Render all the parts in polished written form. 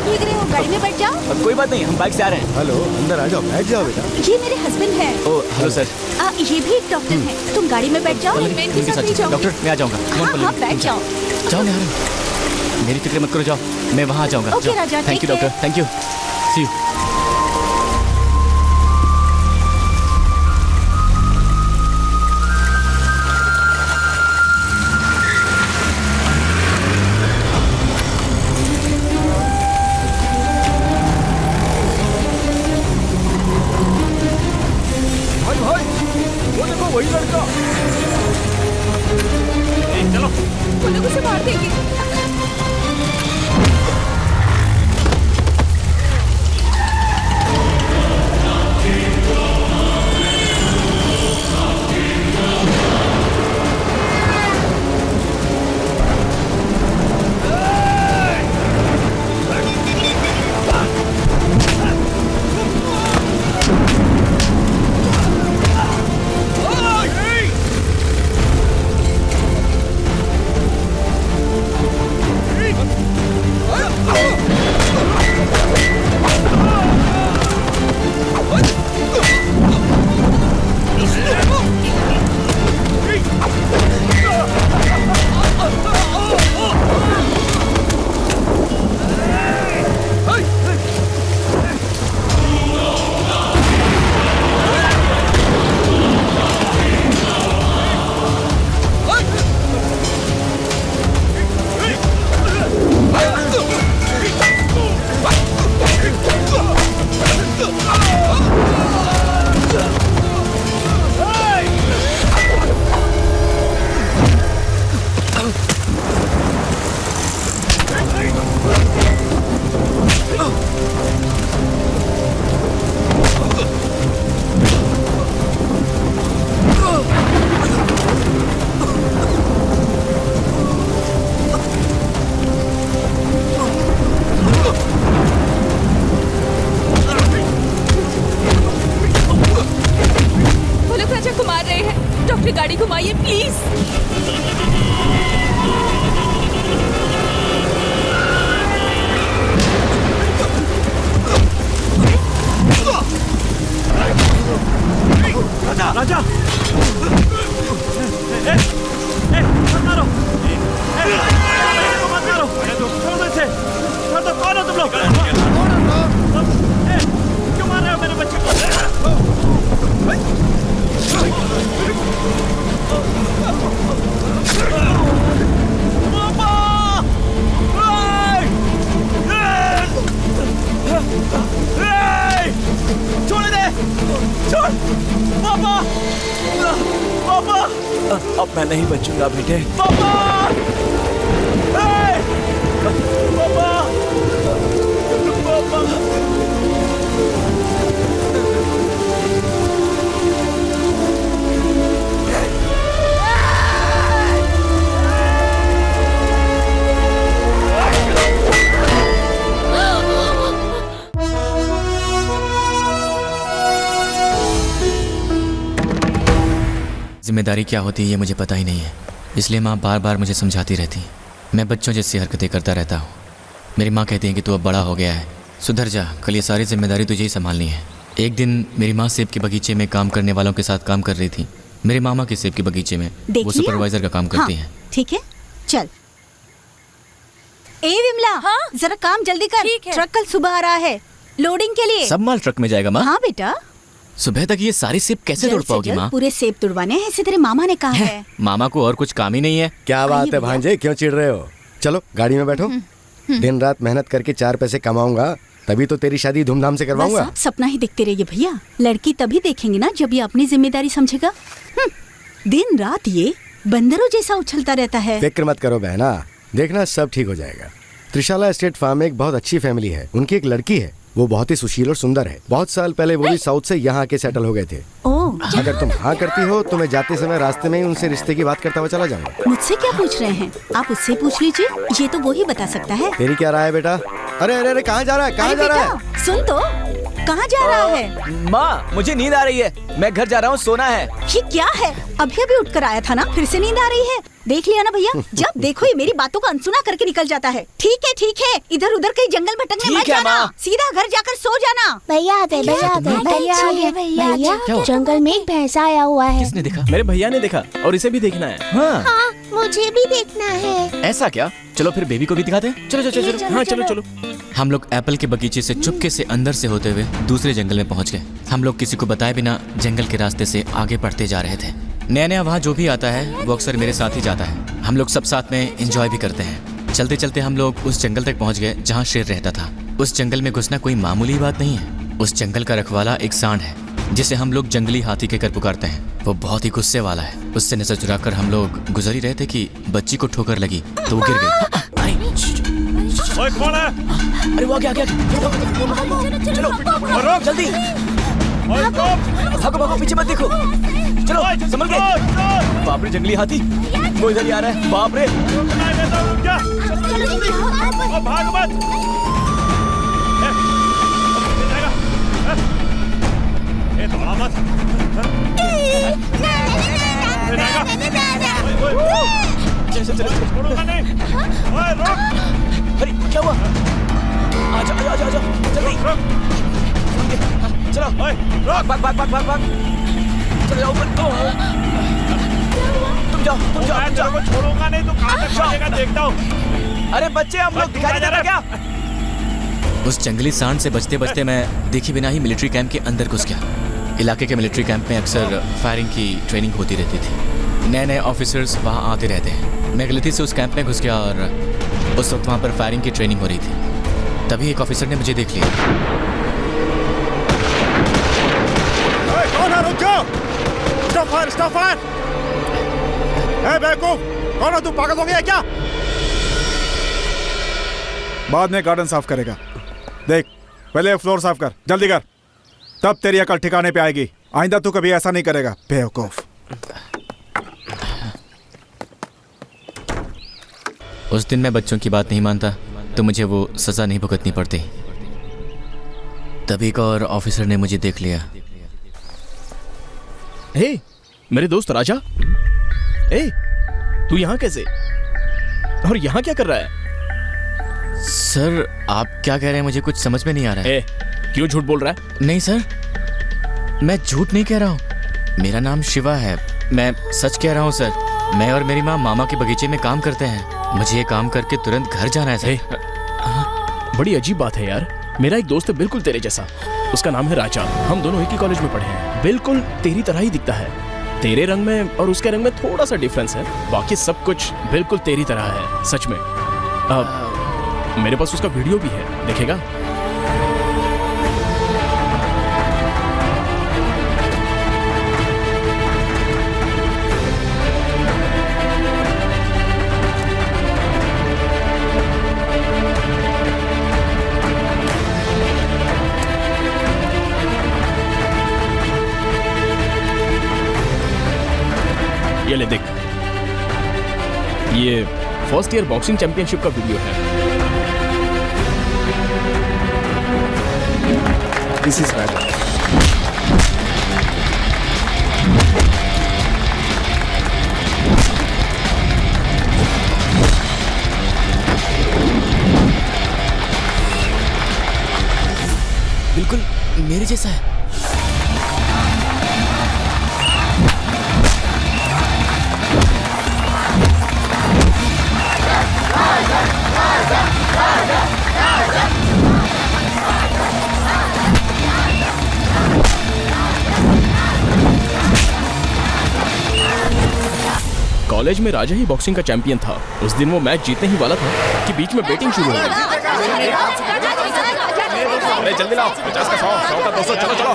भीग रहे हो, गाड़ी में बैठ जाओ। कोई बात नहीं, हम बाइक से आ रहे हैं। हेलो, अंदर आ जाओ, बैठ जाओ बेटा। ये मेरे हस्बैंड हैं। ओ हेलो सर। ये भी एक डॉक्टर हैं। तुम गाड़ी में बैठ जाओ, मैं इनके साथ नहीं जाऊंगी। डॉक्टर मैं आ जाऊंगा। हाँ, बैठ जाओ। जाओ, मैं आ रहा हूँ। मेरी फिक्र मत करो, जाओ, मैं वहाँ आ जाऊंगा। Okay Raja, thank you doctor, thank you, see you. वही लड़का। चलो, वो लोग उसे मार देंगे। गाड़ी घुमाइए प्लीज। राजा राजा मत मारो, मत मारो, छोड़ से, छोड़ दो। कौन हो तुम लोग? क्यों मार रहे हो मेरे बच्चे को? छोड़ दे, छोड़ पापा, पापा। अब मैं नहीं बचूंगा बेटे। पापा, पापा, पापा। जिम्मेदारी क्या होती है ये मुझे पता ही नहीं है, इसलिए माँ बार बार मुझे समझाती रहती। मैं बच्चों जैसी हरकतें करता रहता हूँ। मेरी माँ कहती है कि तू अब बड़ा हो गया है, सुधर जा, कल ये सारी जिम्मेदारी तुझे ही संभालनी है। एक दिन मेरी माँ सेब के बगीचे में काम करने वालों के साथ काम कर रही थी। मेरे मामा के सेब के बगीचे में वो सुपरवाइजर का काम करती हैं। ठीक है, चल। ए विमला, हाँ? जरा काम जल्दी कर, ट्रक कल सुबह आ रहा है लोडिंग के लिए। सब माल ट्रक में जाएगा माँ? हाँ बेटा। सुबह तक ये सारी सेब कैसे तोड़ पाओगी माँ? पूरे सेब तुड़वाने हैं, ऐसे तेरे मामा ने कहा है। मामा को और कुछ काम ही नहीं है? क्या बात है भांजे, क्यों चिढ़ रहे हो? चलो गाड़ी में बैठो। दिन रात मेहनत करके 4 पैसे कमाऊंगा, तभी तो तेरी शादी धूमधाम से करवाऊंगा। सपना ही देखते रहिए भैया, लड़की तभी देखेंगे ना जब ये अपनी जिम्मेदारी समझेगा। दिन रात ये बंदरों जैसा उछलता रहता है। फिक्र मत करो बहना, देखना सब ठीक हो जाएगा। त्रिशाला एस्टेट फार्म एक बहुत अच्छी फैमिली है। उनकी एक लड़की है, वो बहुत ही सुशील और सुंदर है। बहुत साल पहले वो भी साउथ से यहाँ आके सेटल हो गए थे। अगर तुम हाँ करती हो तो मैं जाते समय रास्ते में ही उनसे रिश्ते की बात करता हुआ चला जाऊंगा। मुझसे क्या पूछ रहे हैं आप? उससे पूछ लीजिए, ये तो वो ही बता सकता है। तेरी क्या राय है बेटा? अरे अरे अरे, कहाँ जा रहा है? कहाँ जा रहा है? सुन तो, कहाँ जा रहा है? माँ मुझे नींद आ रही है, मैं घर जा रहा हूँ, सोना है। ये क्या है? अभी अभी उठकर आया था ना, फिर से नींद आ रही है। देख लिया ना भैया, जब देखो ये मेरी बातों को अनसुना करके निकल जाता है। ठीक है, इधर उधर कहीं जंगल भटकने मत जाना, सीधा घर जाकर सो जाना। भैया आ गए भैया, जंगल में एक भैंसा आया हुआ है। किसने देखा? मेरे भैया ने देखा और इसे भी देखना है। हाँ, हाँ, मुझे भी देखना है। ऐसा क्या? चलो फिर बेबी को भी दिखाते हैं। चलो। हाँ चलो। हम लोग एप्पल के बगीचे से चुपके से अंदर से होते हुए दूसरे जंगल में पहुंच गए। हम लोग किसी को बताए बिना जंगल के रास्ते से आगे बढ़ते जा रहे थे। नया वहाँ जो भी आता है वो अक्सर मेरे साथ ही जाता है। हम लोग सब साथ में एंजॉय भी करते हैं। चलते चलते हम लोग उस जंगल तक पहुंच गए जहाँ शेर रहता था। उस जंगल में घुसना कोई मामूली बात नहीं है। उस जंगल का रखवाला एक सांड है जिसे हम लोग जंगली हाथी कहकर पुकारते हैं। वो बहुत ही गुस्से वाला है। उससे नजर चुराकर हम लोग गुजर ही रहे थे कि बच्ची को ठोकर लगी तो वो गिर गई। ओए कौन है? अरे वो आ गया। चलो रोक जल्दी, ओए रोक। भागो पीछे मत देखो। चलो संभल के। बाप रे, जंगली हाथी वो इधर ही आ रहा है। बाप रे, भाग मत। दौड़ा मत। चलो। छोड़ूंगा नहीं। ओए रोक। अरे क्या हुआ? आजा जल्दी। चलो ओए रोक। भाग। चलो जाओ ऊपर। तुम जाओ। मैं तेरे को छोड़ूंगा नहीं, तू कहाँ तक भागेगा देखता हूँ। अरे बच्चे, हम लोग दिखाई दे रहा क्या? उस जंगली सांड से बचते मैं देखे बिना ही मिलिट्री कैंप के अंदर घुस गया। इलाके के मिलिट्री कैंप में अक्सर फायरिंग की ट्रेनिंग होती रहती थी। नए ऑफिसर्स वहाँ आते रहते हैं। मैं गलती से उस कैंप में घुस गया और उस वक्त वहाँ पर फायरिंग की ट्रेनिंग हो रही थी। तभी एक ऑफिसर ने मुझे देख लिया। कौन है? रुक जाओ। Stop fire. ए बेवकूफ, कौन है तू? पागल हो गया क्या? बाद में गार्डन साफ करेगा। देख, पहले फ्लोर साफ कर, जल्दी कर, तब तेरी अकल ठिकाने पे आएगी। आइंदा तू कभी ऐसा नहीं करेगा, बेवकूफ। उस दिन मैं बच्चों की बात नहीं मानता तो मुझे वो सजा नहीं भुगतनी पड़ती। तभी एक और ऑफिसर ने मुझे देख लिया। हे, मेरे दोस्त राजा। ए, तू यहाँ कैसे? और यहाँ क्या कर रहा है? सर, आप क्या कह रहे हैं? मुझे कुछ समझ में नहीं आ रहा है। ए, क्यों झूठ बोल रहा है? नहीं सर, मैं झूठ नहीं कह रहा हूँ। मेरा नाम शिवा है। मैं सच कह रहा हूँ सर। मैं और मेरी माँ मामा के बगीचे में काम करते हैं। मुझे ये काम करके तुरंत घर जाना है सर। बड़ी अजीब बात है यार। मेरा एक दोस्त है बिल्कुल तेरे जैसा। उसका नाम है राजा। हम दोनों एक ही कॉलेज में पढ़े हैं। बिल्कुल तेरी तरह ही दिखता है। तेरे रंग में और उसके रंग में थोड़ा सा डिफरेंस है, बाकी सब कुछ बिल्कुल तेरी तरह है। सच में। मेरे पास उसका वीडियो भी है, देखेगा? ये ले देख, ये फर्स्ट ईयर बॉक्सिंग चैंपियनशिप का वीडियो है। दिस इज राजा। बिल्कुल मेरे जैसा है। कॉलेज में राजा ही बॉक्सिंग का चैंपियन था। उस दिन वो मैच जीतने ही वाला था कि बीच में बैटिंग शुरू हो गई। अरे जल्दी लाओ, 50 का 100, 100 का 200, चलो चलो।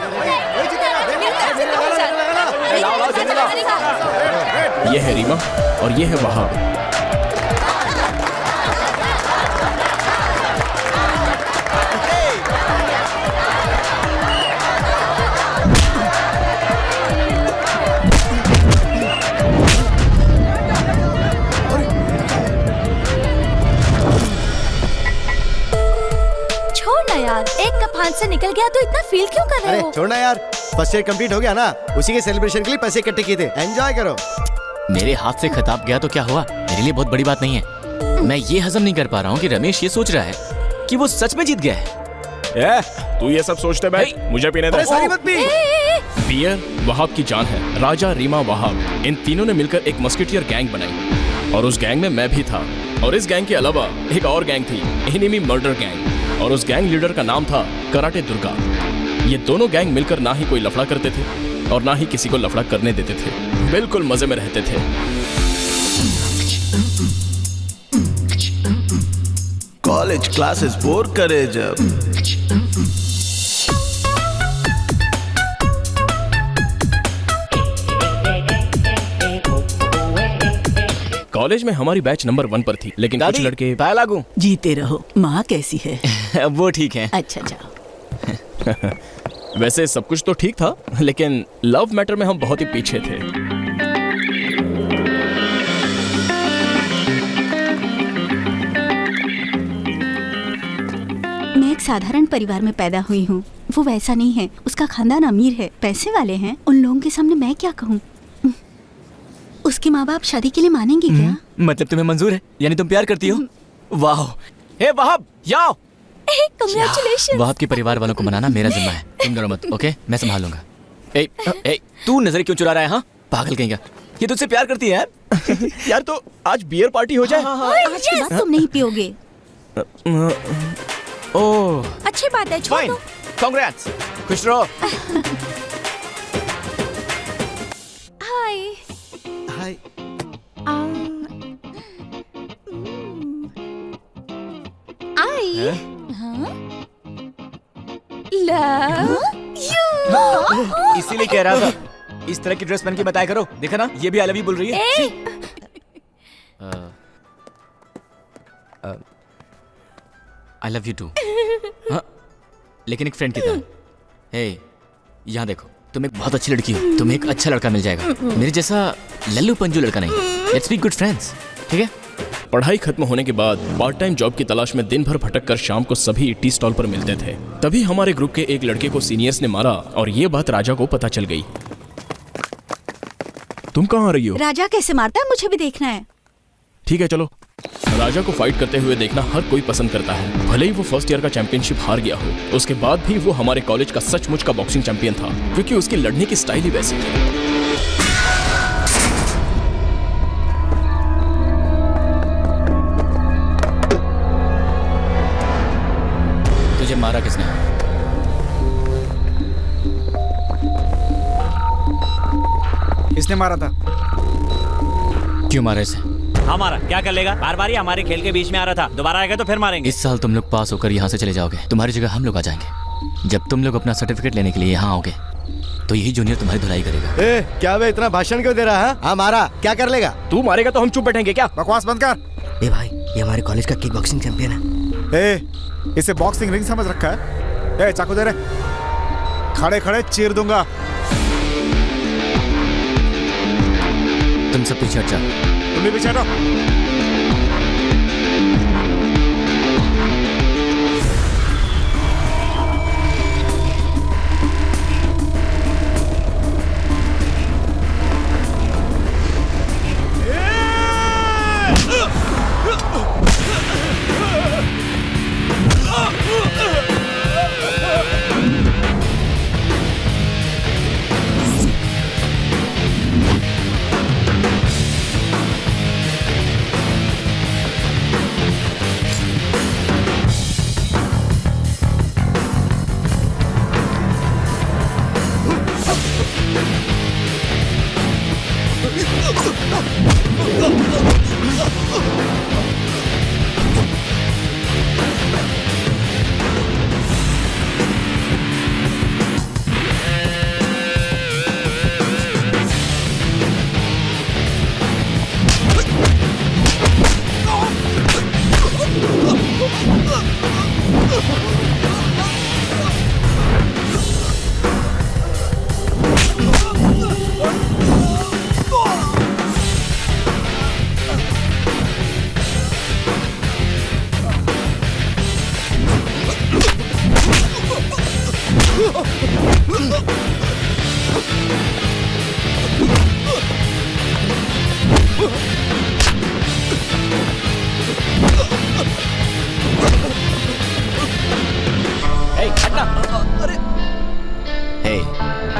लाओ जल्दी लाओ। ये है रीमा और ये है वहाब। छोड़ ना यार, एक कप हाथ से निकल गया तो इतना फील क्यों कर रहे हो? छोड़ना यार, फर्स्ट ईयर कंप्लीट हो गया ना, उसी के सेलिब्रेशन के लिए पैसे इकट्ठे किए थे, एंजॉय करो। मेरे हाथ से खिताब गया तो क्या हुआ, मेरे लिए बहुत बड़ी बात नहीं है। मैं ये हजम नहीं कर पा रहा हूँ कि रमेश ये सोच रहा है कि वो सच में जीत गया है। तू ये सब सोचते भाई, मुझे पीने दे। सारी मत पी। बियर वहाब की जान है। राजा, रीमा, वहाब, इन तीनों ने मिलकर एक मस्केटियर गैंग बनाई और उस गैंग में मैं भी था। और इस गैंग के अलावा एक और गैंग थी, एनिमी मर्डर गैंग, और उस गैंग लीडर का नाम था कराटे दुर्गा। ये दोनों गैंग मिलकर ना ही कोई लफड़ा करते थे और ना ही किसी को लफड़ा करने देते थे, बिल्कुल मजे में रहते थे। कॉलेज क्लासेस बोर करे जब कॉलेज में हमारी बैच नंबर 1 पर थी, लेकिन कुछ लड़के लागू। जीते रहो। माँ कैसी है? वो ठीक है। अच्छा जाओ। वैसे सब कुछ तो ठीक था, लेकिन लव मैटर में हम बहुत ही पीछे थे। मैं एक साधारण परिवार में पैदा हुई हूँ, वो वैसा नहीं है। उसका खानदान अमीर है, पैसे वाले हैं। उन लोगों के सामने मैं क्या कहूँ? उसके माँ बाप शादी के लिए मानेंगे क्या? मतलब तुम्हें मंजूर है, यानी तुम प्यार करती हो? वाह। हे वहाब, जाओ। कांग्रेचुलेशन। वहाब के परिवार वालों को मनाना मेरा जिम्मा है, तुम डरो मत। ओके, मैं संभालूंगा। ए, तू नजर क्यों चुरा रहा है? हाँ, पागल कहेगा। ये तुझसे प्यार करती है यार। यार तो आज बियर पार्टी हो जाए। आज के बाद तुम नहीं पियोगे। ओह, अच्छी बात है, छोड़ फाइन। दो। कांग्रेट्स, खुश रहो। Hi. Hi. I love you. इसीलिए कह रहा था, इस तरह की ड्रेस पहन के बताया करो। देखा ना, ये भी आई लव यू बोल रही है। I love you too. हाँ, लेकिन एक फ्रेंड की तरह। हे, यहाँ देखो, तुम एक बहुत अच्छी लड़की हो, तुम्हें एक अच्छा लड़का मिल जाएगा, मेरे जैसा लल्लू पंजू लड़का नहीं। लेट्स बी गुड फ्रेंड्स, ठीक है? पढ़ाई खत्म होने के बाद पार्ट टाइम जॉब की तलाश में दिन भर भटक कर शाम को सभी टी स्टॉल पर मिलते थे। तभी हमारे ग्रुप के एक लड़के को सीनियर्स ने मारा और ये बात राजा को पता चल गई। तुम कहाँ आ रही हो? राजा कैसे मारता है मुझे भी देखना है। ठीक है चलो। राजा को फाइट करते हुए देखना हर कोई पसंद करता है, भले ही वो फर्स्ट ईयर का चैंपियनशिप हार गया हो। उसके बाद भी वो हमारे कॉलेज का सचमुच का बॉक्सिंग चैंपियन था, क्योंकि उसकी लड़ने की स्टाइल ही वैसी थी। तुझे मारा किसने? इसने मारा था। क्यों मारा इसे? हमारा क्या कर लेगा? बार बार ही हमारे खेल के बीच में आ रहा था, दोबारा आएगा तो फिर मारेंगे। इस साल तुम लोग पास होकर यहाँ से चले जाओगे, तुम्हारी जगह हम लोग आ जाएंगे। जब तुम लोग अपना सर्टिफिकेट लेने के लिए यहाँ आओगे तो यही जूनियर तुम्हारी धुलाई करेगा। ए, क्या वे इतना भाषण क्यों दे रहा है? हाँ, मारा, क्या कर लेगा? तू मारेगा तो हम चुप बैठेंगे क्या? बकवास बंद कर। ए भाई, ये हमारे कॉलेज का किक बॉक्सिंग चैंपियन है। ए, इसे बॉक्सिंग रिंग समझ रखा है? ए, चाकू दे रे, खड़े खड़े चीर दूंगा। तुम सब पीछे हट जाओ। तुम भी पीछे हटो।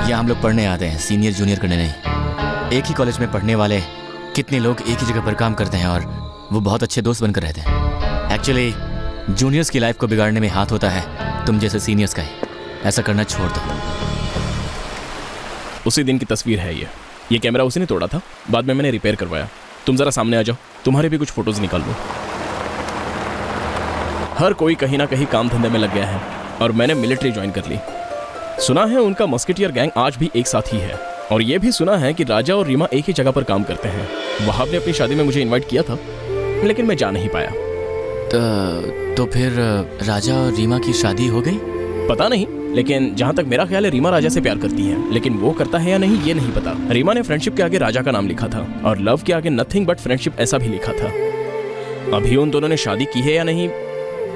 यहाँ हम लोग पढ़ने आते हैं, सीनियर जूनियर करने नहीं। एक ही कॉलेज में पढ़ने वाले कितने लोग एक ही जगह पर काम करते हैं और वो बहुत अच्छे दोस्त बनकर रहते हैं। एक्चुअली जूनियर्स की लाइफ को बिगाड़ने में हाथ होता है तुम जैसे सीनियर्स का ही। ऐसा करना छोड़ दो। उसी दिन की तस्वीर है ये कैमरा उसी ने तोड़ा था, बाद में मैंने रिपेयर करवाया। तुम जरा सामने आ जाओ, तुम्हारे भी कुछ फोटोज निकाल लो। हर कोई कहीं ना कहीं काम धंधे में लग गया है और मैंने मिलिट्री ज्वाइन कर ली। सुना है उनका मस्केटियर गैंग आज भी एक साथ ही है, और ये भी सुना है कि राजा और रीमा एक ही जगह पर काम करते हैं। वहाब ने अपनी शादी में मुझे इनवाइट किया था, लेकिन मैं जा नहीं पाया। तो फिर राजा और रीमा की शादी हो गई? पता नहीं, लेकिन जहाँ तक मेरा ख्याल है रीमा राजा से प्यार करती है, लेकिन वो करता है या नहीं ये नहीं पता। रीमा ने फ्रेंडशिप के आगे राजा का नाम लिखा था और लव के आगे नथिंग बट फ्रेंडशिप ऐसा भी लिखा था। अभी उन दोनों ने शादी की है या नहीं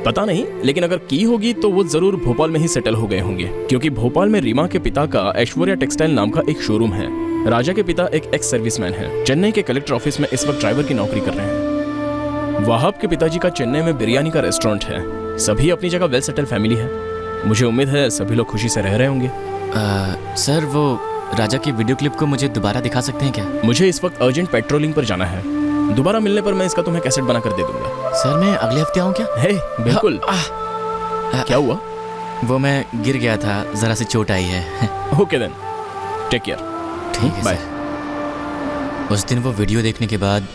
पता नहीं, लेकिन अगर की होगी तो वो जरूर भोपाल में ही सेटल हो गए होंगे, क्योंकि भोपाल में रीमा के पिता का ऐश्वर्या टेक्सटाइल नाम का एक शोरूम है। राजा के पिता एक एक्स सर्विसमैन है, चेन्नई के कलेक्टर ऑफिस में इस वक्त ड्राइवर की नौकरी कर रहे हैं। वहाब के पिताजी का चेन्नई में बिरयानी का रेस्टोरेंट है। सभी अपनी जगह वेल सेटल फैमिली है। मुझे उम्मीद है सभी लोग खुशी से रह रहे होंगे। सर वो राजा की वीडियो क्लिप को मुझे दोबारा दिखा सकते हैं क्या? मुझे इस वक्त अर्जेंट पेट्रोलिंग पर जाना है। दोबारा मिलने पर मैं इसका तुम्हें कैसेट बना कर दे दूंगा। सर मैं अगले हफ्ते आऊँ क्या? हे बिल्कुल। क्या हुआ? वो मैं गिर गया था, जरा सी चोट आई है। Okay then, take care. ठीक है, बाय। उस दिन वो वीडियो देखने के बाद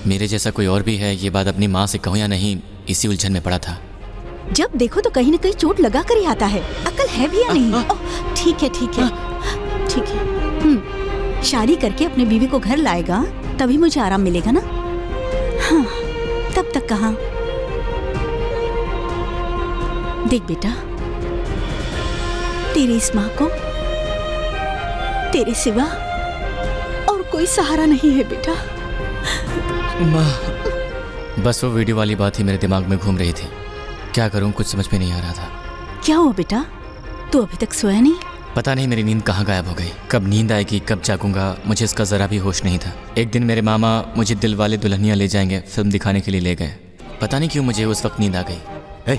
मेरे जैसा कोई और भी है ये बात अपनी माँ से कहूँ या नहीं, इसी उलझन में पड़ा था। जब देखो तो कहीं न कहीं चोट लगा कर ही आता है। अकल है भी या नहीं? ठीक है ठीक है ठीक है। शादी करके अपने बीवी को घर लाएगा तभी मुझे आराम मिलेगा ना। हाँ, तब तक कहाँ। देख बेटा, तेरी इस माँ को तेरे सिवा और कोई सहारा नहीं है बेटा। माँ, बस वो वीडियो वाली बात ही मेरे दिमाग में घूम रही थी। क्या करूं, कुछ समझ में नहीं आ रहा था। क्या हुआ बेटा, तू अभी तक सोया नहीं? पता नहीं मेरी नींद कहाँ गायब हो गई। कब नींद आएगी, कब जागूंगा, मुझे इसका जरा भी होश नहीं था। एक दिन मेरे मामा मुझे दिल वाले दुल्हनिया ले जाएंगे फिल्म दिखाने के लिए ले गए। पता नहीं क्यों मुझे उस वक्त नींद आ गई।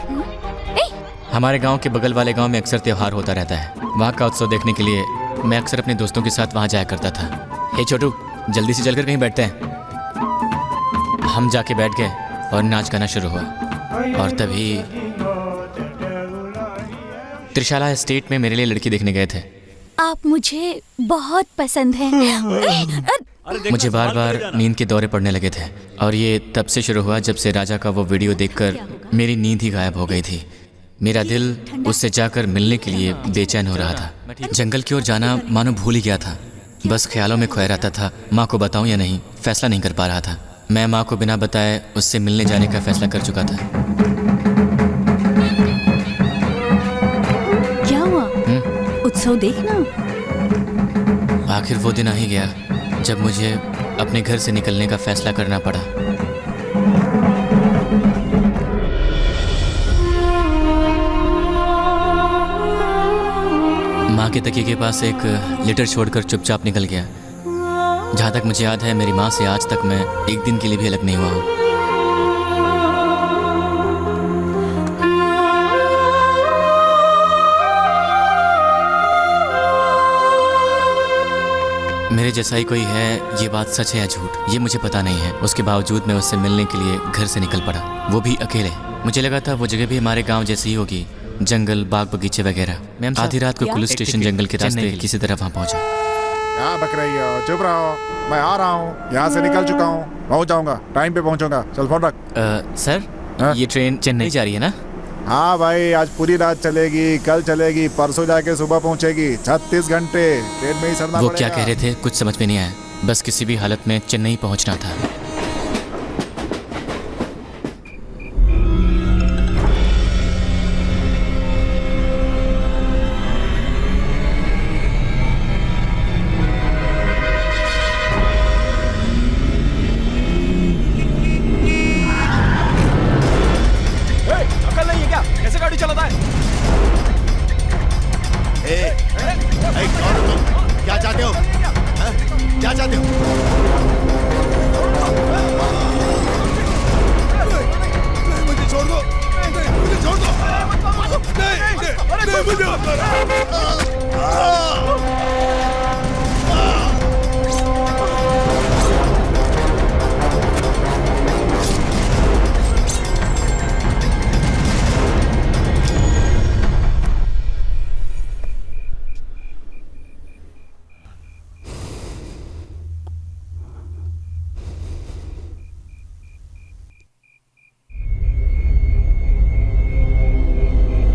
हमारे गांव के बगल वाले गांव में अक्सर त्योहार होता रहता है। वहाँ का उत्सव देखने के लिए मैं अक्सर अपने दोस्तों के साथ वहाँ जाया करता था। हे छोटू, जल्दी से चलकर कहीं बैठते हैं। हम जाके बैठ गए और नाच गाना शुरू हुआ, और तभी त्रिशाला एस्टेट में मेरे लिए लड़की देखने गए थे। आप मुझे बहुत पसंद हैं। मुझे बार बार नींद के दौरे पड़ने लगे थे, और ये तब से शुरू हुआ जब से राजा का वो वीडियो देखकर मेरी नींद ही गायब हो गई थी। मेरा दिल उससे जाकर मिलने के लिए बेचैन हो रहा था। जंगल की ओर जाना मानो भूल ही गया था। बस ख्यालों में खोया रहता था। माँ को बताऊं या नहीं, फैसला नहीं कर पा रहा था। मैं माँ को बिना बताए उससे मिलने जाने का फैसला कर चुका था। क्या हुआ? उत्सव देखना। आखिर वो दिन आ ही गया जब मुझे अपने घर से निकलने का फैसला करना पड़ा। माँ के तकिए के पास एक लेटर छोड़कर चुपचाप निकल गया। जहाँ तक मुझे याद है, मेरी माँ से आज तक मैं एक दिन के लिए भी अलग नहीं हुआ हूँ। मेरे जैसा ही कोई है, ये बात सच है या झूठ ये मुझे पता नहीं है। उसके बावजूद मैं उससे मिलने के लिए घर से निकल पड़ा, वो भी अकेले। मुझे लगा था वो जगह भी हमारे गांव जैसी ही होगी, जंगल, बाग बगीचे वगैरह। मैं आधी रात को पुलिस स्टेशन जंगल के रास्ते किसी तरह वहाँ पहुँचा। क्या बक रही हो? चुप रहो, मैं आ रहा हूँ। यहाँ से निकल चुका हूँ, पहुँच जाऊँगा, टाइम पे पहुँचूंगा। चल फोन रख। सर, ये ट्रेन चेन्नई जा रही है ना? हाँ भाई, आज पूरी रात चलेगी, कल चलेगी, परसों जाके सुबह पहुँचेगी। 36 घंटे ट्रेन में ही सरना वो पड़ेगा। क्या कह रहे थे कुछ समझ में नहीं आया। बस किसी भी हालत में चेन्नई पहुँचना था। कौन हो तुम?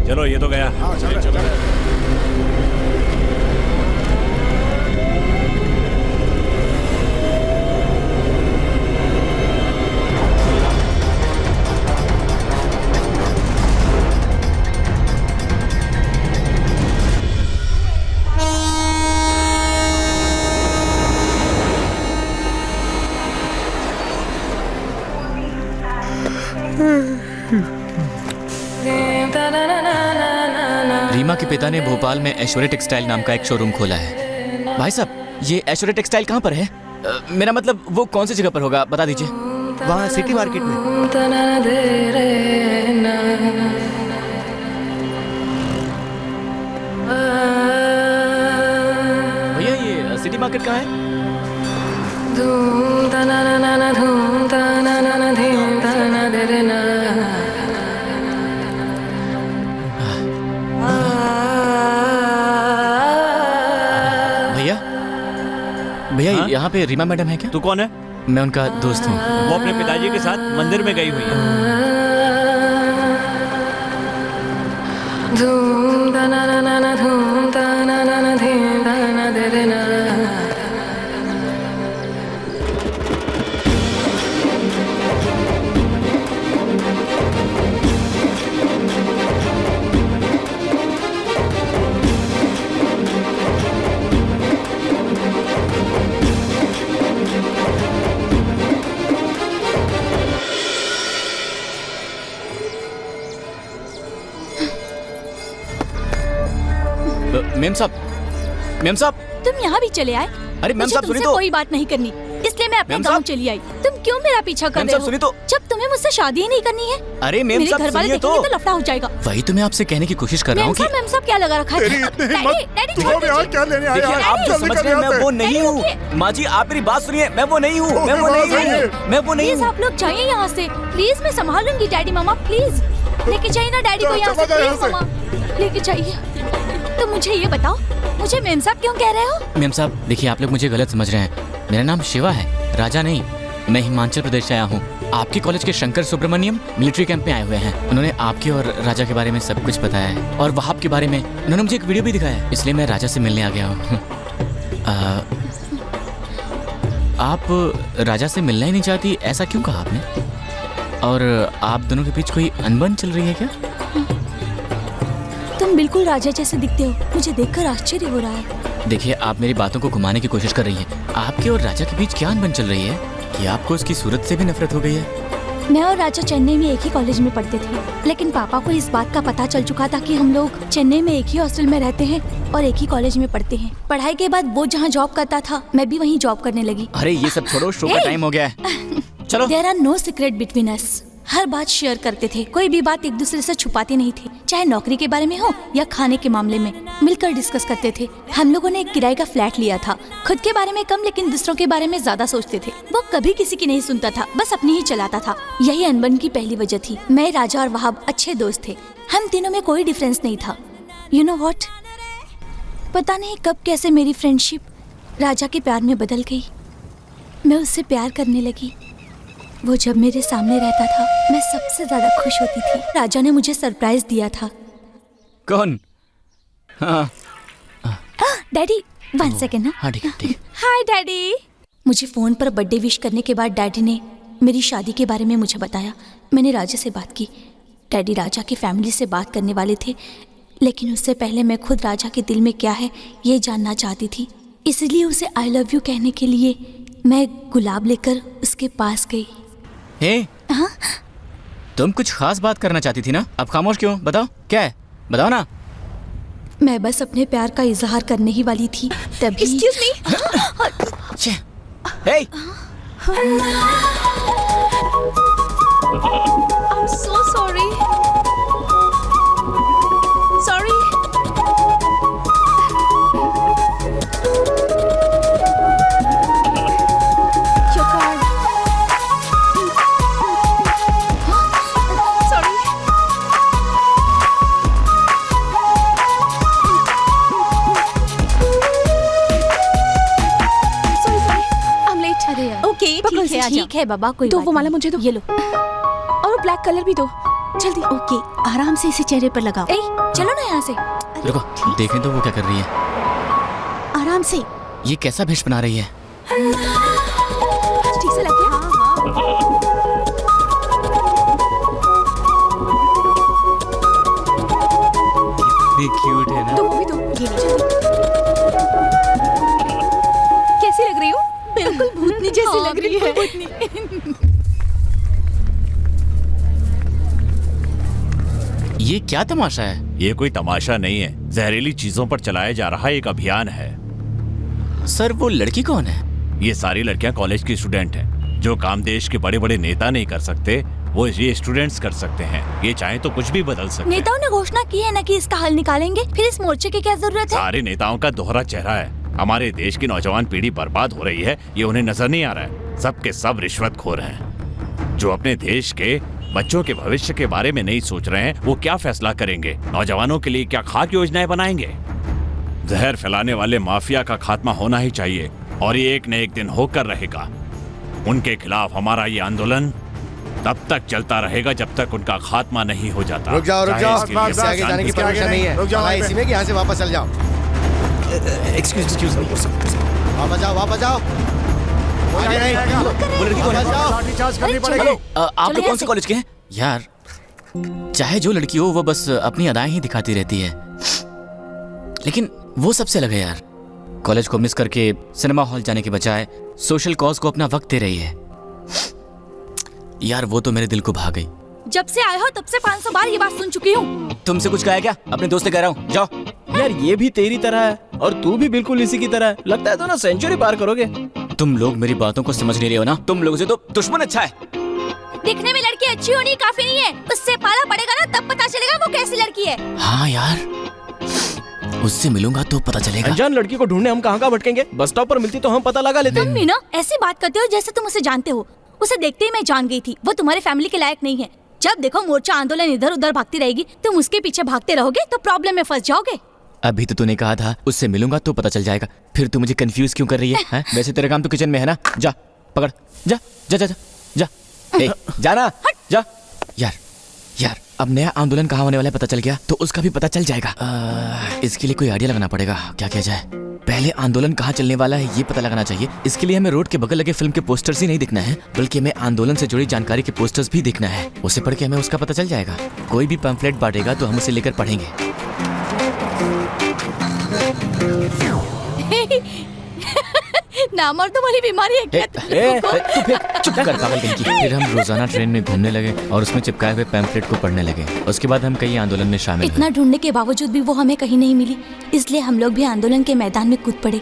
चलो ये तो गया। हाँ चलो। रीमा के पिता ने भोपाल में ऐश्वर्य टेक्सटाइल नाम का एक शोरूम खोला है। भाई साहब, ये ऐश्वर्य टेक्सटाइल कहाँ पर है? मेरा मतलब वो कौन सी जगह पर होगा, बता दीजिए। वहाँ सिटी मार्केट में। भैया ये सिटी मार्केट कहाँ है? भैया यहाँ पे रीमा मैडम है क्या? तू कौन है? मैं उनका दोस्त हूँ। वो अपने पिताजी के साथ मंदिर में गई हुई है। मेम साहब, मेम साहब, तुम यहाँ भी चले आए? अरे मेम साहब सुनिए तुमसे तो। कोई बात नहीं करनी, इसलिए मैं अपने मेम गांव साहब। चली आई। तुम क्यों मेरा पीछा कर मेम रहे साहब हो? सुनिए तो। जब तुम्हें मुझसे शादी ही नहीं करनी है। अरे मेम मेरे साहब घर वाले सुनिए तो। देखेंगे तो लफड़ा हो जाएगा। वही तो मैं आपसे कहने की कोशिश कर रहा हूँ कि मेम साहब क्या लगा रखा है? तेरी इतनी हिम्मत, डैडी, तुम अब यहाँ क्या लेने आए देखिए, यार? आप जो जल्दी समझ कर रहे हैं यहाँ मैं से। वो नहीं डैडी, हूँ। रुकिए। माँ जी आप मेरी बात सुनिए, मैं वो नहीं हूँ, मैं वो बात नहीं सुनिए। हूँ, मैं वो नहीं प्लीज हूँ। आप लोग जाइए यहाँ से, प्लीज। मैं संभाल लूंगी डैडी। मामा प्लीज लेके जाइए ना डैडी को यहाँ से, चला जा यहाँ प्लीज मामा लेके जाइए। तो मुझे ये बताओ, मुझे मेम साहब क्यों कह रहे हो? मेम साहब देखिए, आप लोग मुझे गलत समझ रहे हैं। मेरा नाम शिवा है, राजा नहीं। मैं हिमाचल प्रदेश से आया हूँ। आपके कॉलेज के शंकर सुब्रमण्यम मिलिट्री कैंप में आए हुए हैं। उन्होंने आपके और राजा के बारे में सब कुछ बताया है, और वहाब के बारे में उन्होंने मुझे एक वीडियो भी दिखाया है, इसलिए मैं राजा से मिलने आ गया हूँ। आप राजा से मिलना ही नहीं चाहती, ऐसा क्यों कहा आपने? और आप दोनों के बीच कोई अनबन चल रही है क्या? तुम बिल्कुल राजा जैसे दिखते हो, मुझे देखकर आश्चर्य हो रहा है। देखिए, आप मेरी बातों को घुमाने की कोशिश कर रही हैं। आपके और राजा के बीच क्या अनबन चल रही है कि आपको उसकी सूरत से भी नफरत हो गई है? मैं और राजा चेन्नई में एक ही कॉलेज में पढ़ते थे, लेकिन पापा को इस बात का पता चल चुका था कि हम लोग चेन्नई में एक ही हॉस्टल में रहते हैं और एक ही कॉलेज में पढ़ते हैं। पढ़ाई के बाद वो जहाँ जॉब करता था, मैं भी वहीं जॉब करने लगी। अरे ये सब छोड़ो, शो का टाइम हो गया है। चलो। There are no secret between us. हर बात शेयर करते थे, कोई भी बात एक दूसरे से छुपाते नहीं थे, चाहे नौकरी के बारे में हो या खाने के मामले में, मिलकर डिस्कस करते थे। हम लोगों ने एक किराए का फ्लैट लिया था। खुद के बारे में कम, लेकिन दूसरों के बारे में ज्यादा सोचते थे। वो कभी किसी की नहीं सुनता था, बस अपनी ही चलाता था। यही अनबन की पहली वजह थी। मैं, राजा और वहाब अच्छे दोस्त थे। हम तीनों में कोई डिफरेंस नहीं था। यू नो व्हाट, पता नहीं कब कैसे मेरी फ्रेंडशिप राजा के प्यार में बदल गई। मैं उससे प्यार करने लगी। वो जब मेरे सामने रहता था, मैं सबसे ज्यादा खुश होती थी। राजा ने मुझे सरप्राइज दिया था। कौन? हाँ डैडी, 1 सेकेंड ना। हाँ ठीक है, ठीक है। हाय डैडी। मुझे फोन पर बर्थडे विश करने के बाद डैडी ने मेरी शादी के बारे में मुझे बताया। मैंने राजा से बात की। डैडी राजा की फैमिली से बात करने वाले थे, लेकिन उससे पहले मैं खुद राजा के दिल में क्या है ये जानना चाहती थी। इसलिए उसे आई लव यू कहने के लिए मैं गुलाब लेकर उसके पास गई। हे, हाँ? तुम कुछ खास बात करना चाहती थी ना? अब खामोश क्यों? बताओ क्या है, बताओ ना। मैं बस अपने प्यार का इजहार करने ही वाली थी, तभी excuse me. Hey, I'm so sorry. Sorry. Your card. Sorry. Sorry. I'm late. अरे यार, Okay, ठीक है, आजा। ठीक है बाबा, कोई तो बात वो माला नहीं। मुझे दो। ये लो। और वो ब्लैक कलर भी दो। जल्दी। ओके, आराम से इसे चेहरे पर लगाओ। चलो ना यहाँ से। रुको, देखें तो वो क्या कर रही है। आराम से। ये कैसा भेष बना रही है? ठीक से लग गया? ये क्यूट है ना? तो वो भी तो कैसी लग रही हो? बिल्कुल भूतनी जैसी लग रही है। ये क्या तमाशा है? ये कोई तमाशा नहीं है, जहरीली चीजों पर चलाया जा रहा एक अभियान है। सर वो लड़की कौन है? ये सारी लड़कियां कॉलेज की स्टूडेंट हैं। जो काम देश के बड़े बड़े नेता नहीं कर सकते वो ये स्टूडेंट्स कर सकते हैं। ये चाहे तो कुछ भी बदल सकते हैं। नेताओं ने घोषणा की है ना कि इसका हल निकालेंगे, फिर इस मोर्चे की क्या जरूरत है? सारे नेताओं का दोहरा चेहरा है। हमारे देश की नौजवान पीढ़ी बर्बाद हो रही है, ये उन्हें नजर नहीं आ रहा है। सबके सब रिश्वतखोर हैं। जो अपने देश के बच्चों के भविष्य के बारे में नहीं सोच रहे हैं, वो क्या फैसला करेंगे? नौजवानों के लिए क्या खास योजनाएं बनाएंगे? जहर फैलाने वाले माफिया का खात्मा होना ही चाहिए, और ये एक न एक दिन होकर रहेगा। उनके खिलाफ हमारा ये आंदोलन तब तक चलता रहेगा जब तक उनका खात्मा नहीं हो जाता। रुक जाओ, रुक जाओ। इससे आगे जाने की परमिशन नहीं है। रुक जाओ इसी में कि यहाँ से वापस चल जाओ। Excuse me. वापस जाओ, वापस जाओ। आगे नहीं। वो लड़की कौन है? लाठीचार्ज करनी पड़ेगी। आप लोग कौन से कॉलेज के हैं? यार चाहे जो लड़की हो वो बस अपनी अदाएं ही दिखाती रहती है, लेकिन वो सबसे अलग है यार। कॉलेज को मिस करके सिनेमा हॉल जाने के बजाय सोशल कॉज को अपना वक्त दे रही है। यार वो तो मेरे दिल को भा गई। जब से आए हो तब से 500 बार ये बात सुन चुकी हूँ। तुमसे कुछ कहा क्या? अपने दोस्त से कह रहा हूँ, जाओ। यार ये भी तेरी तरह है और तू भी बिल्कुल इसी की तरह है। लगता है तो ना सेंचुरी पार करोगे। तुम लोग मेरी बातों को समझ नहीं रहे हो ना। तुम लोगों से तो दुश्मन अच्छा है। दिखने में लड़की अच्छी होनी काफी नहीं है, उससे पाला पड़ेगा ना तब पता चलेगा वो कैसी लड़की है। हाँ यार, उससे मिलूंगा तो पता चलेगा। अनजान लड़की को ढूंढने हम कहाँ भटकेंगे? बस स्टॉप पर मिलती तो हम पता लगा लेते। तुम मीना ऐसी बात करते हो जैसे तुम उसे जानते हो। उसे देखते ही मैं जान गई थी वो तुम्हारे फैमिली के लायक नहीं है। जब देखो मोर्चा आंदोलन इधर उधर भागती रहेगी, तुम उसके पीछे भागते रहोगे तो प्रॉब्लम में फंस जाओगे। अभी तो तूने कहा था उससे मिलूंगा तो पता चल जाएगा, फिर तू मुझे कंफ्यूज क्यों कर रही है? वैसे तेरा काम तो किचन में है ना। जा पकड़, जा जा जा जा, जा। ए, जाना जा। यार यार अब नया आंदोलन कहाँ होने वाला है पता चल गया तो उसका भी पता चल जाएगा। इसके लिए कोई आइडिया लगाना पड़ेगा। क्या किया जाए? पहले आंदोलन कहाँ चलने वाला है ये पता लगाना चाहिए। इसके लिए हमें रोड के बगल लगे फिल्म के पोस्टर्स ही नहीं दिखना है, बल्कि हमें आंदोलन से जुड़ी जानकारी के पोस्टर्स भी देखना है। उसे पढ़ के हमें उसका पता चल जाएगा। कोई भी पैम्फलेट बांटेगा तो हम उसे लेकर पढ़ेंगे। नामर्दों वाली बीमारी है क्या? चुप कर पागल कहीं की। फिर हम रोजाना ट्रेन में घूमने लगे और उसमें चिपकाए हुए पैम्फलेट को पढ़ने लगे। उसके बाद हम कई आंदोलन में शामिल हुए। इतना ढूंढने के बावजूद भी वो हमें कहीं नहीं मिली, इसलिए हम लोग भी आंदोलन के मैदान में कूद पड़े।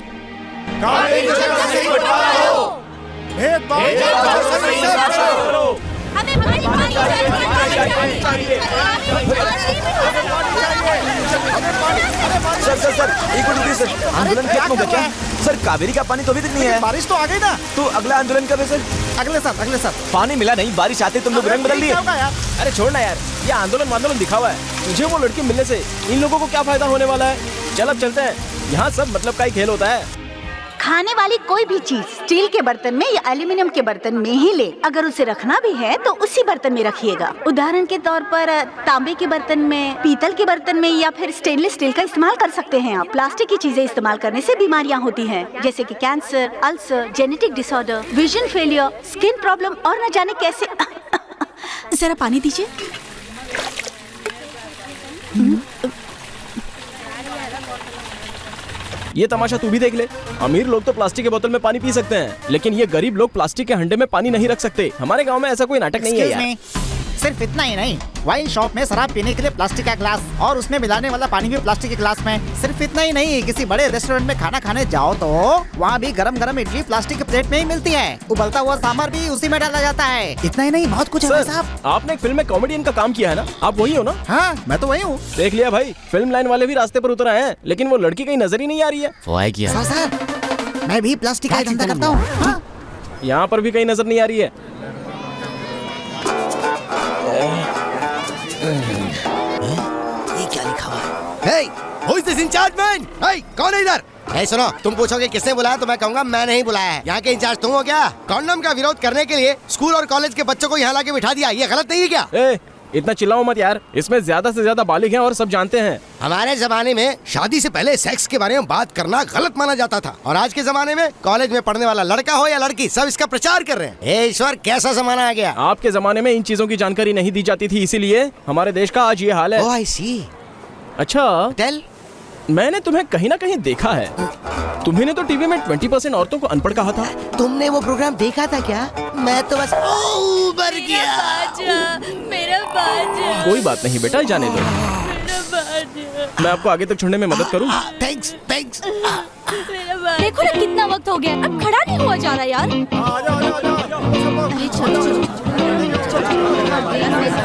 सर एक मिनट सर, आंदोलन खत्म हो गया क्या? सर कावेरी का पानी तो अभी तक नहीं है। बारिश तो आ गई ना। तो अगला आंदोलन कब है सर? अगले साल। पानी मिला नहीं, बारिश आते तुम लोग रंग बदल दिए। अरे छोड़ना यार, ये आंदोलन दिखा हुआ है। तुझे वो लड़की मिलने से इन लोगों को क्या फायदा होने वाला है? चल अब चलते हैं। यहाँ सब मतलब का ही खेल होता है। खाने वाली कोई भी चीज स्टील के बर्तन में या एल्यूमिनियम के बर्तन में ही ले। अगर उसे रखना भी है तो उसी बर्तन में रखिएगा। उदाहरण के तौर पर तांबे के बर्तन में, पीतल के बर्तन में या फिर स्टेनलेस स्टील का इस्तेमाल कर सकते हैं आप। प्लास्टिक की चीजें इस्तेमाल करने से बीमारियां होती हैं, जैसे कि cancer, ulcer, genetic disorder, vision failure, skin problem और न जाने कैसे। जरा पानी दीजिए। ये तमाशा तू भी देख ले। अमीर लोग तो प्लास्टिक के बोतल में पानी पी सकते हैं, लेकिन ये गरीब लोग प्लास्टिक के हंडे में पानी नहीं रख सकते। हमारे गांव में ऐसा कोई नाटक नहीं है यार। सिर्फ इतना ही नहीं, वाइन शॉप में शराब पीने के लिए प्लास्टिक का ग्लास और उसमें मिलाने वाला पानी भी प्लास्टिक के ग्लास में। सिर्फ इतना ही नहीं, किसी बड़े रेस्टोरेंट में खाना खाने जाओ तो वहाँ भी गरम गरम इडली प्लास्टिक के प्लेट में ही मिलती है। उबलता हुआ सांभर भी उसी में डाला जाता है। इतना ही नहीं, बहुत कुछ है साहब। आपने एक फिल्म में कॉमेडियन का काम किया है ना? आप वही हो ना? हाँ मैं तो वही हूँ। देख लिया भाई, फिल्म लाइन वाले भी रास्ते पर उतर आए हैं, लेकिन वो लड़की कहीं नजर ही नहीं आ रही है। वो आएगी यार। सर मैं भी प्लास्टिक का धंधा करता हूँ। यहाँ पर भी कहीं नजर नहीं आ रही है। ये क्या लिखा हुआ है? Hey, who is this in-charge man? Hey, कौन है इधर? Hey, सुनो, तुम पूछोगे किसने बुलाया तो मैं कहूँगा मैं नहीं बुलाया है। यहाँ के इंचार्ज तुम हो क्या? कॉन्डम का विरोध करने के लिए स्कूल और कॉलेज के बच्चों को यहाँ लाके बिठा दिया, ये गलत नहीं है क्या? इतना चिल्लाओ मत यार, इसमें ज्यादा से ज्यादा बालिग हैं और सब जानते हैं। हमारे जमाने में शादी से पहले सेक्स के बारे में बात करना गलत माना जाता था, और आज के जमाने में कॉलेज में पढ़ने वाला लड़का हो या लड़की, सब इसका प्रचार कर रहे हैं। हे ईश्वर, कैसा जमाना आ गया। आपके जमाने में इन चीजों की जानकारी नहीं दी जाती थी, इसीलिए हमारे देश का आज ये हाल है। ओह आई सी। अच्छा टेल। मैंने तुम्हें कहीं ना कहीं देखा है। तुम्ही ने तो टीवी में 20% औरतों को अनपढ़ कहा था। तुमने वो प्रोग्राम देखा था क्या? मैं तो बस उबर गया। मेरा बाजा। कोई बात नहीं बेटा, जाने दो। मैं आपको आगे तक छोड़ने में मदद करूं? Thanks thanks. देखो ना कितना वक्त हो गया, अब खड़ा नहीं हुआ जा रहा यार।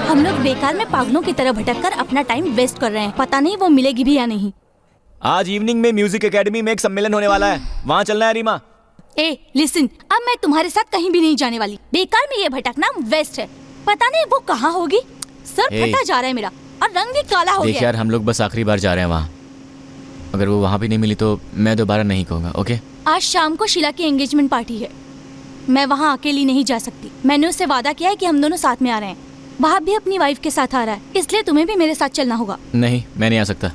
हम लोग बेकार में पागलों की तरह भटक कर अपना टाइम वेस्ट कर रहे हैं। पता नहीं वो मिलेगी भी या नहीं। आज इवनिंग में म्यूजिक एकेडमी में एक सम्मेलन होने वाला है, वहाँ चलना है रीमा। ए लिसन, अब मैं तुम्हारे साथ कहीं भी नहीं जाने वाली। बेकार में ये भटकना वेस्ट है। पता नहीं वो कहाँ होगी। सर फटा जा रहा है मेरा और रंग भी काला हो गया। देख यार, हम लोग बस आखिरी बार जा रहे हैं वहाँ। अगर वो वहाँ भी नहीं मिली तो मैं दोबारा नहीं कहूँगा, ओके? आज शाम को शीला की एंगेजमेंट पार्टी है। मैं वहाँ अकेली नहीं जा सकती। मैंने उससे वादा किया है कि हम दोनों साथ में आ रहे हैं। वहाँ भी अपनी वाइफ के साथ आ रहा है, इसलिए तुम्हें भी मेरे साथ चलना होगा। नहीं, मैं नहीं आ सकता।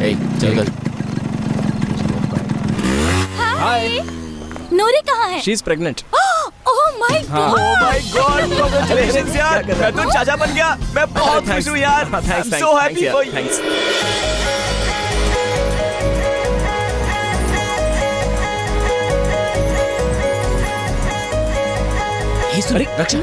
चल कर। हाय। नूरी कहाँ है? She is pregnant. Oh my God. Oh my God, congratulations यार। मैं तो चाचा बन गया। मैं बहुत खुश हूँ यार। I am so happy for you. अरे रक्षा,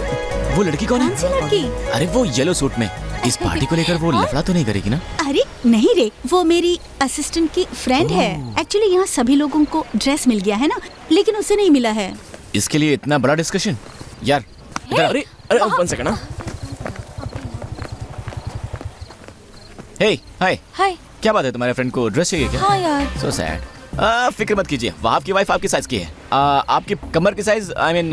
वो लड़की कौन है? कौन सी लड़की? अरे वो येलो सूट में। इस पार्टी को लेकर वो लफड़ा तो नहीं करेगी ना? अरे नहीं रे, वो मेरी असिस्टेंट की फ्रेंड है। एक्चुअली यहाँ सभी लोगों को ड्रेस मिल गया है ना, लेकिन उसे नहीं मिला है। इसके लिए इतना बड़ा डिस्कशन यार। अरे अरे 1 सेकंड। हे हाय। हाय। क्या बात है, तुम्हारे फ्रेंड को ड्रेस चाहिए क्या? हाँ यार। So sad. फिक्र मत कीजिए, वहाँ आपकी वाइफ आपकी साइज की है। आपकी कमर की साइज, आई मीन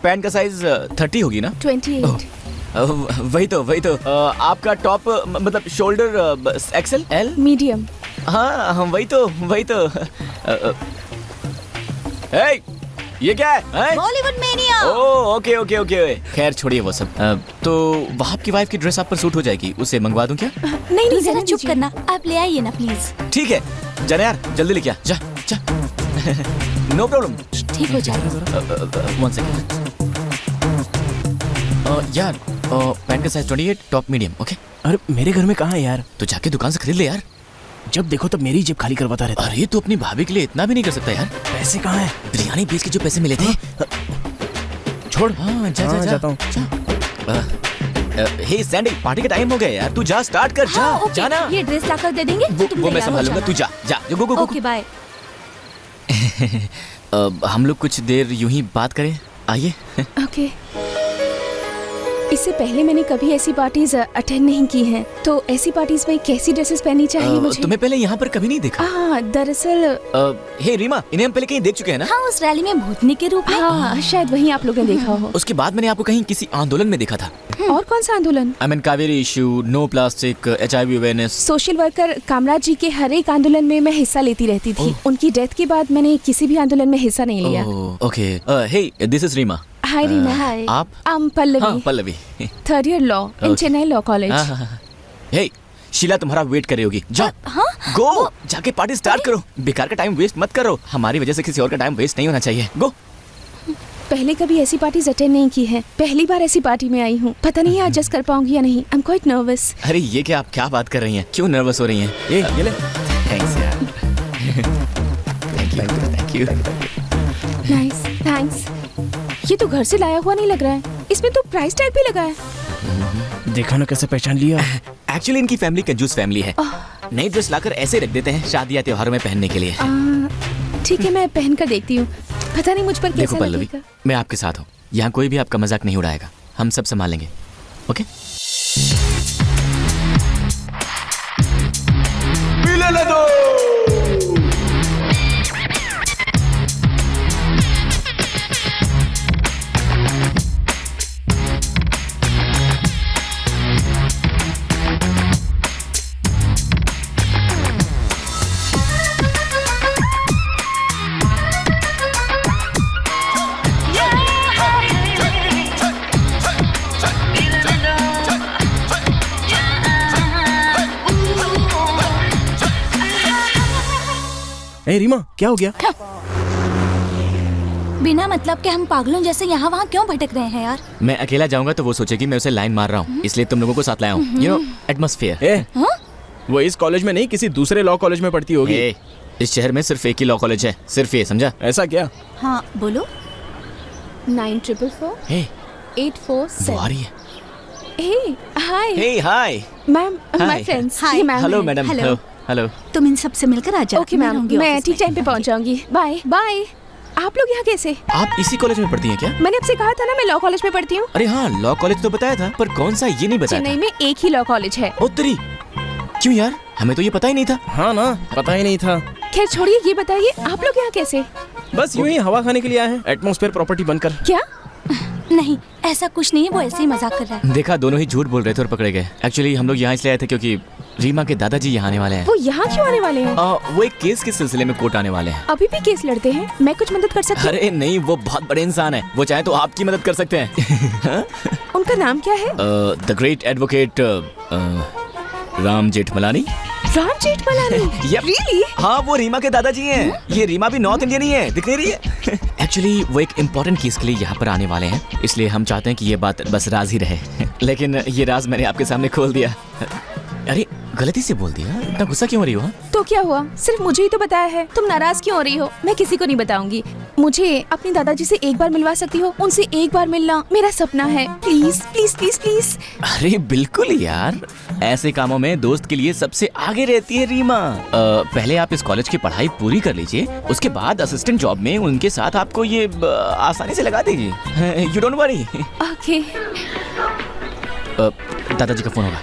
पैंट का साइज 30 होगी ना? 28। वही तो आपका टॉप मतलब शोल्डर एक्सेल एल मीडियम। हाँ वही तो हे, ये क्या है? बॉलीवुड मेनिया। Oh okay. खैर छोड़िए वो सब। तो वहाँ आपकी वाइफ की ड्रेस आप पर सूट हो जाएगी, उसे मंगवा दूं क्या? नहीं, जरा चुप करना। आप ले आइए ना प्लीज। ठीक है, जाना यार, जल्दी लेके आ। जा नो प्रॉब्लम। ठीक हो जाएगा। 1 सेकंड यार। पैंट का साइज 28, टॉप मीडियम, ओके? अरे मेरे घर में कहाँ है यार? तो जाके दुकान से खरीद ले यार। जब देखो तब मेरी जेब खाली करवाता रहता है। अरे तो अपनी भाभी के लिए इतना भी नहीं कर सकता यार। पैसे कहाँ है? बिरयानी बेच के जो पैसे मिले थे। छोड़। हाँ जा जाता हूँ। हे सैंडी, पार्टी का टाइम हो गया यार, तू जा, स्टार्ट कर। जा हाँ, जा ना। ये ड्रेस लाकर दे देंगे। वो मैं संभालूंगा, तू जा गो। Okay bye. हम लोग कुछ देर यूं ही बात करें, आइए। ओके। इससे पहले मैंने कभी ऐसी पार्टीज अटेंड नहीं की हैं, तो ऐसी पार्टीज में कैसी ड्रेसेस पहननी चाहिए मुझे? तुम्हें पहले यहाँ पर कभी नहीं देखा? हाँ दरअसल। हे रीमा, इन्हें हम पहले कहीं देख चुके हैं ना? हाँ, उस रैली में भूतनी के रूप में। हाँ शायद वहीं आप लोगों ने देखा हो। उसके बाद मैंने आपको कहीं किसी आंदोलन में देखा था। और कौन सा आंदोलन? I mean Kaveri issue, no plastic, HIV awareness. Social worker Kamaraj ji के हर एक आंदोलन में मैं हिस्सा लेती रहती थी। उनकी डेथ के बाद मैंने किसी भी आंदोलन में हिस्सा नहीं लिया। Okay, hey this is Reema. Hi Reema. Hi. आप? Pallavi. Pallavi. 3rd year law in Chennai law college. Hey Sheela, तुम्हारा वेट कर रही होगी, जाओ। गो, जाके पार्टी स्टार्ट करो। बेकार का टाइम वेस्ट मत करो, हमारी वजह से किसी और का टाइम वेस्ट नहीं होना चाहिए। गो। पहले कभी ऐसी पार्टीज अटेंड नहीं की है, पहली बार ऐसी पार्टी में आई हूँ। पता नहीं एडजस्ट कर पाऊंगी या नहीं। I am quite nervous. अरे ये क्या, आप क्या बात कर रही हैं? क्यों नर्वस हो रही हैं? ये ले। थैंक्स यार। Thank you. Nice, thanks. ये तो घर से लाया हुआ नहीं लग रहा है, इसमें तो प्राइस टैग भी लगा है। देखा ना कैसे पहचान लिया। एक्चुअली इनकी फैमिली कंजूस फैमिली है। नई ड्रेस लाकर ऐसे रख देते हैं शादी या त्योहारों में पहनने के लिए। ठीक है, मैं पहन कर देखती हूँ, पता नहीं मुझ पर कैसा पल्लवी, लगेगा। मैं आपके साथ हूँ, यहाँ कोई भी आपका मजाक नहीं उड़ाएगा, हम सब संभालेंगे, ओके? मिलने दो। ए रीमा, क्या हो गया? बिना मतलब के हम पागलों जैसे यहाँ वहाँ क्यों भटक रहे हैं यार? मैं अकेला जाऊंगा तो वो सोचेगी मैं उसे लाइन मार रहा हूँ, इसलिए तुम लोगों को साथ लाया हूँ। You know atmosphere. ए, वो इस कॉलेज में नहीं, किसी दूसरे लॉ कॉलेज में पढ़ती होगी। इस शहर में सिर्फ एक ही लॉ कॉलेज है, सिर्फ ये, समझा? ऐसा क्या? हाँ बोलो। 9444 847। वो आ रही है। Hey, hi. Hey, hi. Ma'am, Hi. my friends. Hi. ये मैम हेलो हैं। मैडम। Hello hello. तुम इन सब से मिलकर आ जाओ। ओके मैम, मैं ठीक टाइम पे पहुंच जाऊंगी। Bye bye. आप लोग यहाँ कैसे? आप इसी कॉलेज में पढ़ती हैं क्या? मैंने आपसे कहा था ना मैं लॉ कॉलेज में पढ़ती हूँ। अरे हाँ, लॉ कॉलेज तो बताया था, पर कौन सा ये नहीं बताया। चेन्नई में एक ही लॉ कॉलेज है। ओ तेरी, क्यों यार, हमें तो ये पता ही नहीं था। हाँ ना, पता ही नहीं था। खैर छोड़िए, ये बताइए आप लोग यहाँ कैसे? बस यूं ही हवा खाने के लिए आए हैं, एटमॉस्फेयर प्रॉपर्टी बनकर। क्या? नहीं, ऐसा कुछ नहीं है, वो ऐसे ही मजाक कर रहा है। देखा, दोनों ही झूठ बोल रहे थे और पकड़े गए। एक्चुअली हम लोग यहाँ इसलिए आए थे क्योंकि रीमा के दादाजी यहाँ आने वाले हैं। वो यहाँ क्यों आने वाले हैं? वो एक केस के सिलसिले में कोर्ट आने वाले हैं। अभी भी केस लड़ते हैं? मैं कुछ मदद कर सकती हूँ? अरे नहीं, वो बहुत बड़े इंसान है, वो चाहे तो आपकी मदद कर सकते हैं। उनका नाम क्या है? The great advocate Ram Jethmalani. Ram Jethmalani? Yep. Really? हाँ, वो रीमा के दादाजी हैं। ये रीमा भी नॉर्थ इंडियन ही है, दिख नहीं रही है? एक्चुअली वो एक इम्पोर्टेंट केस के लिए यहाँ पर आने वाले हैं, इसलिए हम चाहते हैं कि ये बात बस राज ही रहे। लेकिन ये राज मैंने आपके सामने खोल दिया। अरे गलती से बोल दिया, इतना गुस्सा क्यों हो रही हो? तो क्या हुआ, सिर्फ मुझे ही तो बताया है। तुम नाराज क्यों हो रही हो? मैं किसी को नहीं बताऊंगी। मुझे अपने दादाजी से एक बार मिलवा सकती हो? उनसे एक बार मिलना मेरा सपना है। Please please please please. अरे बिल्कुल यार, ऐसे कामों में दोस्त के लिए सबसे आगे रहती है रीमा। पहले आप इस कॉलेज की पढ़ाई पूरी कर लीजिए, उसके बाद असिस्टेंट जॉब में उनके साथ आपको ये आसानी से लगा देगी। You don't worry. ओके। दादाजी का फोन होगा।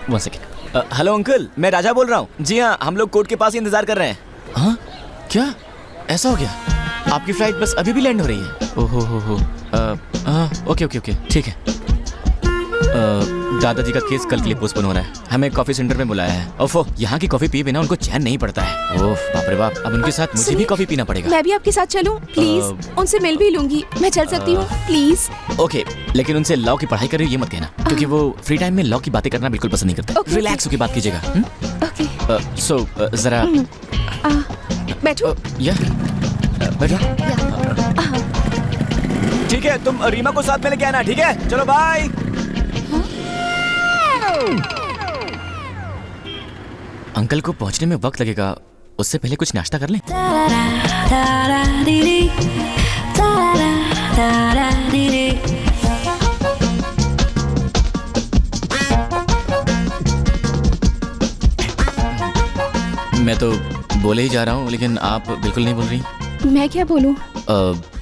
1 सेकेंड। हेलो अंकल, मैं राजा बोल रहा हूँ। जी हाँ, हम लोग कोर्ट के पास ही इंतजार कर रहे हैं। हाँ क्या, ऐसा हो गया? आपकी फ्लाइट बस अभी भी लैंड हो रही है? ओहो हो। ओके ओके ओके, ठीक है। दादाजी का केस कल के लिए पोस्टपोन हो रहा है, हमें कॉफी सेंटर में बुलाया है। ओफो, यहाँ की कॉफी पिए बिना उनको चैन नहीं पड़ता है। ओफ बाप रे बाप, अब उनके साथ मुझे भी कॉफी पीना पड़ेगा। मैं भी आपके साथ चलूं? प्लीज, उनसे मिल भी लूंगी। मैं चल सकती हूँ प्लीज? ओके, लेकिन उनसे लॉ की पढ़ाई कर रही हो ये मत कहना, क्योंकि वो फ्री टाइम में लॉ की बातें करना बिल्कुल पसंद नहीं करते। रिलैक्स होकर बात कीजिएगा। ओके। सो जरा बैठो। या बैठो। ठीक है, तुम रीमा को साथ में लेके आना, ठीक है? चलो बाय। अंकल को पहुंचने में वक्त लगेगा, उससे पहले कुछ नाश्ता कर लें। मैं तो बोले ही जा रहा हूँ, लेकिन आप बिल्कुल नहीं बोल रही। मैं क्या बोलूं?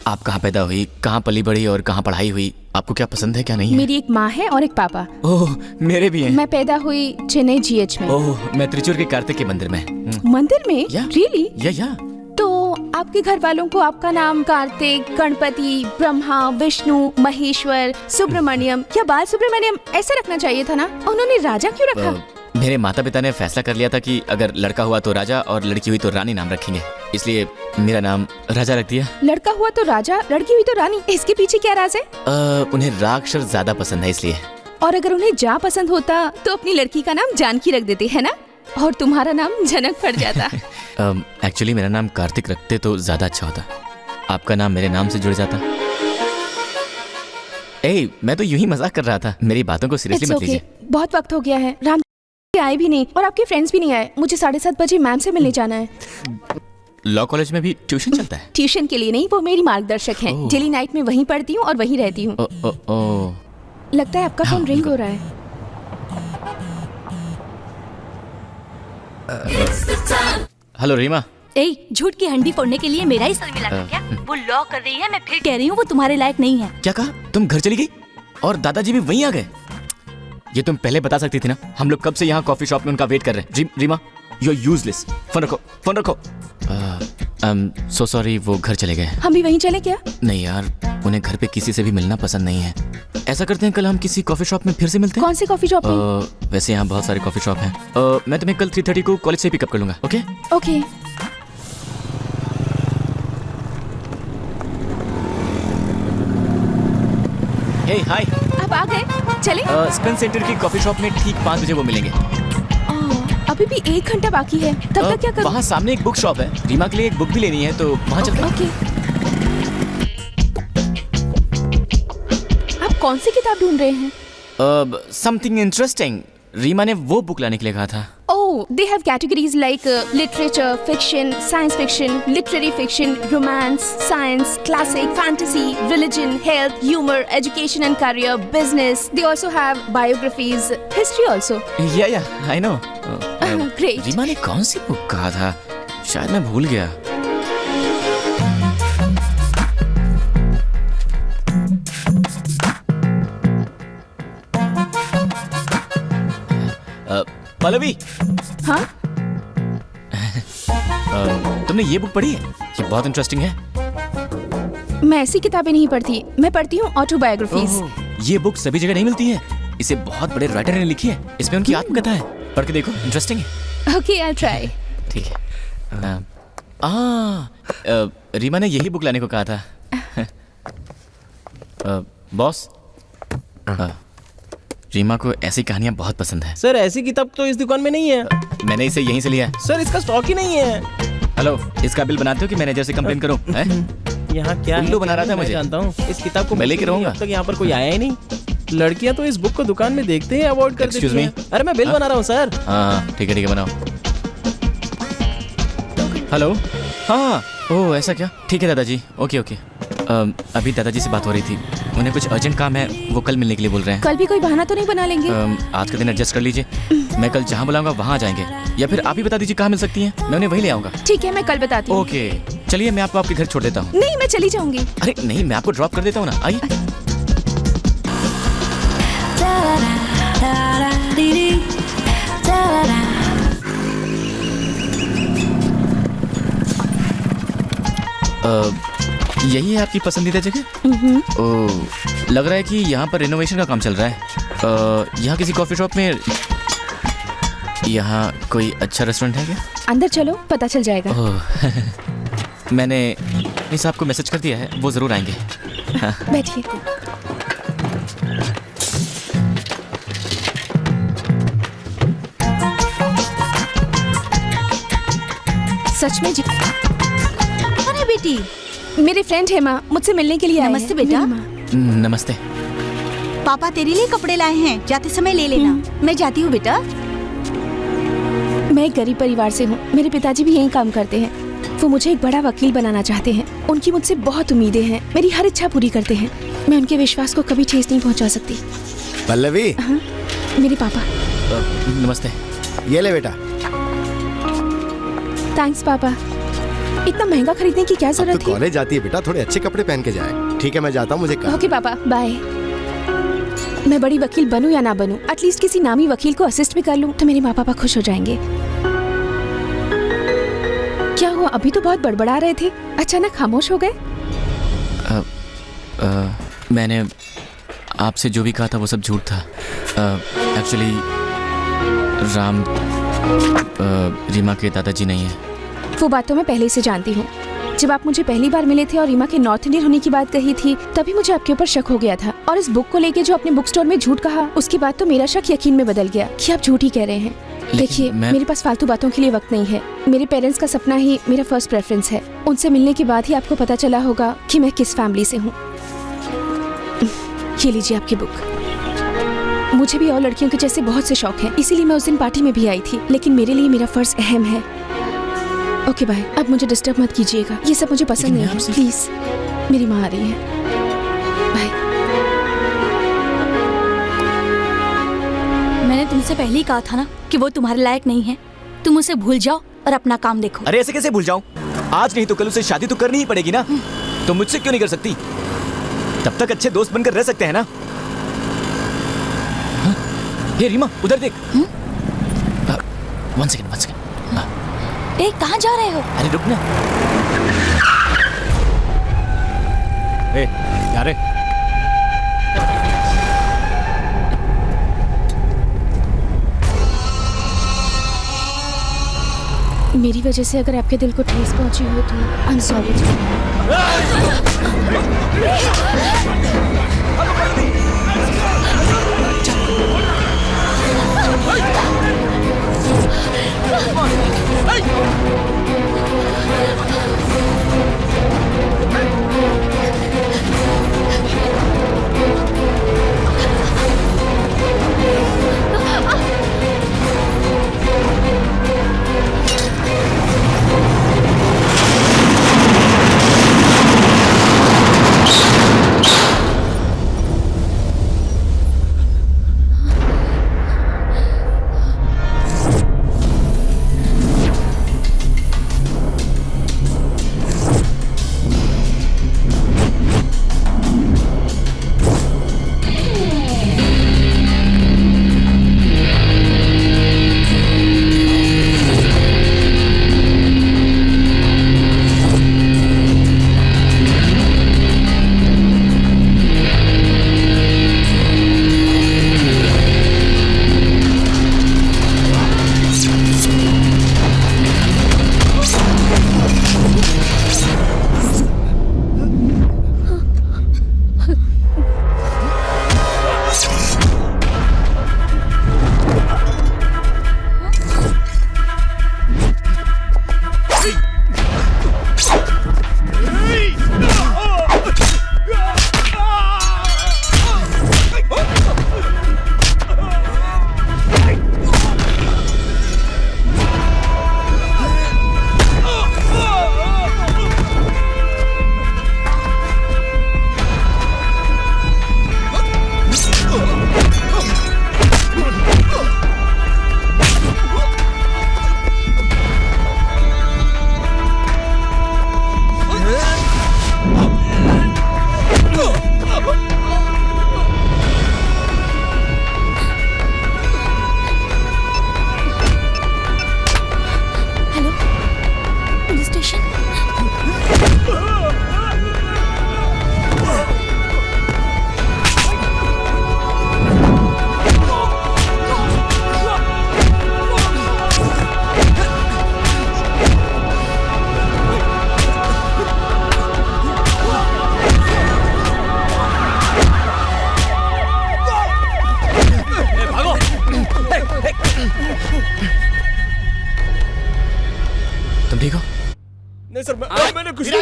आप कहाँ पैदा हुई, कहाँ पली बड़ी और कहाँ पढ़ाई हुई? आपको क्या पसंद है क्या नहीं है? मेरी एक माँ है और एक पापा। ओह, मेरे भी हैं। मैं पैदा हुई चेन्नई GH में। ओह, मैं त्रिचूर के कार्तिक के मंदिर में। मंदिर में? रियली? या। तो आपके घर वालों को आपका नाम कार्तिक, गणपति, ब्रह्मा, विष्णु, महेश्वर, सुब्रमण्यम या बाल सुब्रमण्यम ऐसा रखना चाहिए था ना? उन्होंने राजा क्यों रखा? मेरे माता पिता ने फैसला कर लिया था कि अगर लड़का हुआ तो राजा और लड़की हुई तो रानी नाम रखेंगे, इसलिए मेरा नाम राजा रख दिया। लड़का हुआ तो राजा, लड़की हुई तो रानी, इसके पीछे क्या राज है? उन्हें राग अक्षर ज्यादा पसंद है इसलिए। और अगर उन्हें जा पसंद होता तो अपनी लड़की का नाम जानकी रख देते, है ना? और तुम्हारा नाम जनक पड़ जाता। एक्चुअली मेरा नाम कार्तिक रखते तो ज्यादा अच्छा होता, आपका नाम मेरे नाम से जुड़ जाता। मैं तो यूं ही मजाक कर रहा था, मेरी बातों को सीरियसली मत लीजिए। बहुत वक्त हो गया है, राम आए भी नहीं और आपके फ्रेंड्स भी नहीं आए। मुझे 7:30 बजे मैम से मिलने जाना है। लॉ कॉलेज में भी ट्यूशन चलता है? ट्यूशन के लिए नहीं, वो मेरी मार्गदर्शक हैं। डेली नाइट में वहीं पढ़ती हूँ और वहीं रहती हूँ। लगता है आपका फोन रिंग हो रहा है। हेलो रीमा। झूठ की हंडी फोड़ने के लिए मेरा ही सर मिला था क्या? वो लॉ कर रही है, मैं फिर कह रही हूँ वो तुम्हारे लायक नहीं है। क्या कहा? तुम घर चली गई और दादाजी भी वहीं आ गए? ये तुम पहले बता सकती थी ना, हम लोग कब से यहाँ कॉफी शॉप में उनका वेट कर रहे हैं। Reema, you are useless. Phone रखो, फोन रखो। सो सॉरी, वो घर चले गए। हम भी वहीं चले क्या? नहीं यार, उन्हें घर पे किसी से भी मिलना पसंद नहीं है। ऐसा करते हैं, कल हम किसी कॉफी शॉप में फिर से मिलते हैं। कौन सी कॉफी शॉप में? वैसे यहाँ बहुत सारे कॉफी शॉप हैं। मैं तुम्हें कल 3:30 को कॉलेज से पिकअप कर लूंगा। Okay okay. हे हाय, आप आ गए? चले? स्पेन सेंटर की कॉफी शॉप में ठीक 5 बजे वो मिलेंगे। अभी भी 1 घंटा बाकी है, तब तक क्या करूं? वहाँ सामने एक बुक शॉप है, रीमा के लिए एक बुक भी लेनी है, तो वहाँ चलते हैं। ओके। आप कौन सी किताब ढूंढ रहे हैं? Something interesting. रीमा ने वो बुक लाने के लिए कहा था। Oh, they have categories like literature, fiction, science fiction, literary fiction, romance, science, classic, fantasy, religion, health, humor, education and career, business. They also have biographies, history also. Yeah, I know. Great. Reema ने कौन सी book कहा था? शायद मैं भूल गया। पल्लवी। हाँ? तुमने ये बुक पढ़ी है? ये बहुत इंटरेस्टिंग है। मैं ऐसी किताबें नहीं पढ़ती, मैं पढ़ती हूँ ऑटोबायोग्राफीज। ये बुक सभी जगह नहीं मिलती है, इसे बहुत बड़े राइटर ने लिखी है, इसमें उनकी आत्मकथा है। पढ़ के देखो, इंटरेस्टिंग है। Okay, I try. ठीक है। रीमा ने यही बुक लाने को कहा था। बॉस, रीमा को ऐसी कहानियां बहुत पसंद है। सर ऐसी किताब तो इस दुकान में नहीं है। मैंने इसे यहीं से लिया है। सर इसका स्टॉक ही नहीं है। हेलो, इसका बिल बनाते हो कि मैनेजर से कंप्लेन करूं? यहाँ क्या उल्लू बना रहा था मुझे। जानता हूँ इस किताब को मैं लेके रहूंगा। अब तक यहाँ पर कोई आया ही नहीं। लड़कियाँ तो इस बुक को दुकान में देखते ही अवॉइड कर देती हैं। अरे मैं बिल बना रहा हूँ सर। हाँ ठीक है बनाओ। हेलो। हाँ, ओह ऐसा क्या? ठीक है दादाजी, ओके। अभी दादाजी से बात हो रही थी, उन्हें कुछ अर्जेंट काम है, वो कल मिलने के लिए बोल रहे हैं। कल भी कोई बहाना तो नहीं बना लेंगे? आज का दिन एडजस्ट कर लीजिए, मैं कल जहाँ बुलाऊंगा वहाँ आ जाएंगे, या फिर आप ही बता दीजिए कहाँ मिल सकती हैं, मैं उन्हें वहीं ले आऊँगा। ठीक है, मैं कल बताती हूँ। ओके चलिए, मैं आपको आपके घर छोड़ देता हूँ। नहीं, मैं चली जाऊंगी। अरे नहीं, मैं आपको ड्रॉप कर देता हूँ ना, आइए। यही है आपकी पसंदीदा जगह? ओह, लग रहा है कि यहाँ पर रिनोवेशन का काम चल रहा है। यहाँ किसी कॉफी शॉप में, यहाँ कोई अच्छा रेस्टोरेंट है क्या? अंदर चलो, पता चल जाएगा। मैंने इस आपको मैसेज कर दिया है, वो जरूर आएंगे। हाँ। बैठिए। सच में जी? अरे बेटी, मेरी फ्रेंड है माँ, मुझसे मिलने के लिए आई है। नमस्ते बेटा। नमस्ते। पापा तेरे लिए कपड़े लाए हैं, जाते समय ले लेना। मैं जाती हूँ बेटा। मैं एक गरीब परिवार से हूँ, मेरे पिताजी भी यही काम करते हैं। वो मुझे एक बड़ा वकील बनाना चाहते हैं। उनकी मुझसे बहुत उम्मीदें हैं, मेरी हर इच्छा पूरी करते हैं। मैं उनके विश्वास को कभी ठेस नहीं पहुँचा सकती। पल्लवी। हाँ, मेरे पापा। नमस्ते। ये ले बेटा। थैंक्स पापा। इतना महंगा खरीदने की क्या जरूरत है? तो कॉलेज जाती है बेटा, थोड़े अच्छे कपड़े पहन के जाए। ठीक है, मैं जाता हूँ, मुझे काम। ओके पापा, बाय। मैं बड़ी वकील बनूं या ना बनूं, एटलीस्ट किसी नामी वकील को असिस्ट भी कर लूं तो मेरे माँ पापा खुश हो जाएंगे। क्या हुआ, अभी तो बहुत बड़बड़ा रहे थे, अचानक खामोश हो गए? मैंने आपसे जो भी कहा था वो सब झूठ था। एक्चुअली राम रीमा के दादाजी नहीं है। वो बात तो मैं पहले से जानती हूँ। जब आप मुझे पहली बार मिले थे और रीमा के नॉर्थ इंडियन होने की बात कही थी, तभी मुझे आपके ऊपर शक हो गया था। और इस बुक को लेके जो आपने बुक स्टोर में झूठ कहा, उसके बाद तो मेरा शक यकीन में बदल गया कि आप झूठ ही कह रहे हैं। देखिए, मेरे पास फालतू बातों के लिए वक्त नहीं है। मेरे पेरेंट्स का सपना ही मेरा फर्स्ट प्रेफरेंस है। उनसे मिलने के बाद ही आपको पता चला होगा कि मैं किस फैमिली से हूँ। ये लीजिए आपकी बुक। मुझे भी और लड़कियों के जैसे बहुत से शौक हैं, इसीलिए मैं उस दिन पार्टी में भी आई थी, लेकिन मेरे लिए मेरा फर्ज अहम है। ओके बाय, अब मुझे डिस्टर्ब मत कीजिएगा, ये सब मुझे पसंद नहीं है। प्लीज, मेरी माँ आ रही है। बाय। मैंने तुमसे पहले ही कहा था ना कि वो तुम्हारे लायक नहीं है। तुम उसे भूल जाओ और अपना काम देखो। अरे ऐसे कैसे भूल जाऊं? आज नहीं तो कल उसे शादी तो करनी ही पड़ेगी ना। तो मुझसे क्यों नहीं कर सकती? तब तक अच्छे दोस्त बनकर रह सकते हैं ना। ये रीमा, उधर देख। One second. कहाँ जा रहे हो? अरे रुक ना। जा रे। मेरी वजह से अगर आपके दिल को ठेस पहुंची हो तो आई एम सॉरी।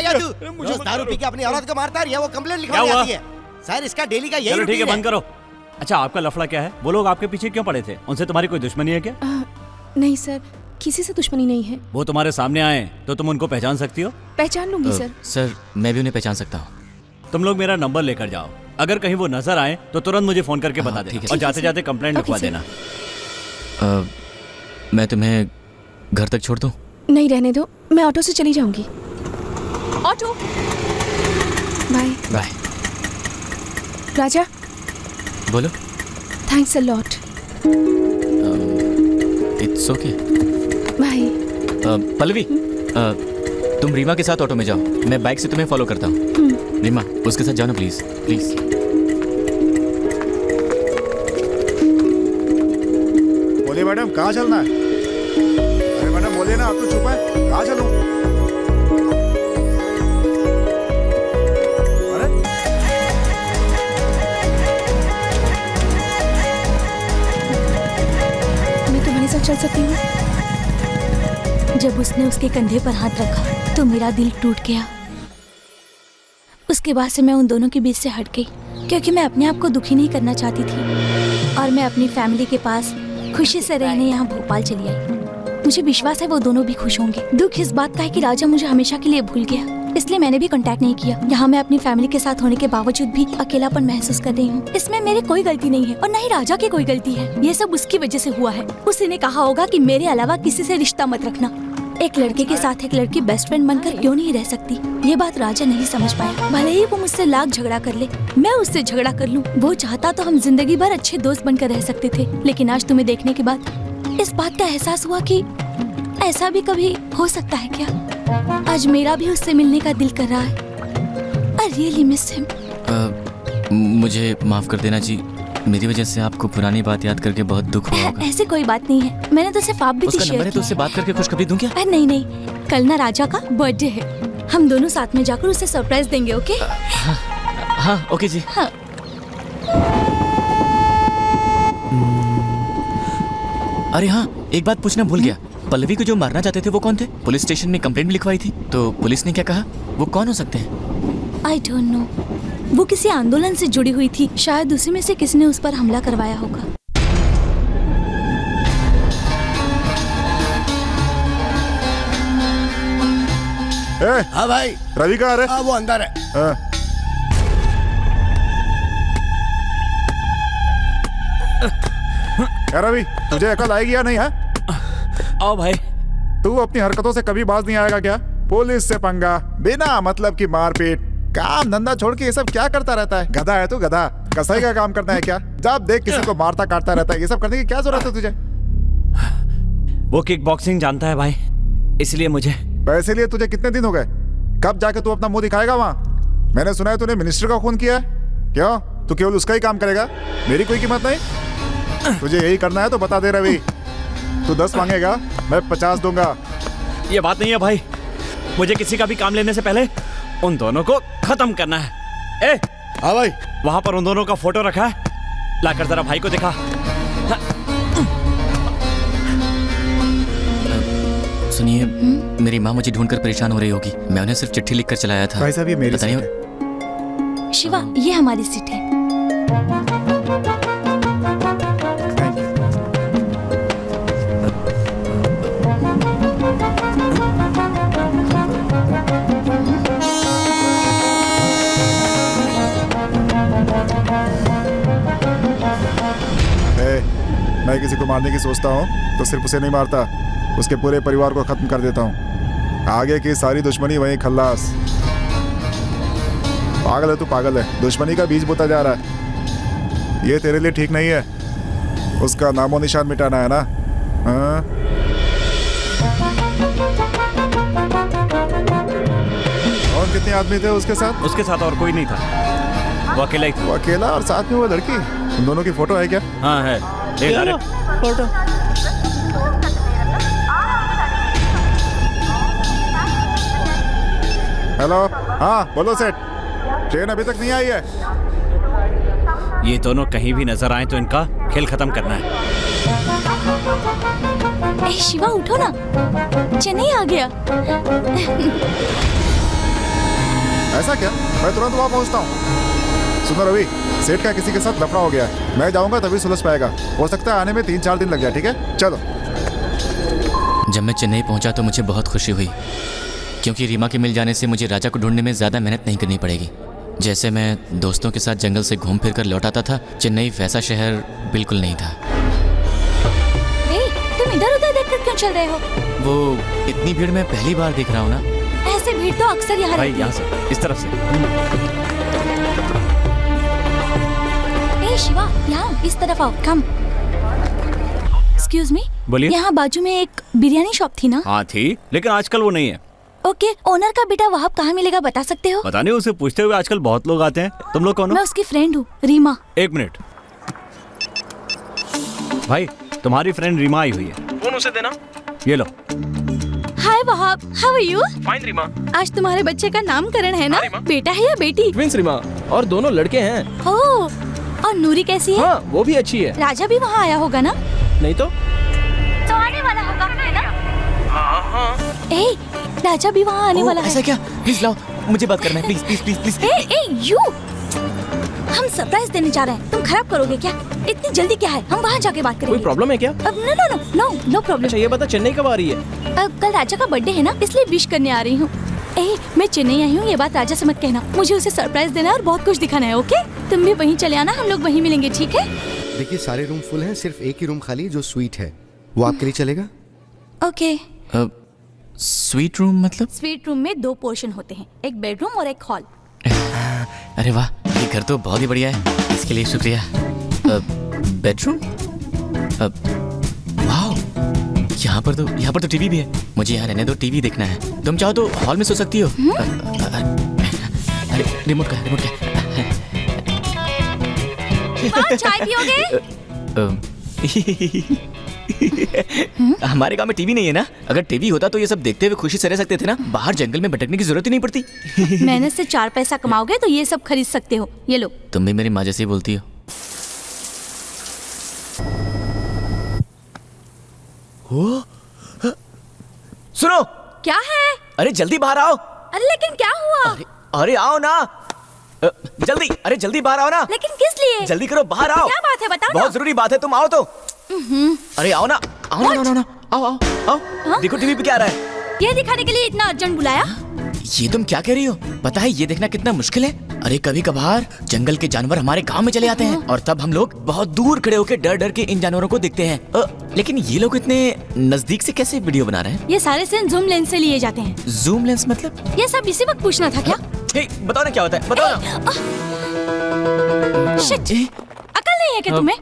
क्या तू? रोज दारू पी के अपनी औरत को मारता है, वो कंप्लेंट क्या लिखवाने हुआ? आती है। सर इसका डेली का यही चलो ठीक है, routine बंद करो। अच्छा, आपका लफड़ा क्या है? वो लोग आपके पीछे क्यों पड़े थे? उनसे तुम्हारी कोई दुश्मनी है क्या? नहीं सर, किसी से दुश्मनी नहीं है। वो तुम्हारे सामने आए तो तुम उनको पहचान सकती हो? पहचान लूंगी सर। सर मैं भी उन्हें पहचान सकता हूँ। तुम लोग मेरा नंबर लेकर जाओ, अगर कहीं वो नजर आए तो तुरंत मुझे फोन करके बता देना, और जाते जाते कंप्लेंट लिखवा देना। मैं तुम्हें घर तक छोड़ दूँ? नहीं, रहने दो, मैं ऑटो से चली जाऊंगी। ऑटो। Bye bye. राजा। बोलो। Thanks a lot. It's okay. Bye. Pallavi, तुम रीमा के साथ ऑटो में जाओ, मैं बाइक से तुम्हें फॉलो करता हूँ। रीमा, उसके साथ जाओ ना प्लीज प्लीज। बोलिए मैडम, कहाँ चलना है? अरे मैडम बोलिए ना, आप तो चुप है, कहाँ चलूं? अरे मैं तुम्हारे साथ चल सकती हूँ? जब उसने उसके कंधे पर हाथ रखा तो मेरा दिल टूट गया। उसके बाद से मैं उन दोनों के बीच से हट गई, क्योंकि मैं अपने आप को दुखी नहीं करना चाहती थी, और मैं अपनी फैमिली के पास खुशी से रहने यहाँ भोपाल चली आई। मुझे विश्वास है वो दोनों भी खुश होंगे। दुख इस बात का है कि राजा मुझे हमेशा के लिए भूल गया, इसलिए मैंने भी कांटेक्ट नहीं किया। यहाँ मैं अपनी फैमिली के साथ होने के बावजूद भी अकेलापन महसूस कर रही हूँ। इसमें मेरी कोई गलती नहीं है और न ही राजा की कोई गलती है। ये सब उसकी वजह से हुआ है। उसी ने कहा होगा कि मेरे अलावा किसी से रिश्ता मत रखना। एक लड़के के साथ एक लड़की बेस्ट फ्रेंड बनकर क्यों नहीं रह सकती, ये बात राजा नहीं समझ पाया। भले ही वो मुझसे लाख झगड़ा कर ले, मैं उससे झगड़ा कर लूं। वो चाहता तो हम जिंदगी भर अच्छे दोस्त बनकर रह सकते थे, लेकिन आज तुम्हें देखने के बाद इस बात का एहसास हुआ कि ऐसा भी कभी हो सकता है क्या। आज मेरा भी उससे मिलने का दिल कर रहा है। I really miss him। मुझे माफ कर देना जी, मेरी वजह से आपको पुरानी बात याद करके बहुत दुख हुआ होगा। ऐसी कोई बात नहीं है, मैंने तो सिर्फ आप भी उसका नंबर है तो उससे बात करके खुशखबरी दूं क्या? नहीं नहीं, कल ना राजा का बर्थडे है, हम दोनों साथ में जाकर उसे सरप्राइज देंगे। ओके? हाँ ओके जी। हाँ। अरे हाँ, एक बात पूछना भूल गया, पल्लवी को जो मारना चाहते थे वो कौन थे? पुलिस स्टेशन में कंप्लेंट भी लिखवाई थी, तो पुलिस ने क्या कहा? वो कौन हो सकते हैं? आई डोंट नो, वो किसी आंदोलन से जुड़ी हुई थी, शायद उसी में से किसी ने उस पर हमला करवाया होगा। हाँ भाई, रवि कहाँ है? वो अंदर है। क्या रवि, तुझे अकल आएगी या नहीं है? आओ भाई। तू अपनी हरकतों से कभी बाज नहीं आएगा क्या? पुलिस से पंगा, बिना मतलब की मारपीट, काम धंधा छोड़ के ये सब क्या करता रहता है? गधा है तू, गधा। कसाई का काम करना है क्या? जब देख किसी को मारता काटता रहता है, ये सब करने की क्या जरूरत है तुझे? वो किक बॉक्सिंग जानता है भाई, इसलिए मुझे। पैसे लिए तुझे कितने दिन हो गए? कब जाके तू अपना मुंह दिखाएगा वहाँ? मैंने सुना है तूने मिनिस्टर का खून किया है। क्यों, तू केवल उसका ही काम करेगा, मेरी कोई कीमत नहीं? तुझे यही करना है तो बता दे रवि, तू 10 मांगेगा, मैं 50 दूंगा। ये बात नहीं है भाई, मुझे किसी का भी काम लेने से पहले उन दोनों को खत्म करना है। ए, हाँ भाई। वहां पर उन दोनों का फोटो रखा है, लाकर जरा भाई को दिखा। सुनिए, मेरी माँ मुझे ढूंढकर परेशान हो रही होगी, मैं उन्हें सिर्फ चिट्ठी लिखकर चलाया था। भाई साहब, ये मेरी सीट है। शिवा, ये हमारी सीट है। मैं किसी को मारने की सोचता हूँ तो सिर्फ उसे नहीं मारता, उसके पूरे परिवार को खत्म कर देता हूँ। आगे की सारी दुश्मनी वहीं खल्लास। पागल है तू, पागल है, दुश्मनी का बीज बोता जा रहा है। ये तेरे लिए ठीक नहीं है, उसका नामो निशान मिटाना है ना? हाँ? और कितने आदमी थे उसके साथ? उसके साथ और कोई नहीं था, वो अकेला ही था। वो अकेला और साथ में वो लड़की? उन दोनों की फोटो है क्या? हाँ है, फोटो। हेलो, हाँ बोलो सेठ, ट्रेन अभी तक नहीं आई है। ये दोनों कहीं भी नजर आए तो इनका खेल खत्म करना है। ए शिवा, उठो ना, चेन्नई आ गया। ऐसा क्या? मैं तुरंत वहाँ पहुँचता हूँ। सुनो रवि, सेठ का किसी के साथ लफड़ा हो गया है। मैं जाऊँगा तभी सुलझ पाएगा। हो सकता है आने में 3-4 दिन लग जाए। ठीक है, चलो। जब मैं चेन्नई पहुंचा तो मुझे बहुत खुशी हुई, क्योंकि रीमा के मिल जाने से मुझे राजा को ढूंढने में ज़्यादा मेहनत नहीं करनी पड़ेगी। जैसे मैं दोस्तों के साथ जंगल से घूम फिर कर लौट आता था, चेन्नई वैसा शहर बिल्कुल नहीं था। तुम इधर उधर देखकर क्यों चल रहे हो? वो इतनी भीड़ मैं पहली बार देख रहा हूँ ना। ऐसे भीड़ तो अक्सर यहाँ रहती है। यहाँ से, इस तरफ से। ए शिवा, यहाँ इस तरफ आओ, कम। एक्सक्यूज मी, बोलिए। यहाँ बाजू में एक बिरयानी शॉप थी ना? हाँ थी, लेकिन आजकल वो नहीं है। ओके, ओनर का बेटा वहाब कहाँ मिलेगा बता सकते हो? पता नहीं, उसे पूछते हुए आजकल बहुत लोग आते हैं। तुम लोग कौन हो? मैं उसकी फ्रेंड हूँ, रीमा। 1 मिनट भाई, तुम्हारी फ्रेंड रीमा आई हुई है। फोन उसे देना। ये लो। Hi Wahab, how are you? Fine Reema. आज तुम्हारे बच्चे का नामकरण है ना? बेटा है या बेटी? ट्विंस रीमा, और दोनों लड़के हैं। ओह, और नूरी कैसी है? हाँ, वो भी अच्छी है। राजा भी वहाँ आया होगा ना? नहीं तो आने वाला होगा है ना? ए, राजा भी वहाँ आने वाला है। ऐसा क्या? प्लीज लाओ, मुझे बात करना है। Please please please please. A, you, हम सरप्राइज देने जा रहे हैं, तुम खराब करोगे क्या? इतनी जल्दी क्या है, हम वहाँ जाके बात करेंगे। कोई प्रॉब्लम है क्या? अब नो प्रॉब्लम। अच्छा ये बता, चेन्नई कब आ रही है? कल राजा का बर्थडे है ना, इसलिए विश करने आ रही हूँ। ए, मैं चेन्नई आई हूँ, ये बात राजा से मत कहना। मुझे उसे सरप्राइज देना है और बहुत कुछ दिखाना है। ओके, तुम भी वहीं चले आना, हम लोग वहीं मिलेंगे, ठीक है? देखिए सारे रूम फुल हैं, सिर्फ एक ही रूम खाली जो स्वीट है, वो आपके लिए चलेगा? ओके। स्वीट रूम मतलब? स्वीट रूम में 2 पोर्शन होते हैं, एक बेडरूम और एक हॉल। अरे वाह, ये घर तो बहुत ही बढ़िया है, इसके लिए शुक्रिया। बेडरूम? वाह, यहाँ पर तो टीवी भी है। मुझे यहाँ रहने दो, टीवी देखना है। तुम चाहो तो हॉल में सो सकती हो। अरे रिमोट का चाय पियोगे? हमारे गांव में टीवी नहीं है ना। अगर टीवी होता तो ये सब देखते हुए खुशी से रह सकते थे ना। बाहर जंगल में भटकने की जरूरत ही नहीं पड़ती। मेहनत से 4 पैसा कमाओगे तो ये सब खरीद सकते हो। ये लो। तुम भी मेरी माँ जैसी बोलती हो। सुनो। क्या है? अरे जल्दी बाहर आओ। अरे लेकिन क्या हुआ? अरे आओ ना जल्दी। अरे जल्दी बाहर आओ ना। लेकिन किस लिए? जल्दी करो, बाहर आओ। क्या बात है बताओ ना। बहुत जरूरी बात है, तुम आओ तो। अरे आओ ना, आओ ना, आओ आओ आओ। देखो टीवी पे क्या आ रहा है। ये दिखाने के लिए इतना अर्जेंट बुलाया? ये तुम क्या कह रही हो? पता है ये देखना कितना मुश्किल है। अरे कभी कभार जंगल के जानवर हमारे गांव में चले आते हैं और तब हम लोग बहुत दूर खड़े होकर डर डर के इन जानवरों को देखते हैं। लेकिन ये लोग इतने नजदीक से कैसे वीडियो बना रहे हैं? ये सारे सीन जूम लेंस से लिए जाते हैं। जूम लेंस मतलब? ये सब इसी वक्त पूछना था क्या? बताओ ना क्या होता है, बताओ ना। शिट, अकल नहीं है क्या तुम्हें?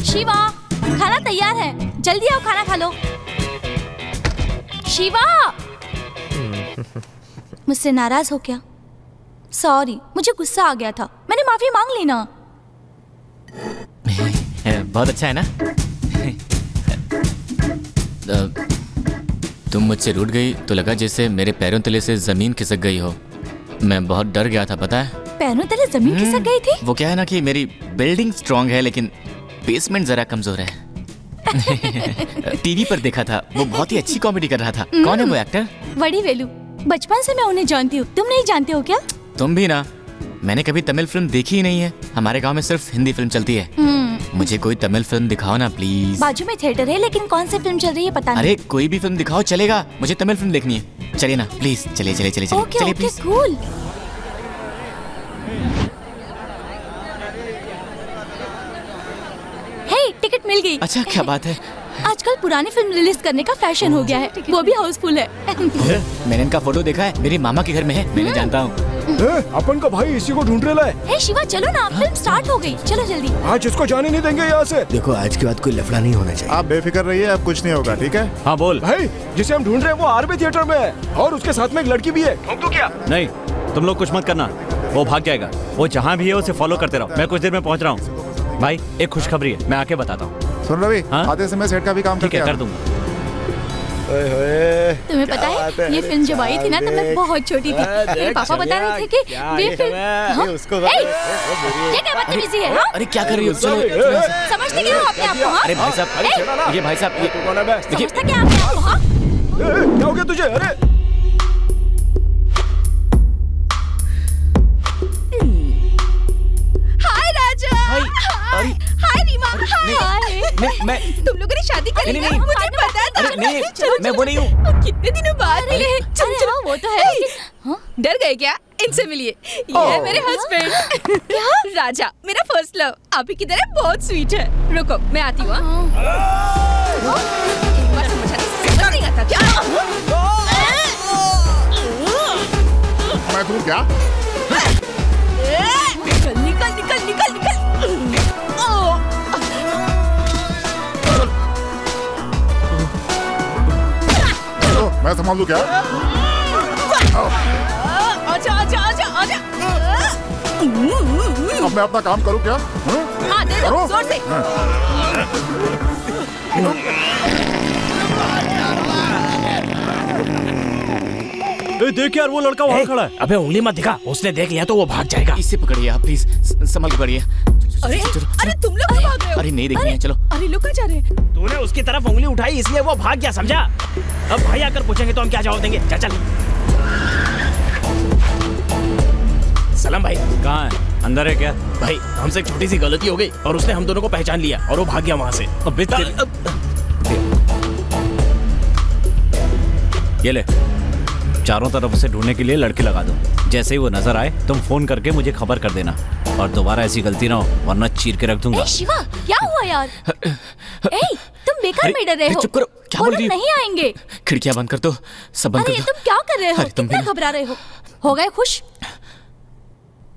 शिवा, खाना तैयार है, जल्दी आओ खाना खा लो। शिवा, मुझसे नाराज हो क्या? सॉरी, मुझे गुस्सा आ गया था, मैंने माफी मांग ली ना। बहुत अच्छा है ना। तुम मुझसे रूठ गई तो लगा जैसे मेरे पैरों तले से जमीन खिसक गई हो। मैं बहुत डर गया था, पता है। पैरों तले जमीन खिसक गई थी? वो क्या है ना कि मेरी बिल्डिंग स्ट्रांग है लेकिन बेसमेंट जरा कमजोर है। टीवी पर देखा था, वो बहुत ही अच्छी कॉमेडी कर रहा था। कौन है वो एक्टर? वड़ी वेलु। बचपन से मैं उन्हें जानती हूँ, तुम नहीं जानते हो क्या? तुम भी ना। मैंने कभी तमिल फिल्म देखी ही नहीं है, हमारे गांव में सिर्फ हिंदी फिल्म चलती है। मुझे कोई तमिल फिल्म दिखाओ ना प्लीज। बाजू में थिएटर है लेकिन कौन सी फिल्म चल रही है पता नहीं। अरे कोई भी फिल्म दिखाओ चलेगा, मुझे तमिल फिल्म देखनी है। चलिए ना प्लीज, चलिए चलिए चलिए चलिए। Okay okay cool. Hey, ticket मिल गई। अच्छा क्या बात है। आजकल पुरानी फिल्म रिलीज करने का फैशन हो गया है, वो भी हाउसफुल है। मैंने इनका फोटो देखा है, मेरी मामा के घर में है, मैंने जानता हूँ। अपन का भाई इसी को ढूंढ रहा है। हे शिवा चलो ना, फिल्म स्टार्ट हो गई, चलो जल्दी। आज इसको जाने नहीं देंगे यहाँ से। देखो आज के बाद कोई लफड़ा नहीं होना चाहिए। आप बेफिक्र रहिए, अब कुछ नहीं होगा, ठीक है? हाँ बोल। भाई जिसे हम ढूंढ रहे हैं वो आरबी थिएटर में है और उसके साथ में एक लड़की भी है। ठोक दो क्या? नहीं, तुम लोग कुछ मत करना, वो भाग जाएगा। वो जहाँ भी है उसे फॉलो करते रहो, मैं कुछ देर में पहुँच रहा हूँ। भाई एक खुशखबरी है, मैं आके बताता हूँ। सुन रवि, आधे समय सेठ का भी काम ठीक है, कर दूंगा। तुम्हें पता है ये फिल्म जब आई थी ना तो मैं बहुत छोटी थी। मेरे पापा बता रहे थे कि ये फिल्म उसको ये क्या बदतमीजी है? हाँ? अरे क्या कर रही हो? चलो समझते क्या हो अपने आप को? हाँ? अरे भाई साहब, ये भाई साहब, ये कौन है बे? समझते क्या अपने आप को? हाँ? क्या हो गया तुझे? अरे हाय राजा। हाय रीमा। हाय। मैं तुम लोगों ने शादी कर ली ना? मुझे पता था। अरे नहीं, मैं वो नहीं हूँ। कितने दिनों बाद मिले। चलो वो तो है। हाँ? डर गए क्या? इनसे मिलिए। ये है मेरे हस्बैंड। क्या? राजा, मेरा फर्स्ट लव। आप ही की तरह बहुत स्वीट है। रुको, मैं आती हूँ। एक बार समझ नहीं आता क्या? मैं तू क्या? निकल निकल निकल निकल निकल। मैं संभाल लूं क्या? आजा आजा आजा आजा। अब मैं अपना काम करूं क्या? हाँ दे दो जोर से। देख यार वो लड़का वहाँ खड़ा है। अबे उंगली मत दिखा, उसने देख लिया तो वो भाग जाएगा। इससे पकड़िए आप प्लीज, संभल के पकड़िए। अरे अरे तुम लोग क्यों भाग रहे हो? अरे नहीं देखनी है, चलो। अरे लोग कहाँ जा रहे हैं? तूने उसकी तरफ उंगली उठाई इसलिए वो भाग गया, समझा? अब भाई आकर पूछेंगे तो हम क्या जवाब देंगे? चल चल। सलाम भाई। कहाँ है? अंदर है क्या? भाई हमसे एक छोटी सी गलती हो गई और उसने हम दोनों को पहचान लिया और वो भाग गया वहाँ से। ये ले, चारों तरफ से ढूंढने के लिए लड़के लगा दो। जैसे ही वो नजर आए तुम फोन करके मुझे खबर कर देना और दोबारा ऐसी गलती ना हो वरना चीर के रख दूंगा। शिवा क्या हुआ यार? तुम बेकार में डर रहे हो। चुप करो, क्या बोल रही हो? नहीं आएंगे। खिड़कियां बंद कर दो, सब बंद कर दो। तुम क्या कर रहे हो? तुम कितना घबरा रहे हो गए खुश?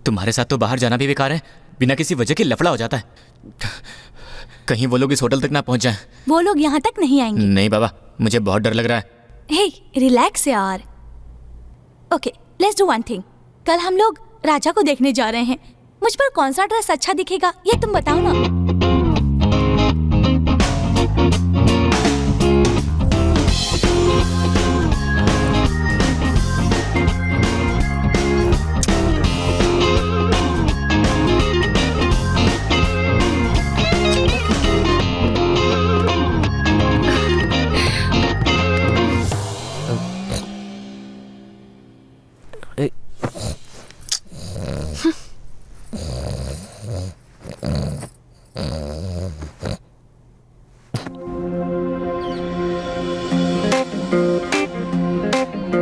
तुम्हारे साथ तो बाहर जाना भी बेकार है, बिना किसी वजह के लफड़ा हो जाता है। कहीं वो लोग इस होटल तक ना पहुंच जाएं। वो लोग यहाँ तक नहीं आएंगे। नहीं बाबा, मुझे बहुत डर लग रहा है। हे रिलैक्स यार। Okay let's do one thing. कल हम लोग राजा को देखने जा रहे हैं। मुझ पर कौन सा ड्रेस अच्छा दिखेगा ये तुम बताओ ना।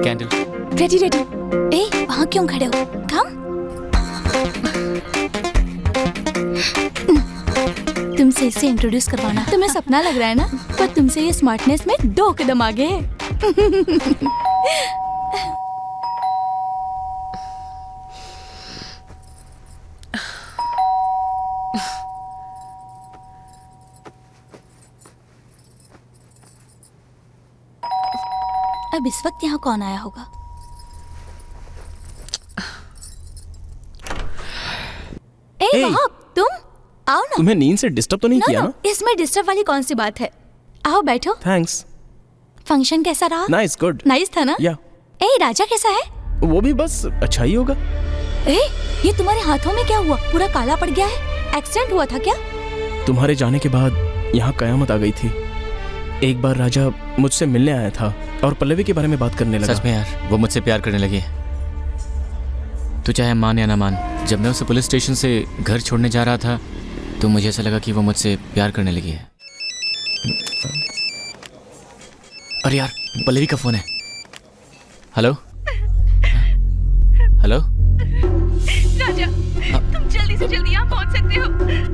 Candle ready ready. ए वहाँ क्यों खड़े हो? कम। तुमसे इसे इंट्रोड्यूस करवाना। तुम्हें सपना लग रहा है ना, पर तुमसे ये स्मार्टनेस में 2 कदम आगे है। अब इस वक्त यहाँ कौन आया होगा? वहाँ तुम आओ ना। तुम्हें नींद से डिस्टर्ब तो नहीं किया ना? इसमें डिस्टर्ब वाली कौन सी बात है? आओ बैठो। थैंक्स। फंक्शन कैसा रहा? Nice good. नाइस था ना? या राजा कैसा है? वो भी बस अच्छा ही होगा। ये तुम्हारे हाथों में क्या हुआ? पूरा काला पड़ गया है। एक्सीडेंट हुआ था क्या? तुम्हारे जाने के बाद यहाँ कयामत आ गई थी। एक बार राजा मुझसे मिलने आया था और पल्लवी के बारे में बात करने लगा। सच में यार, वो मुझसे प्यार करने लगी है। तू चाहे मान या ना मान, जब मैं उसे पुलिस स्टेशन से घर छोड़ने जा रहा था तो मुझे ऐसा लगा कि वो मुझसे प्यार करने लगी है। अरे यार, पल्लवी का फोन है। हेलो हेलो राजा, तुम जल्दी से जल्दी यहाँ पहुँच सकते हो?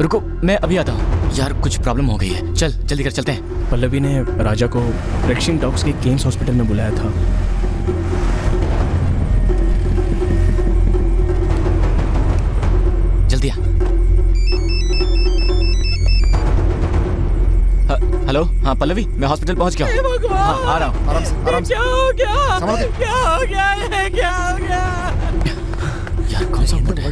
रुको, मैं अभी आता हूँ। यार कुछ प्रॉब्लम हो गई है, चल जल्दी कर चलते हैं। पल्लवी ने राजा को रेक्सिन डॉग्स के केम्स हॉस्पिटल में बुलाया था। जल्दी आ। हेलो, हाँ पल्लवी, मैं हॉस्पिटल पहुंच गया हूँ। हाँ आ रहा हूँ। आराम से। क्या हो गया? संभल के। क्या हो गया? ये क्या हो गया? यार कौन सा मोड है?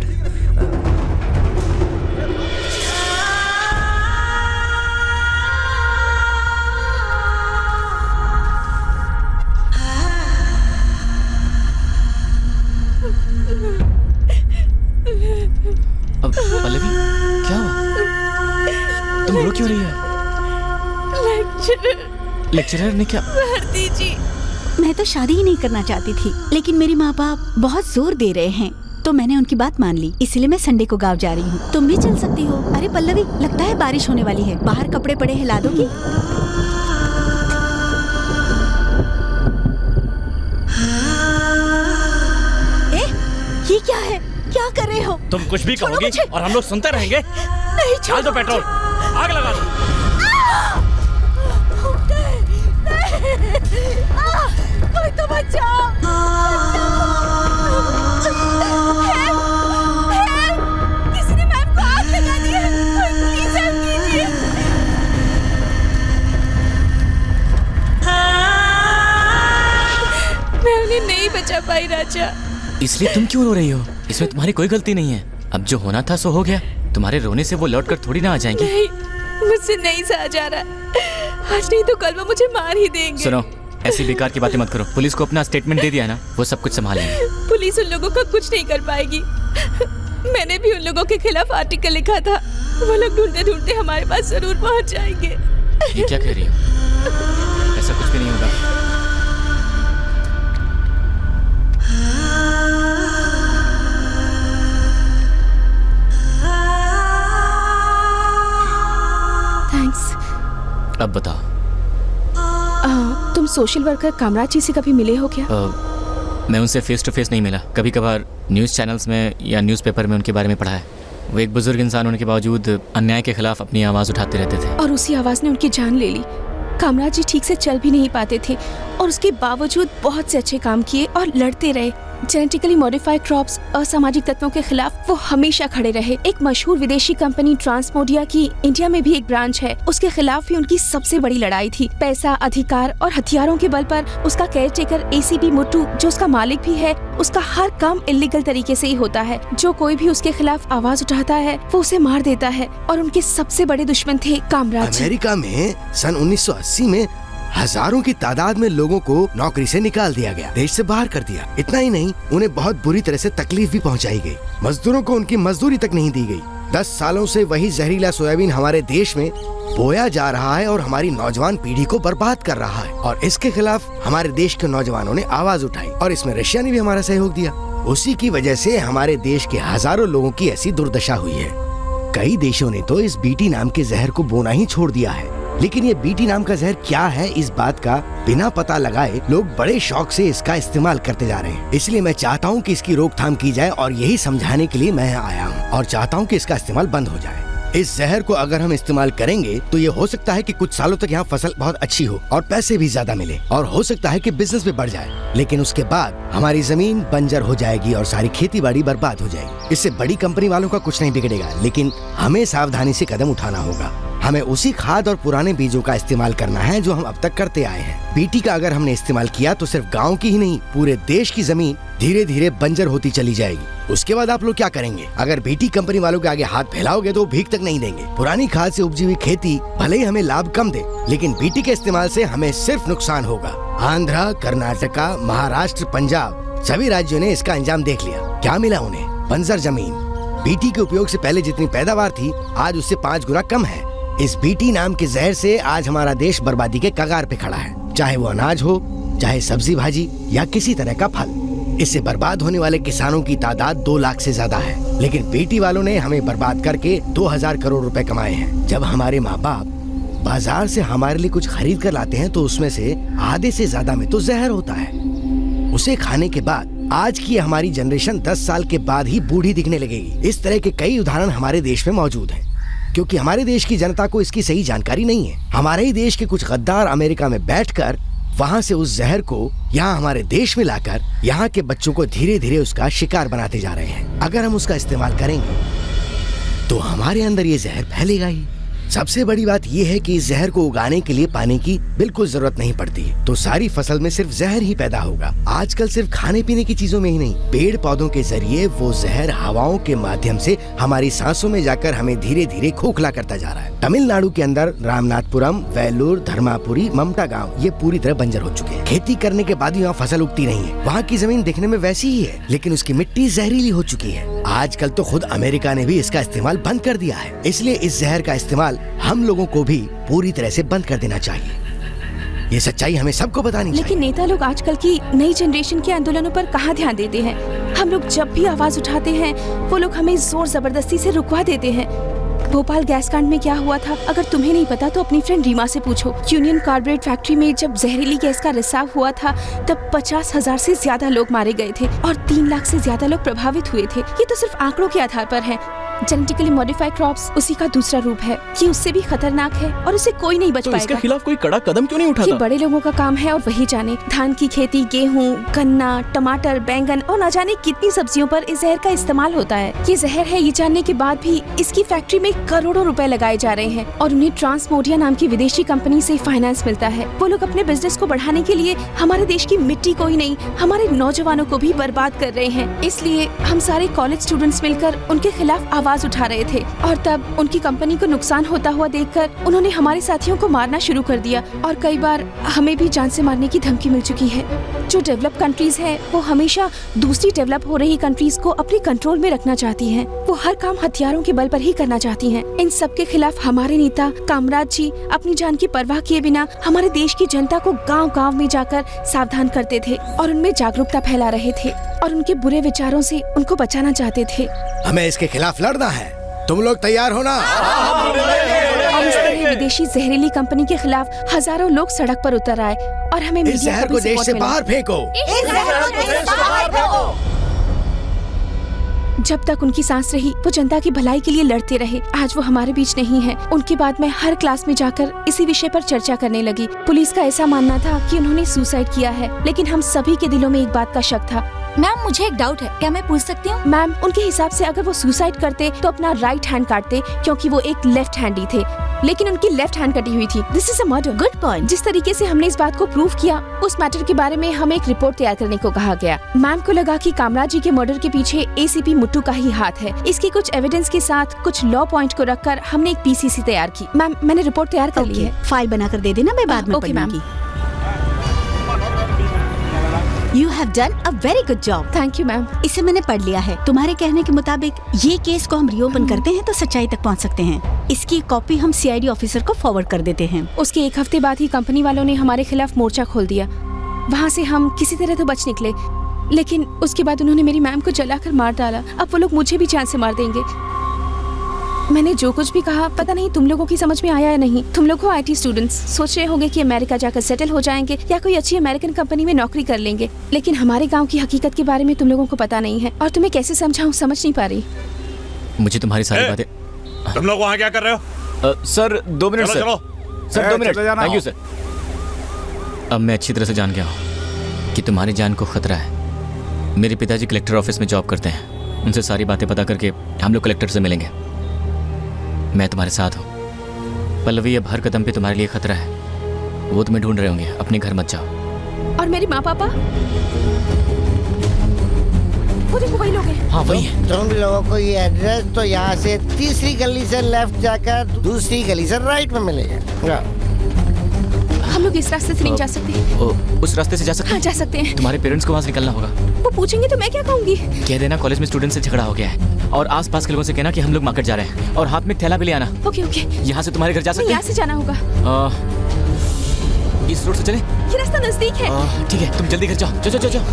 लेक्चरर ने क्या? भारती जी, मैं तो शादी ही नहीं करना चाहती थी, लेकिन मेरे माँ बाप बहुत जोर दे रहे हैं, तो मैंने उनकी बात मान ली। इसलिए मैं संडे को गाँव जा रही हूँ। तुम भी चल सकती हो। अरे पल्लवी, लगता है बारिश होने वाली है। बाहर कपड़े पड़े हिला दोगी? ये क्या है? क्या कर रहे हो? तुम कुछ भी कहोगी और हम लोग सुनते रहेंगे। नहीं, डाल दो पेट्रोल, आग लगा दो। कोई तो बचाओ। किसी ने मैम को आग लगा दी है। प्लीज हेल्प कीजिए। मैं उन्हें नहीं बचा पाई राजा। इसलिए तुम क्यों रो रही हो? इसमें तुम्हारी कोई गलती नहीं है। अब जो होना था सो हो गया। तुम्हारे रोने से वो लौट कर थोड़ी ना आ जाएंगे। नहीं, मुझसे नहीं सहा जा रहा। आज नहीं तो कल वो मुझे मार ही देंगे। सुनो, ऐसी बेकार की बातें मत करो। पुलिस को अपना स्टेटमेंट दे दिया ना, वो सब कुछ संभालेंगे। पुलिस उन लोगों का कुछ नहीं कर पाएगी। मैंने भी उन लोगों के खिलाफ आर्टिकल लिखा था। वो लोग ढूंढते ढूंढते हमारे पास जरूर पहुंच जाएंगे। ये क्या कह रही हो? ऐसा कुछ भी नहीं होगा। थैंक्स। अब बताओ, तुम सोशल वर्कर कामराज जी से कभी मिले हो क्या? मैं उनसे फेस टू फेस नहीं मिला। कभी कभार न्यूज़ चैनल्स में या न्यूज़पेपर में उनके बारे में पढ़ा है। वो एक बुजुर्ग इंसान होने के बावजूद अन्याय के खिलाफ अपनी आवाज़ उठाते रहते थे। और उसी आवाज़ ने उनकी जान ले ली। कामराज जी ठीक से चल भी नहीं पाते थे और उसके बावजूद बहुत से अच्छे काम किए और लड़ते रहे। जेनेटिकली मॉडिफाइड क्रॉप्स, असामाजिक तत्वों के खिलाफ वो हमेशा खड़े रहे। एक मशहूर विदेशी कंपनी ट्रांसमोडिया की इंडिया में भी एक ब्रांच है, उसके खिलाफ भी उनकी सबसे बड़ी लड़ाई थी। पैसा, अधिकार और हथियारों के बल पर उसका केयरटेकर ACP मुट्टू, जो उसका मालिक भी है, उसका हर काम इलीगल तरीके से ही होता है। जो कोई भी उसके खिलाफ आवाज उठाता है वो उसे मार देता है। और उनके सबसे बड़े दुश्मन थे कामराज। अमेरिका में सन 1980 में हजारों की तादाद में लोगों को नौकरी से निकाल दिया गया, देश से बाहर कर दिया। इतना ही नहीं, उन्हें बहुत बुरी तरह से तकलीफ भी पहुंचाई गई। मजदूरों को उनकी मजदूरी तक नहीं दी गई। 10 सालों से वही जहरीला सोयाबीन हमारे देश में बोया जा रहा है और हमारी नौजवान पीढ़ी को बर्बाद कर रहा है। और इसके खिलाफ हमारे देश के नौजवानों ने आवाज उठाई और इसमें रशिया ने भी हमारा सहयोग दिया। उसी की वजह से हमारे देश के हजारों लोगों की ऐसी दुर्दशा हुई है। कई देशों ने तो इस बीटी नाम के जहर को बोना ही छोड़ दिया है। लेकिन ये बीटी नाम का जहर क्या है, इस बात का बिना पता लगाए लोग बड़े शौक से इसका इस्तेमाल करते जा रहे हैं। इसलिए मैं चाहता हूँ कि इसकी रोकथाम की जाए और यही समझाने के लिए मैं आया हूँ और चाहता हूँ कि इसका इस्तेमाल बंद हो जाए। इस जहर को अगर हम इस्तेमाल करेंगे तो ये हो सकता है कि कुछ सालों तक यहाँ फसल बहुत अच्छी हो और पैसे भी ज्यादा मिले और हो सकता है कि बिजनेस भी बढ़ जाए। लेकिन उसके बाद हमारी जमीन बंजर हो जाएगी और सारी खेती बाड़ी बर्बाद हो जाएगी। इससे बड़ी कंपनी वालों का कुछ नहीं बिगड़ेगा, लेकिन हमें सावधानी से कदम उठाना होगा। हमें उसी खाद और पुराने बीजों का इस्तेमाल करना है जो हम अब तक करते आए हैं। बीटी का अगर हमने इस्तेमाल किया तो सिर्फ गांव की ही नहीं, पूरे देश की जमीन धीरे धीरे बंजर होती चली जाएगी। उसके बाद आप लोग क्या करेंगे? अगर बीटी कंपनी वालों के आगे हाथ फैलाओगे तो भीख तक नहीं देंगे। पुरानी खाद से उपजी हुई खेती भले ही हमें लाभ कम दे, लेकिन बीटी के इस्तेमाल से हमें सिर्फ नुकसान होगा। आंध्रा, कर्नाटका, महाराष्ट्र, पंजाब सभी राज्यों ने इसका अंजाम देख लिया। क्या मिला उन्हें? बंजर जमीन। बीटी के उपयोग से पहले जितनी पैदावार थी आज उससे 5 गुना कम है। इस बीटी नाम के जहर से आज हमारा देश बर्बादी के कगार पे खड़ा है, चाहे वो अनाज हो, चाहे सब्जी भाजी या किसी तरह का फल। इससे बर्बाद होने वाले किसानों की तादाद 2 लाख से ज्यादा है, लेकिन बीटी वालों ने हमें बर्बाद करके 2000 करोड़ रुपए कमाए हैं। जब हमारे माँ बाप बाजार से हमारे लिए कुछ खरीद कर लाते हैं तो उसमें से आधे से ज्यादा में तो जहर होता है। उसे खाने के बाद आज की हमारी जनरेशन 10 साल के बाद ही बूढ़ी दिखने लगेगी। इस तरह के कई उदाहरण हमारे देश में मौजूद हैं, क्योंकि हमारे देश की जनता को इसकी सही जानकारी नहीं है। हमारे ही देश के कुछ गद्दार अमेरिका में बैठकर वहां से उस जहर को यहाँ हमारे देश में लाकर यहाँ के बच्चों को धीरे धीरे उसका शिकार बनाते जा रहे हैं। अगर हम उसका इस्तेमाल करेंगे तो हमारे अंदर ये जहर फैलेगा ही। सबसे बड़ी बात यह है कि इस जहर को उगाने के लिए पानी की बिल्कुल जरूरत नहीं पड़ती, तो सारी फसल में सिर्फ जहर ही पैदा होगा। आजकल सिर्फ खाने पीने की चीजों में ही नहीं, पेड़ पौधों के जरिए वो जहर हवाओं के माध्यम से हमारी सांसों में जाकर हमें धीरे धीरे खोखला करता जा रहा है। तमिलनाडु के अंदर रामनाथपुरम, वेलूर, धर्मापुरी, ममता गाँव ये पूरी तरह बंजर हो चुके हैं। खेती करने के बाद यहाँ फसल उगती नहीं है। वहाँ की जमीन दिखने में वैसी ही है, लेकिन उसकी मिट्टी जहरीली हो चुकी है। आजकल तो खुद अमेरिका ने भी इसका इस्तेमाल बंद कर दिया है। इसलिए इस जहर का इस्तेमाल हम लोगों को भी पूरी तरह से बंद कर देना चाहिए। ये सच्चाई हमें सबको बतानी चाहिए। लेकिन नेता लोग आजकल की नई जनरेशन के आंदोलनों पर कहाँ ध्यान देते हैं। हम लोग जब भी आवाज उठाते हैं वो लोग हमें जोर जबरदस्ती से रुकवा देते हैं। भोपाल गैस कांड में क्या हुआ था अगर तुम्हें नहीं पता तो अपनी फ्रेंड रीमा से पूछो। यूनियन कार्बोरेट फैक्ट्री में जब जहरीली गैस का रिसाव हुआ था तब 50,000 से ज्यादा लोग मारे गए थे और 3 लाख से ज्यादा लोग प्रभावित हुए थे। ये तो सिर्फ आंकड़ों के आधार पर है। जेनेटिकली मॉडिफाइड क्रॉप्स उसी का दूसरा रूप है। ये उससे भी खतरनाक है और उसे कोई नहीं बच तो पाएगा। इसके खिलाफ कोई कड़ा कदम क्यों नहीं उठाता? ये बड़े लोगों का काम है और वही जाने। धान की खेती, गेहूँ, गन्ना, टमाटर, बैंगन और न जाने कितनी सब्जियों पर इस जहर का इस्तेमाल होता है। ये जहर है ये जानने के बाद भी इसकी फैक्ट्री में करोड़ों रुपए लगाए जा रहे हैं और उन्हें ट्रांसमोडिया नाम की विदेशी कंपनी से फाइनेंस मिलता है। वो लोग अपने बिजनेस को बढ़ाने के लिए हमारे देश की मिट्टी को ही नहीं हमारे नौजवानों को भी बर्बाद कर रहे हैं। इसलिए हम सारे कॉलेज स्टूडेंट्स मिलकर उनके खिलाफ आवाज उठा रहे थे और तब उनकी कंपनी को नुकसान होता हुआ देखकर उन्होंने हमारे साथियों को मारना शुरू कर दिया और कई बार हमें भी जान से मारने की धमकी मिल चुकी है। जो डेवलप कंट्रीज है वो हमेशा दूसरी डेवलप हो रही कंट्रीज को अपने कंट्रोल में रखना चाहती हैं। वो हर काम हथियारों के बल पर ही करना चाहती हैं। इन सब के खिलाफ हमारे नेता कामराज जी अपनी जान की परवाह किए बिना हमारे देश की जनता को गांव-गांव में जाकर सावधान करते थे और उनमें जागरूकता फैला रहे थे और उनके बुरे विचारों से उनको बचाना चाहते थे। हमें इसके खिलाफ लड़ना है। तुम लोग तैयार हो ना? और इस तरह विदेशी जहरीली कंपनी के खिलाफ हजारों लोग सड़क पर उतर आए और हमें इस जहर को देश से बाहर फेंको। जब तक उनकी सांस रही वो जनता की भलाई के लिए लड़ते रहे। आज वो हमारे बीच नहीं है। उनके बाद मैं हर क्लास में जाकर इसी विषय पर चर्चा करने लगी। पुलिस का ऐसा मानना था कि उन्होंने सुसाइड किया है, लेकिन हम सभी के दिलों में एक बात का शक था। मैम मुझे एक डाउट है, क्या मैं पूछ सकती हूँ? मैम उनके हिसाब से अगर वो सुसाइड करते तो अपना राइट हैंड काटते क्योंकि वो एक लेफ्ट हैंडी थे, लेकिन उनकी लेफ्ट हैंड कटी हुई थी। This is a murder. Good point. जिस तरीके से हमने इस बात को प्रूव किया उस मैटर के बारे में हमें एक रिपोर्ट तैयार करने को कहा गया। मैम को लगा कि कामराज जी के मर्डर के पीछे एसीपी मुट्टू का ही हाथ है। इसके कुछ एविडेंस के साथ कुछ लॉ पॉइंट को रखकर हमने एक पीसीसी तैयार की। मैम मैंने रिपोर्ट तैयार कर ली है। फाइल बनाकर दे देना, मैं बाद में okay ma'am. You have done a very good job. Thank you ma'am. इसे मैंने पढ़ लिया है। तुम्हारे कहने के मुताबिक ये केस को हम रीओपन करते हैं तो सच्चाई तक पहुंच सकते हैं। इसकी कॉपी हम सीआईडी ऑफिसर को फॉरवर्ड कर देते हैं। उसके 1 हफ्ते बाद ही कंपनी वालों ने हमारे खिलाफ मोर्चा खोल दिया। वहाँ से हम किसी तरह तो बच निकले, लेकिन उसके बाद उन्होंने मेरी मैम को जलाकर मार डाला। अब वो लोग मुझे भी जान से मार देंगे। मैंने जो कुछ भी कहा पता नहीं तुम लोगों की समझ में आया या नहीं। तुम लोग हो आईटी स्टूडेंट्स, सोच रहे होंगे कि अमेरिका जाकर सेटल हो जाएंगे या कोई अच्छी अमेरिकन कंपनी में नौकरी कर लेंगे, लेकिन हमारे गांव की हकीकत के बारे में तुम लोगों को पता नहीं है और तुम्हें कैसे समझाऊं समझ नहीं पा रही। मुझे तुम्हारी सारी बातें। तुम लोग वहाँ क्या कर रहे हो? Sir 2 minute sir. Sir 2 minute. Thank you sir. अब मैं अच्छी तरह से जान गया हूँ कि तुम्हारी जान को खतरा है। मेरे पिताजी कलेक्टर ऑफिस में जॉब करते हैं। उनसे सारी बातें पता करके हम लोग कलेक्टर से मिलेंगे। मैं तुम्हारे साथ हूँ। पल्लवी अब हर कदम पे तुम्हारे लिए खतरा है। वो तुम्हें ढूंढ रहे होंगे। अपने घर मत जाओ। और मेरे माँ पापा? वो देखो वही लोग हैं। हाँ वही है। तुम लोगों को ये एड्रेस तो यहाँ से तीसरी गली से लेफ्ट जाकर दूसरी गली से राइट में मिलेगा। हम लोग इस रास्ते से नहीं जा सकते। उस रास्ते से जा सकते हैं? हाँ जा सकते हैं। तुम्हारे पेरेंट्स को वहाँ से निकलना होगा। वो पूछेंगे तो मैं क्या कहूँगी? कह देना कॉलेज में स्टूडेंट से झगड़ा हो गया है और आसपास के लोगों से कहना कि हम लोग मार्केट जा रहे हैं और हाथ में थैला भी ले आना। Okay okay. यहाँ से तुम्हारे घर जा सकते हैं? यहाँ से जाना होगा। इस रोड से चले? ये रास्ता नजदीक है। ठीक है तुम जल्दी घर जाओ। चलो चलो चलो।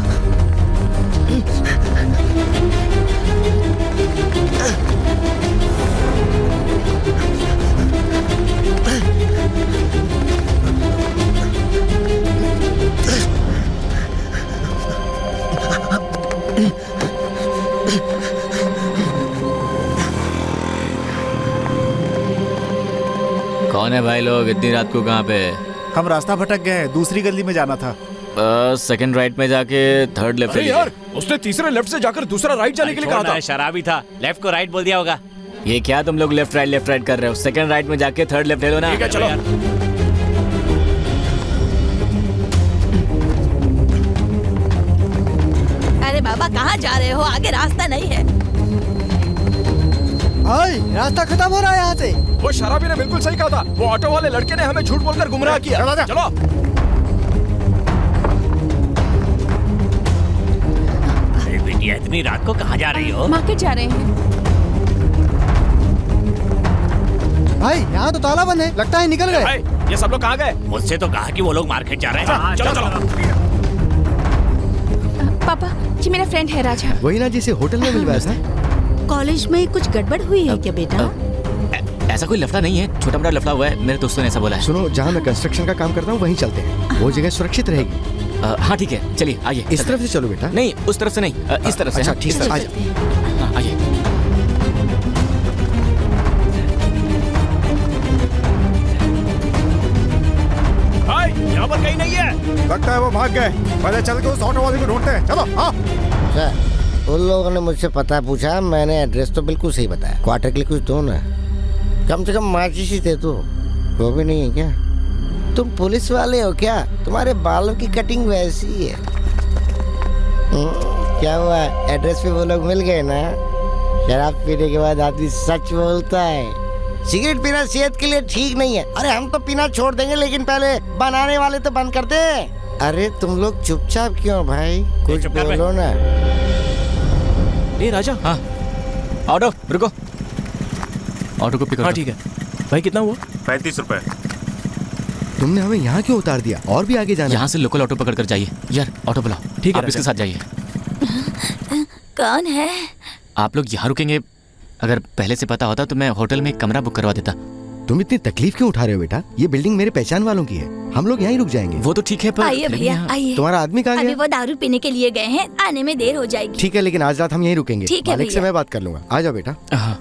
कौन है भाई लोग? इतनी रात को कहाँ पे? हम रास्ता भटक गए हैं, दूसरी गली में जाना था। सेकंड राइट में जाके थर्ड लेफ्ट। अरे यार उसने तीसरे लेफ्ट से जाकर दूसरा राइट जाने के लिए कहा था। शराबी था, लेफ्ट को राइट बोल दिया होगा। ये क्या तुम लोग लेफ्ट राइट कर रहे हो? सेकंड राइट में जाके थर्ड लेफ्ट ले लो ना। ठीक है चलो। अरे बाबा कहाँ जा रहे हो? आगे रास्ता नहीं है। रास्ता खत्म हो रहा है यहाँ से। वो शराबी ने बिल्कुल सही कहा था। वो ऑटो वाले लड़के ने हमें झूठ बोलकर गुमराह किया। चलो। अरे बिटिया इतनी रात को कहाँ जा रही हो? मार्केट जा रहे हैं। भाई यहाँ तो ताला बंद है, लगता है निकल गए। ये सब लोग कहाँ गए? मुझसे तो कहा कि वो लोग मार्केट जा रहे हैं। चलो चलो। पापा, ये मेरा फ्रेंड है राजा। वही ना जिसे होटल में मिलवाया था। कॉलेज में कुछ गड़बड़ हुई है क्या बेटा? ऐसा कोई लफड़ा नहीं है, छोटा मोटा लफड़ा हुआ है, मेरे दोस्तों ने ऐसा बोला है। सुनो, जहाँ मैं कंस्ट्रक्शन का काम करता हूँ वहीं चलते हैं, वो जगह सुरक्षित रहेगी। हाँ ठीक है, चलिए आइए। इस तरफ से चलो बेटा। नहीं, उस तरफ से नहीं, इस तरफ से। अच्छा हाँ, ठीक इस है, तरफ आइए। से। हाँ, आइए। यहाँ पर कहीं नहीं है। लगता है वो भाग गए। पहले चल के उस ऑटो वाले को ढूंढते हैं। चलो हाँ। सर, उन लोगों ने मुझसे पता पूछा, मैंने एड्रेस तो बिल्कुल सही बताया। क्वार्टर के लिए कुछ दो ना, कम से कम माचिस ही दे दो। वो भी नहीं है क्या? तुम पुलिस वाले हो क्या? तुम्हारे बालों की कटिंग वैसी ही है। क्या हुआ, एड्रेस पे वो लोग मिल गए ना? शराब पीने के बाद आदमी सच बोलता है। सिगरेट पीना सेहत के लिए ठीक नहीं है। अरे हम तो पीना छोड़ देंगे, लेकिन पहले बनाने वाले तो बंद कर दे। अरे तुम लोग चुपचाप क्यों भाई, कुछ बोलो ना। ए राजा। हाँ, ऑटो रुको, ऑटो को पिक करो। हाँ ठीक है भाई, कितना हुआ? 35 रुपए। तुमने हमें यहाँ क्यों उतार दिया? और भी आगे जाना। यहाँ से लोकल ऑटो पकड़ कर जाइए। यार ऑटो बुलाओ। ठीक है, आप इसके साथ जाइए। कौन है? आप लोग यहाँ रुकेंगे? अगर पहले से पता होता तो मैं होटल में एक कमरा बुक करवा देता। तुम इतनी तकलीफ क्यों उठा रहे हो बेटा? ये बिल्डिंग मेरे पहचान वालों की है, हम लोग यहीं रुक जाएंगे। वो तो ठीक है, पर आइए भैया आइए। तुम्हारा आदमी कहाँ अभी गया? वो दारू पीने के लिए गए हैं, आने में देर हो जाएगी। ठीक है, लेकिन आज रात हम यहीं रुकेंगे। ठीक है मालिक से भैया। मैं बात कर लूंगा। आ जाओ बेटा। हाँ।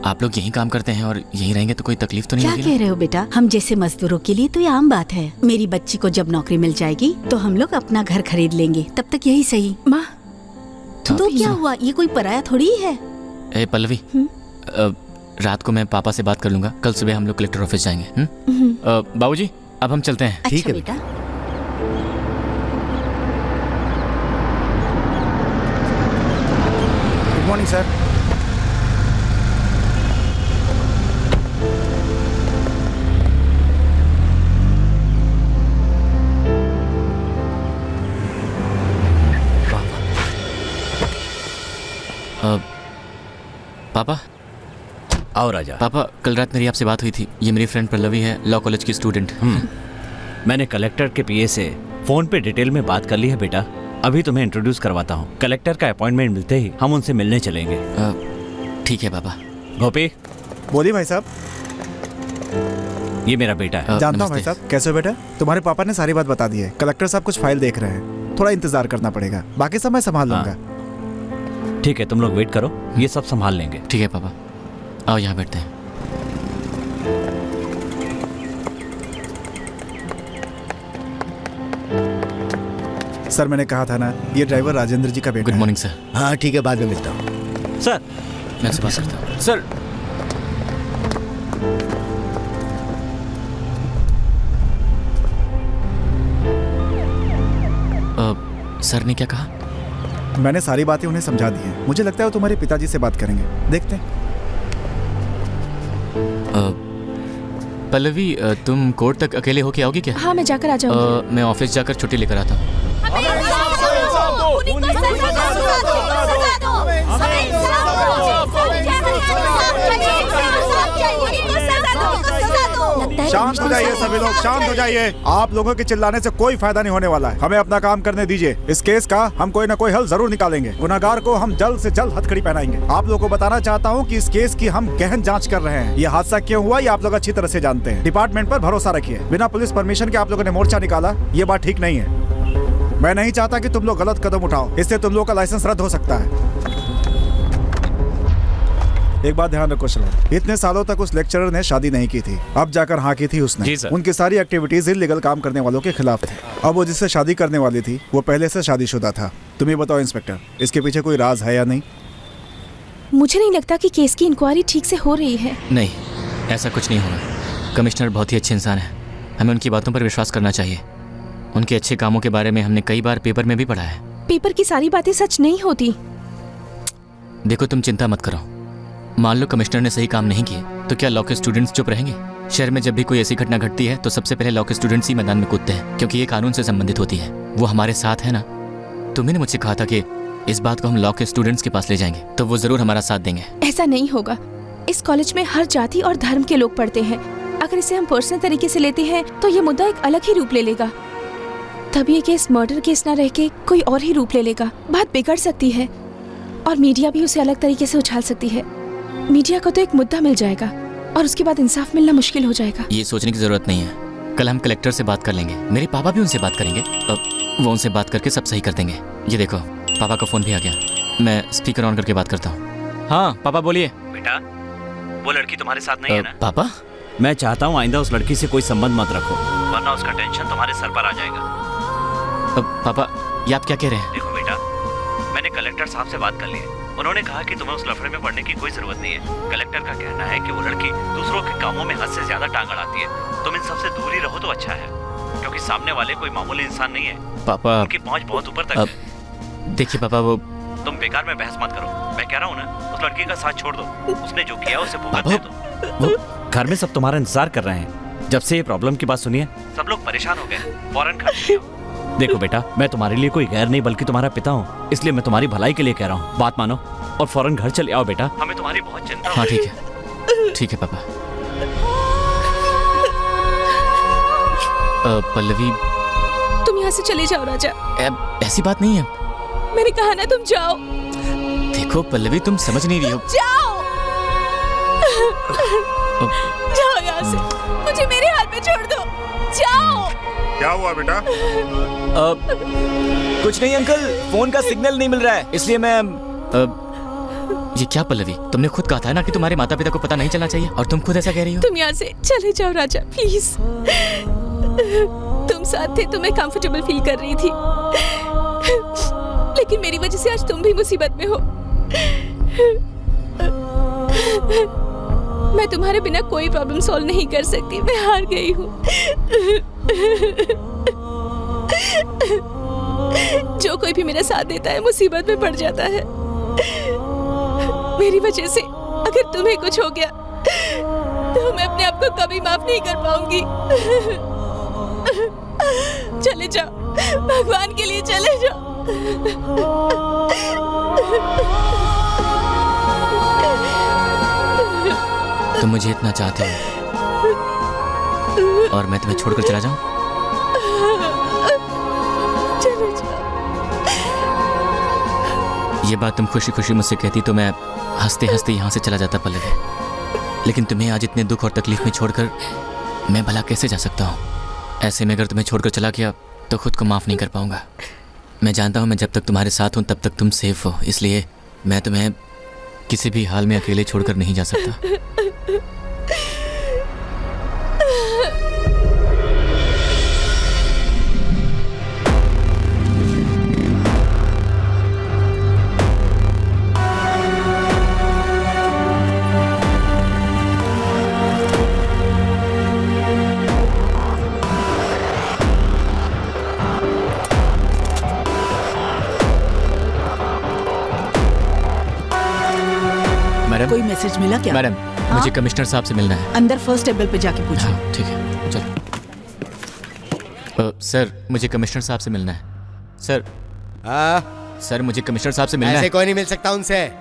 आप लोग यहीं काम करते हैं और यहीं रहेंगे तो कोई तकलीफ तो नहीं क्या होगी? कह रहे हो बेटा? हम जैसे मजदूरों के लिए तो ये आम बात है। मेरी बच्ची को जब नौकरी मिल जाएगी तो हम लोग अपना घर खरीद लेंगे, तब तक यही सही। माँ तो क्या हुआ, ये कोई पराया थोड़ी है। ए पल्लवी, रात को मैं पापा से बात कर लूंगा। कल सुबह हम लोग कलेक्टर ऑफिस जाएंगे। बाबूजी, अब हम चलते हैं। अच्छा बेटा। Good morning sir. पापा। आओ राजा। पापा, कल रात मेरी आपसे बात हुई थी। ये मेरी फ्रेंड पल्लवी है, लॉ कॉलेज की स्टूडेंट। मैंने कलेक्टर के पीए से फोन पे डिटेल में बात कर ली है बेटा। अभी तुम्हें इंट्रोड्यूस करवाता हूँ। कलेक्टर का अपॉइंटमेंट मिलते ही हम उनसे मिलने चलेंगे। ठीक है पापा। गोपी। बोलिए भाई साहब। ये मेरा बेटा है। जानता हूँ भाई साहब। कैसे हो बेटा? तुम्हारे पापा ने सारी बात बता दी है। कलेक्टर साहब कुछ फाइल देख रहे हैं, थोड़ा इंतजार करना पड़ेगा, बाकी सब मैं संभाल लूंगा। ठीक है, तुम लोग वेट करो, ये सब संभाल लेंगे। ठीक है पापा, आओ यहाँ बैठते हैं। सर मैंने कहा था ना, ये ड्राइवर राजेंद्र जी का बेटा है। Good morning sir. हाँ ठीक है, बाद में मिलता हूँ। सर मैं आपसे बात करता हूँ। सर सर ने क्या कहा? मैंने सारी बातें उन्हें समझा दी हैं। मुझे लगता है वो तुम्हारे पिताजी से बात करेंगे, देखते हैं। पल्लवी, तुम कोर्ट तक अकेले होके आओगी क्या? हाँ मैं जाकर आ जाऊंगी। मैं ऑफिस जाकर छुट्टी लेकर आता हूँ। शांत हो जाइए सभी लोग, शांत हो जाइए। आप लोगों के चिल्लाने से कोई फायदा नहीं होने वाला है। हमें अपना काम करने दीजिए। इस केस का हम कोई ना कोई हल जरूर निकालेंगे। गुनहगार को हम जल्द से जल्द हथकड़ी पहनाएंगे। आप लोगों को बताना चाहता हूँ कि इस केस की हम गहन जांच कर रहे हैं। ये हादसा क्यों हुआ ये आप लोग अच्छी तरह से जानते हैं। डिपार्टमेंट पर भरोसा रखिए। बिना पुलिस परमिशन के आप लोगों ने मोर्चा निकाला, ये बात ठीक नहीं है। मैं नहीं चाहता कि तुम लोग गलत कदम उठाओ, इससे तुम लोग का लाइसेंस रद्द हो सकता है। एक बात ध्यान रखो श्रवण, इतने सालों तक उस लेक्चरर ने शादी नहीं की थी, अब जाकर हाँ की थी उसने। जी सर। उनकी सारी एक्टिविटीज इल्लीगल काम करने वालों के खिलाफ थी। अब वो जिससे शादी करने वाली थी वो पहले से शादीशुदा था। तुम ये बताओ इंस्पेक्टर, इसके पीछे कोई राज है या नहीं? मुझे नहीं लगता कि केस की इंक्वायरी ठीक से हो रही है। नहीं, ऐसा कुछ नहीं होगा। कमिश्नर बहुत ही अच्छे इंसान है, हमें उनकी बातों पर विश्वास करना चाहिए। उनके अच्छे कामों के बारे में हमने कई बार पेपर में भी पढ़ा है। पेपर की सारी बातें सच नहीं होती। देखो तुम चिंता मत करो, मान लो कमिश्नर ने सही काम नहीं किए तो क्या लॉ के स्टूडेंट्स चुप रहेंगे? शहर में जब भी कोई ऐसी घटना घटती है तो सबसे पहले लॉ के स्टूडेंट्स ही मैदान में कूदते हैं, क्योंकि ये कानून से संबंधित होती है। वो हमारे साथ है ना। तुम्ही ने मुझसे कहा था कि इस बात को हम लॉ के स्टूडेंट्स के पास ले जाएंगे तो वो जरूर हमारा साथ देंगे। ऐसा नहीं होगा। इस कॉलेज में हर जाति और धर्म के लोग पढ़ते हैं। अगर इसे हम पर्सनल तरीके से लेते हैं तो ये मुद्दा एक अलग ही रूप ले लेगा। तब ये केस मर्डर केस ना रह के कोई और ही रूप ले लेगा। बात बिगड़ सकती है और मीडिया भी उसे अलग तरीके से उछाल सकती है। मीडिया को तो एक मुद्दा मिल जाएगा और उसके बाद इंसाफ मिलना मुश्किल हो जाएगा। ये सोचने की जरूरत नहीं है। कल हम कलेक्टर से बात कर लेंगे। मेरे पापा भी उनसे बात करेंगे। वो उनसे बात करके सब सही कर देंगे। ये देखो, पापा का फोन भी आ गया। मैं स्पीकर ऑन करके बात करता हूँ। हाँ पापा बोलिए। बेटा, वो लड़की तुम्हारे साथ नहीं है ना? पापा, मैं चाहता हूँ आइंदा उस लड़की से कोई संबंध मत रखो, वरना उसका टेंशन तुम्हारे सर पर आ जाएगा। पापा, ये आप क्या कह रहे हैं? देखो बेटा, मैंने कलेक्टर साहब से बात कर ली है। उन्होंने कहा कि तुम्हें उस लफड़े में पड़ने की कोई जरूरत नहीं है। कलेक्टर का कहना है कि वो लड़की दूसरों के कामों में हद से ज्यादा टांग अड़ाती है। तुम इन सबसे दूर ही रहो तो अच्छा है, क्योंकि सामने वाले कोई मामूली इंसान नहीं है। पापा, उनकी पहुंच बहुत ऊपर तक है। देखिए पापा, वो तुम बेकार में बहस मत करो। मैं कह रहा हूँ ना, उस लड़की का साथ छोड़ दो। उसने जो किया उसे भुगत दे दो। घर में सब तुम्हारा इंतजार कर रहे हैं। जब से ये प्रॉब्लम की बात सुनी है, सब लोग परेशान हो गए। फौरन घर चले आओ। देखो बेटा, मैं तुम्हारे लिए कोई गैर नहीं बल्कि तुम्हारा पिता हूँ, इसलिए मैं तुम्हारी भलाई के लिए कह रहा हूँ। बात मानो और फौरन घर चले आओ बेटा। हमें तुम्हारी बहुत चिंता है। हाँ ठीक है, ठीक है पापा। पल्लवी, तुम यहाँ से चले जाओ राजा। ऐसी बात नहीं है। मैंने कहा ना तुम जाओ। देखो पल्लवी, तुम समझ नहीं रही हो। जाओ जाओ यहाँ से, मुझे मेरे हाल में छोड़ दो। जाओ। क्या हुआ बेटा? कुछ नहीं अंकल, फोन का सिग्नल नहीं मिल रहा है, इसलिए मैं ये क्या पल्लवी, तुमने खुद कहा था ना कि तुम्हारे माता पिता को पता नहीं चलना चाहिए, और तुम खुद ऐसा कह रही हो। तुम यहाँ से चले जाओ राजा, प्लीज। तुम साथ थे तो मैं कंफर्टेबल फील कर रही थी, लेकिन मेरी वजह से आज तुम भी मुसीबत में हो। मैं तुम्हारे बिना कोई प्रॉब्लम सॉल्व नहीं कर सकती। मैं हार गई हूँ। जो कोई भी मेरा साथ देता है मुसीबत में पड़ जाता है। मेरी वजह से अगर तुम्हें कुछ हो गया तो मैं अपने आप को कभी माफ नहीं कर पाऊंगी। चले जाओ, भगवान के लिए चले जाओ। तुम मुझे इतना चाहते हो और मैं तुम्हें छोड़कर चला जाऊं? चले जाओ। ये बात तुम खुशी खुशी मुझसे कहती तो मैं हंसते हंसते यहाँ से चला जाता पल्लवी, लेकिन तुम्हें आज इतने दुख और तकलीफ में छोड़कर मैं भला कैसे जा सकता हूँ? ऐसे में अगर तुम्हें छोड़कर चला गया तो खुद को माफ़ नहीं कर पाऊंगा। मैं जानता हूँ मैं जब तक तुम्हारे साथ हूँ तब तक तुम सेफ हो, इसलिए मैं तुम्हें किसी भी हाल में अकेले छोड़कर नहीं जा सकता। कोई मैसेज मिला क्या? मैडम, मुझे कमिश्नर साहब से मिलना है। अंदर फर्स्ट टेबल पे जाके पूछो। हाँ, ठीक है, चलो। सर, मुझे कमिश्नर साहब से मिलना है। सर, सर मुझे कमिश्नर साहब से मिलना है। ऐसे कोई नहीं मिल सकता उनसे।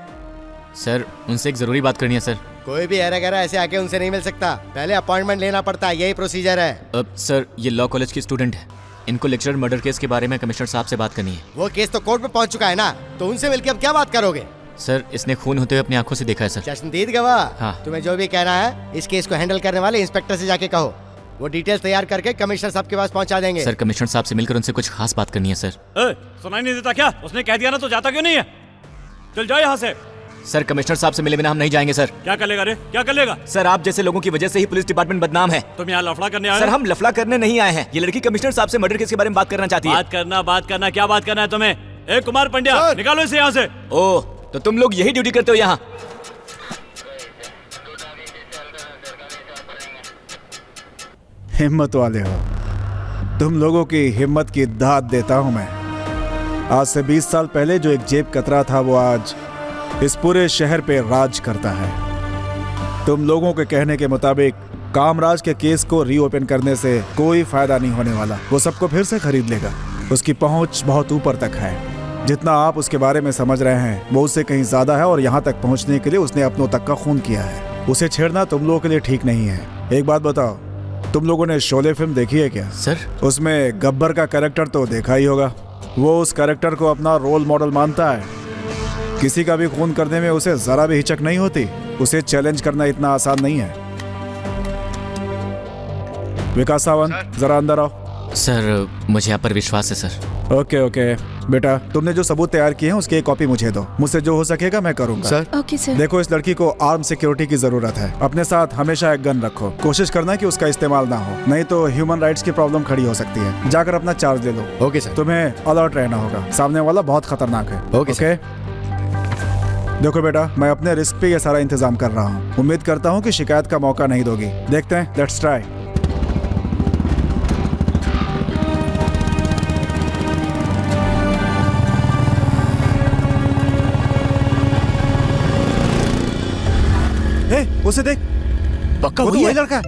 सर, उनसे एक जरूरी बात करनी है सर। कोई भी ऐरा गैरा ऐसे आके उनसे नहीं मिल सकता, पहले अपॉइंटमेंट लेना पड़ता है, यही प्रोसीजर है। सर, ये लॉ कॉलेज की स्टूडेंट है, इनको लेक्चरर मर्डर केस के बारे में कमिश्नर साहब से बात करनी है। वो केस तो कोर्ट में पहुंच चुका है ना, तो उनसे मिलकर अब क्या बात करोगे? सर, इसने खून होते हुए अपनी आंखों से देखा है सर। चश्मदीद गवाह। हाँ। तुम्हें जो भी कहना है इस केस को हैंडल करने वाले इंस्पेक्टर से जाके कहो, वो डिटेल्स तैयार करके कमिश्नर साहब के पास पहुंचा देंगे। सर, कमिश्नर साहब से मिलकर उनसे कुछ खास बात करनी है सर। सुनाई नहीं देता क्या? उसने कह दिया ना, तो जाता क्यों नहीं है? चल जाओ यहाँ से। सर, कमिश्नर साहब से मिले बिना हम नहीं जाएंगे सर। क्या कर लेगा रे? क्या कर लेगा? सर, आप जैसे लोगों की वजह से ही पुलिस डिपार्टमेंट बदनाम है। तुम यहाँ लफड़ा करने आए? सर, हम लफड़ा करने नहीं आए हैं। ये लड़की कमिश्नर साहब से मर्डर केस के बारे में बात करना चाहती है। बात करना क्या बात करना है तुम्हें? ए कुमार पंड्या, निकालो इसे यहाँ से। ओह, तो तुम लोग यही ड्यूटी करते हो यहाँ? हिम्मत वाले हो तुम लोगों की। हिम्मत की दाद देता हूं मैं। आज से 20 साल पहले जो एक जेब कतरा था, वो आज इस पूरे शहर पे राज करता है। तुम लोगों के कहने के मुताबिक कामराज के केस को रीओपन करने से कोई फायदा नहीं होने वाला। वो सबको फिर से खरीद लेगा। उसकी पहुंच बहुत ऊपर तक है। जितना आप उसके बारे में समझ रहे हैं वो उससे कहीं ज्यादा है, और यहाँ तक पहुँचने के लिए उसने अपनों तक का खून किया है। उसे छेड़ना तुम लोगों के लिए ठीक नहीं है। एक बात बताओ, तुम लोगों ने शोले फिल्म देखी है क्या? सर उसमें गब्बर का कैरेक्टर तो देखा ही होगा। वो उस कैरेक्टर को अपना रोल मॉडल मानता है। किसी का भी खून करने में उसे जरा भी हिचक नहीं होती। उसे चैलेंज करना इतना आसान नहीं है। विकास सावंत, जरा अंदर आओ। सर मुझे आप पर विश्वास है सर। ओके ओके बेटा, तुमने जो सबूत तैयार किए हैं उसकी एक कॉपी मुझे दो। मुझसे जो हो सकेगा मैं करूंगा। Sir okay sir. देखो, इस लड़की को आर्म सिक्योरिटी की जरूरत है। अपने साथ हमेशा एक गन रखो। कोशिश करना कि उसका इस्तेमाल ना हो, नहीं तो ह्यूमन राइट्स की प्रॉब्लम खड़ी हो सकती है। जाकर अपना चार्ज ले लो। Okay sir. तुम्हें अलर्ट रहना होगा, सामने वाला बहुत खतरनाक है। ओके देखो बेटा, मैं अपने रिस्क पे ये सारा इंतजाम कर रहा हूँ। उम्मीद करता हूँ कि शिकायत का मौका नहीं दोगी। देखते हैं, लेट्स ट्राई। उसे देख, पक्का वो तो वही लड़का है।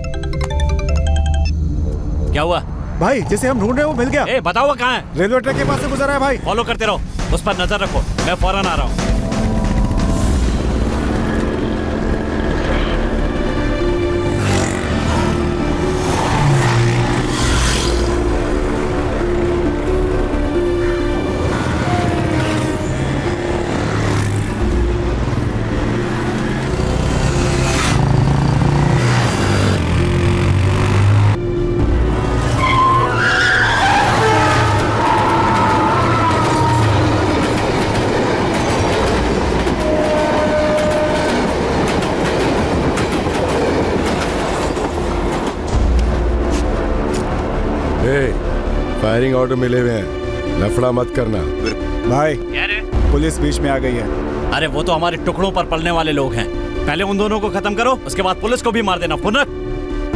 क्या हुआ भाई? जिसे हम ढूंढ रहे हैं वो मिल गया। बताओ वो कहाँ है? रेलवे ट्रैक के पास से गुजरा है भाई। फॉलो करते रहो, उस पर नजर रखो। मैं फौरन आ रहा हूँ। फायरिंग ऑर्डर मिले हुए हैं, लफड़ा मत करना। भाई पुलिस बीच में आ गई है। अरे वो तो हमारे टुकड़ों पर पलने वाले लोग हैं। पहले उन दोनों को खत्म करो, उसके बाद पुलिस को भी मार देना। पुनः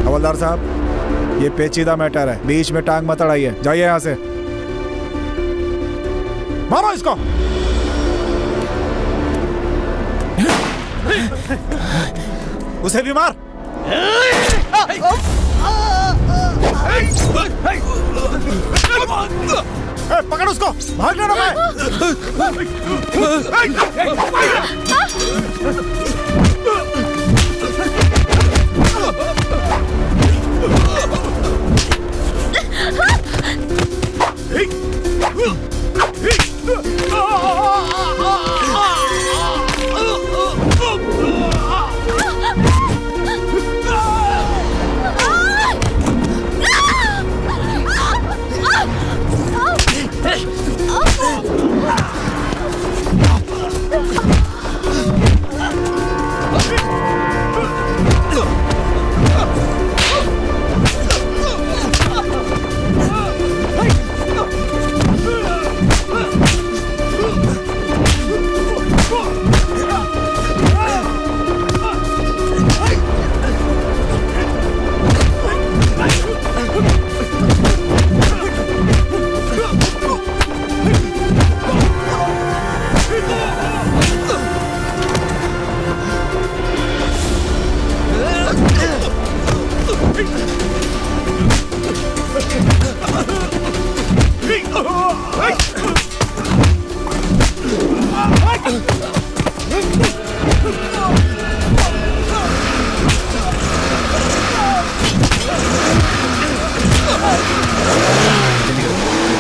हवलदार साहब, ये पेचीदा मैटर है, बीच में टांग मत अड़ाइए। जाइए यहाँ से। मारो इसको। उसे भी मार। पकड़ उसको, भाग ना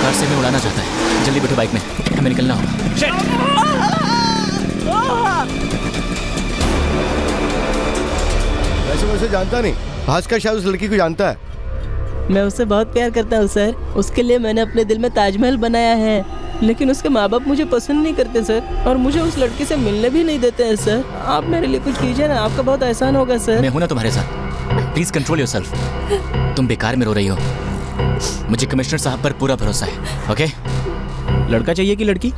कार से मैं उड़ाना चाहता है। जल्दी बैठो बाइक में, हमें निकलना होगा। वैसे मैं उसे जानता नहीं। भास्कर शायद उस लड़की को जानता है। मैं उससे बहुत प्यार करता हूँ सर। उसके लिए मैंने अपने दिल में ताजमहल बनाया है, लेकिन उसके माँ बाप मुझे पसंद नहीं करते सर, और मुझे उस लड़की से मिलने भी नहीं देते हैं सर। आप मेरे लिए कुछ कीजिए ना, आपका बहुत एहसान होगा सर। मैं हूं ना तुम्हारे साथ। Please control yourself. तुम बेकार में रो रही हो। मुझे कमिश्नर साहब पर पूरा भरोसा है। ओके? लड़का चाहिए कि लड़की?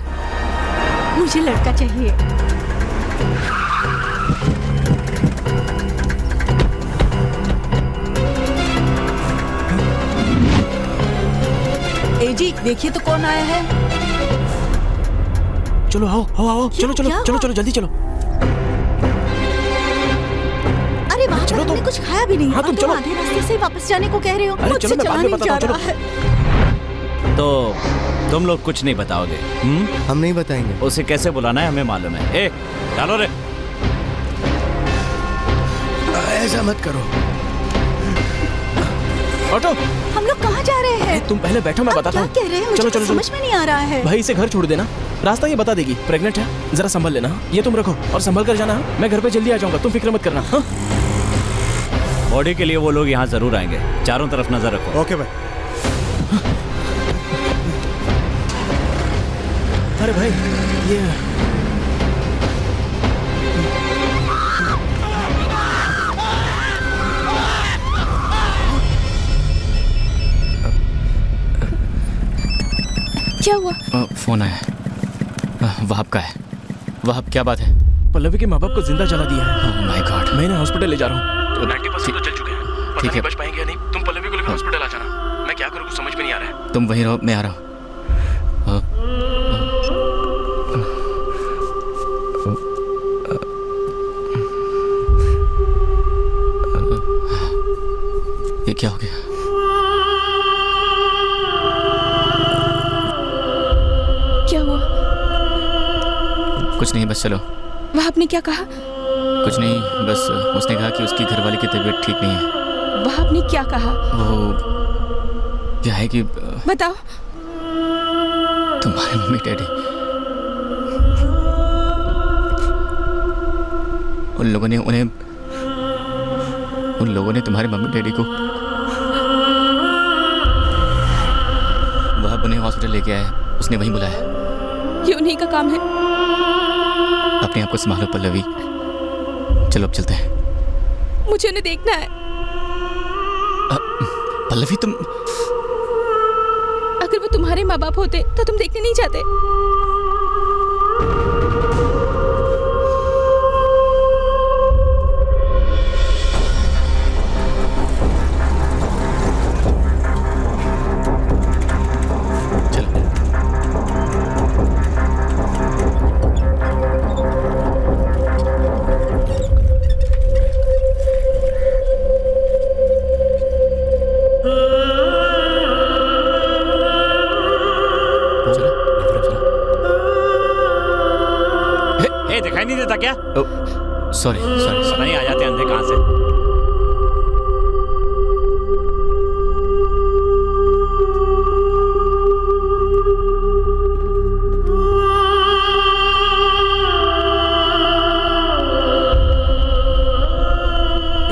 मुझे लड़का चाहिए। ए जी, देखिए तो कौन आया है। चलो आओ आओ आओ, चलो चलो चलो चलो जल्दी चलो। अरे वहाँ पर हमने कुछ खाया भी नहीं। हाँ, तुम चलो। आधे रास्ते से वापस जाने को कह रहे हो। मुझसे चला नहीं जा रहा है। तो तुम लोग कुछ नहीं बताओगे? हम नहीं बताएंगे। उसे कैसे बुलाना है हमें मालूम है। ए डालो रे। ऐसा मत करो। ऑटो, हम लोग कहाँ जा रहे हैं? तुम पहले बैठो, मैं बताता हूँ। क्या कह रहे हैं? मुझे समझ में नहीं आ रहा है। भाई इसे घर छोड़ देना, रास्ता ये बता देगी। प्रेग्नेंट है, जरा संभल लेना। ये तुम रखो और संभल कर जाना। मैं घर पे जल्दी आ जाऊंगा, तुम फिक्र मत करना। हाँ? बॉडी के लिए वो लोग यहाँ जरूर आएंगे, चारों तरफ नजर रखो। ओके भाई। अरे भाई ये क्या हुआ? फोन आया। वहाब का है। वहाब, क्या बात है? पल्लवी के माँ बाप को जिंदा जला दिया है। Oh my God. मैं इन्हें हॉस्पिटल ले जा रहा हूँ। 90% तो जल चुके हैं। पता नहीं बच पाएंगे या नहीं। तुम पल्लवी को लेकर हॉस्पिटल आ जाना। मैं क्या करूँ कुछ समझ में नहीं आ रहा है। तुम वहीं रहो, मैं आ रहा हूँ। ये क्या हो गया? क्या हुआ? कुछ नहीं, बस चलो। वह आपने क्या कहा? कुछ नहीं, बस उसने कहा कि उसकी घरवाली की तबीयत ठीक नहीं है। वह आपने क्या कहा? वो क्या है कि बताओ। तुम्हारे मम्मी डैडी उन लोगों ने तुम्हारे मम्मी डैडी को वह उन्हें हॉस्पिटल लेके आया। उसने वहीं बुलाया। ये उन्हीं का काम है। अपने आप को संभालो पल्लवी। चलो अब चलते हैं। मुझे उन्हें देखना है। पल्लवी तुम, अगर वो तुम्हारे माँ बाप होते तो तुम देखने नहीं जाते। दिखाई नहीं देता क्या? Sorry sorry. पता नहीं आ जाते अंधे कहाँ से।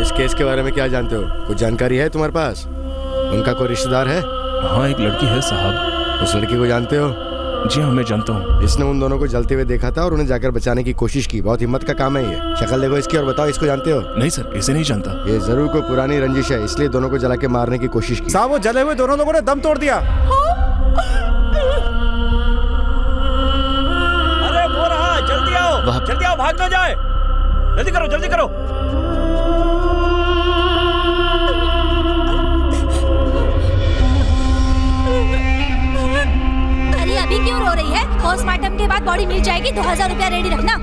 इस केस के बारे में क्या जानते हो? कुछ जानकारी है तुम्हारे पास? उनका कोई रिश्तेदार है? हाँ, एक लड़की है साहब। उस लड़की को जानते हो? जी हाँ, मैं जानता हूँ। इसने उन दोनों को जलते हुए देखा था और उन्हें जाकर बचाने की कोशिश की। बहुत हिम्मत का काम है ये। शक्ल देखो इसकी और बताओ, इसको जानते हो? नहीं सर, इसे नहीं जानता। ये जरूर कोई पुरानी रंजिश है, इसलिए दोनों को जला के मारने की कोशिश की। साहब वो जले हुए दोनों लोगों ने दम तोड़ दिया। अरे वो रहा, जल्दी आओ, भाग ना जाए। जल्दी करो, जल्दी करो। अभी क्यों रो रही है? पोस्टमार्टम के बाद बॉडी मिल जाएगी। 2000 रुपया रेडी रखना।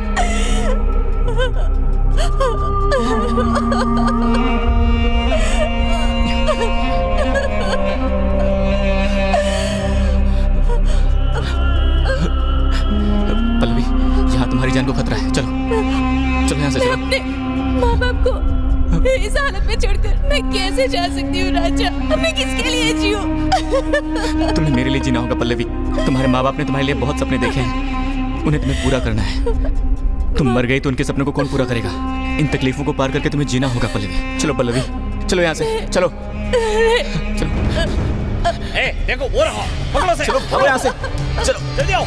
पल्लवी, यहाँ तुम्हारी जान को खतरा है। चलो चलो यहाँ से चलो। अपने माँ बाप को इस हालत में छोड़कर मैं कैसे जा सकती हूँ राजा? मैं किसके लिए जीऊँ? तुम्हें मेरे लिए जीना होगा पल्लवी। तुम्हारे माँ बाप ने तुम्हारे लिए बहुत सपने देखे हैं, उन्हें तुम्हें पूरा करना है। तुम मर गई तो उनके सपनों को कौन पूरा करेगा? इन तकलीफों को पार करके तुम्हें जीना होगा पल्लवी। चलो पल्लवी, चलो यहाँ से, चलो चलो। देखो वो रहा, पकड़ो से। चलो भागो यहाँ से, चलो जल्दी आओ।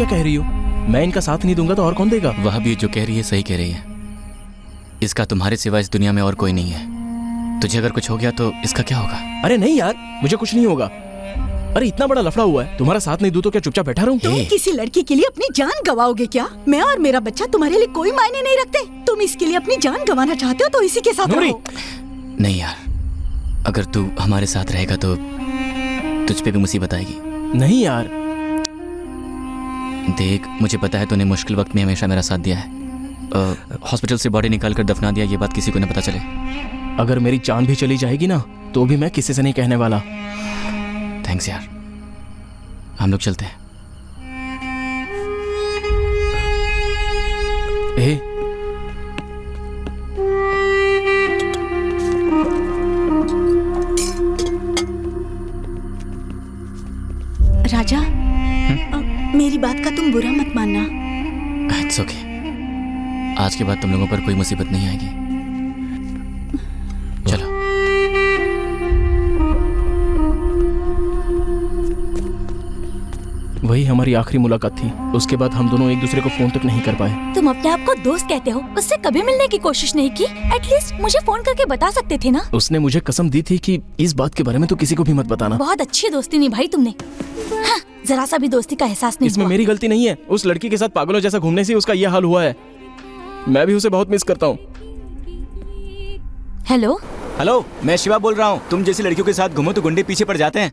क्या कह रही हो? मैं इनका साथ नहीं दूंगा तो और कौन देगा? वह भी जो कह रही है सही कह रही है। इसका तुम्हारे सिवा इस दुनिया में और कोई नहीं है। तुझे अगर कुछ हो गया तो इसका क्या होगा? अरे नहीं यार, मुझे कुछ नहीं होगा। अरे इतना बड़ा लफड़ा हुआ है, तुम्हारा साथ नहीं दूं तो क्या चुपचाप बैठा रहूं? तुम किसी लड़की के लिए अपनी जान गवाओगे क्या? मैं और मेरा बच्चा तुम्हारे लिए कोई मायने नहीं रखते। तुम इसके लिए अपनी जान गंवाना चाहते हो तो इसी के साथ रहो। नहीं यार, अगर तू हमारे साथ रहेगा तो तुझ पे भी मुसीबत आएगी। नहीं यार। देख, मुझे पता है तूने मुश्किल वक्त में हमेशा मेरा साथ दिया है। हॉस्पिटल से बॉडी निकाल कर दफना दिया, ये बात किसी को न पता चले। अगर मेरी जान भी चली जाएगी ना तो भी मैं किसी से नहीं कहने वाला। थैंक्स यार, हम लोग चलते हैं। राजा, मेरी बात का तुम बुरा मत मानना। It's okay. आज के बाद तुम लोगों पर कोई मुसीबत नहीं आएगी। चलो। वही हमारी आखिरी मुलाकात थी। उसके बाद हम दोनों एक दूसरे को फोन तक नहीं कर पाए। तुम अपने आप को दोस्त कहते हो, उससे कभी मिलने की कोशिश नहीं की? एटलीस्ट मुझे फोन करके बता सकते थे ना। उसने मुझे कसम दी थी कि इस बात के बारे में तो किसी को भी मत बताना। बहुत अच्छी दोस्ती निभाई तुमने। हाँ, जरा सा भी दोस्ती का एहसास नहीं इसमें हुआ। मेरी गलती नहीं है। उस लड़की के साथ पागलों जैसा घूमने से उसका यह हाल हुआ है। मैं भी उसे बहुत मिस करता हूँ। हेलो हेलो, मैं शिवा बोल रहा हूँ। तुम जैसी लड़कियों के साथ घूमो तो गुंडे पीछे पड़ जाते हैं,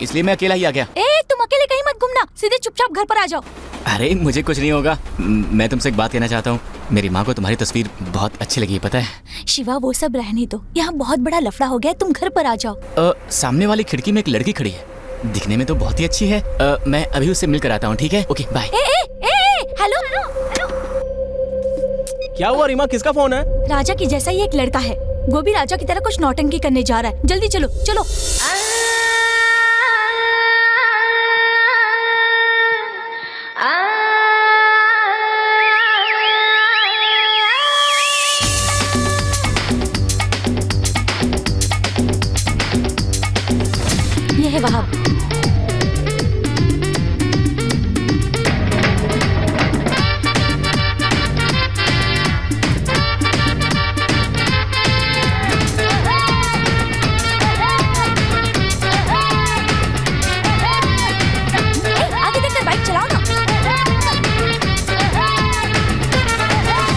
इसलिए मैं अकेला ही आ गया। तुम अकेले कहीं मत घूमना, सीधे चुपचाप घर पर आ जाओ। अरे मुझे कुछ नहीं होगा। मैं तुमसे एक बात कहना चाहता हूँ। मेरी माँ को तुम्हारी तस्वीर बहुत अच्छी लगी, पता है? शिवा वो सब रहने दो, यहाँ बहुत बड़ा लफड़ा हो गया है, तुम घर पर आ जाओ। सामने वाली खिड़की में एक लड़की खड़ी है, दिखने में तो बहुत ही अच्छी है। मैं अभी उससे मिलकर आता हूँ, ठीक है? Okay bye. हेलो, क्या हुआ रीमा, किसका फोन है? राजा की जैसा ही एक लड़का है, वो भी राजा की तरह कुछ नौटंकी करने जा रहा है। जल्दी चलो चलो। ये है वहाब। आगे देखकर बाइक चलाओ ना।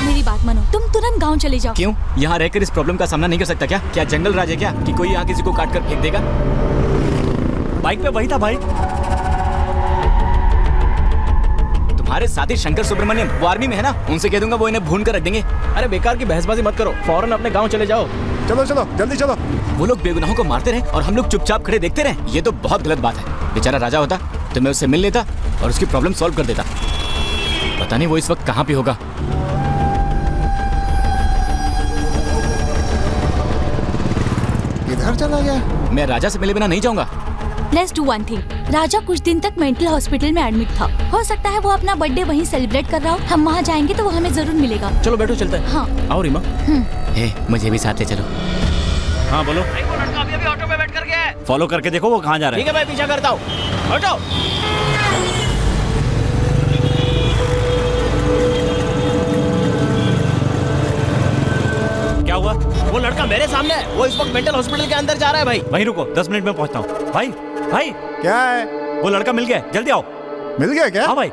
मेरी बात मानो, तुम तुरंत गांव चले जाओ। क्यों? यहाँ रहकर इस प्रॉब्लम का सामना नहीं कर सकता क्या? क्या जंगल राज है क्या कि कोई यहाँ किसी को काट कर फेंक देगा? बाइक पे वही था भाई। तुम्हारे साथी शंकर सुब्रमण्यम वो आर्मी में है ना, उनसे कह दूंगा वो इन्हें भून कर रख देंगे। अरे बेकार की बहसबाजी मत करो, फौरन अपने गांव चले जाओ। चलो चलो जल्दी चलो। वो लोग बेगुनाहों को मारते रहे और हम लोग चुपचाप खड़े देखते रहे, ये तो बहुत गलत बात है। बेचारा राजा होता तो मैं उससे मिल लेता और उसकी प्रॉब्लम सॉल्व कर देता। पता नहीं वो इस वक्त कहाँ पे होगा। इधर चला गया। मैं राजा से मिले बिना नहीं जाऊंगा। Let's do one thing. Raja कुछ दिन तक मेंटल हॉस्पिटल में एडमिट था, हो सकता है वो अपना बर्थडे वहीं सेलिब्रेट कर रहा हो। हम वहाँ जाएंगे तो वो हमें जरूर मिलेगा। चलो बैठो, चलते हैं। हाँ आओ रीमा। मुझे भी साथ ले चलो। हाँ बोलो। अभी ऑटो में बैठ कर गया है। फॉलो करके देखो वो कहाँ जा रहा है। ठीक है, मैं पीछा करता हूँ। हटो। क्या हुआ? वो लड़का मेरे सामने है, वो इस वक्त मेंटल हॉस्पिटल के अंदर जा रहा है भाई। वहीं रुको, 10 मिनट में पहुंचता हूँ। भाई भाई क्या है? वो लड़का मिल गया, जल्दी आओ। मिल गया क्या? हाँ भाई।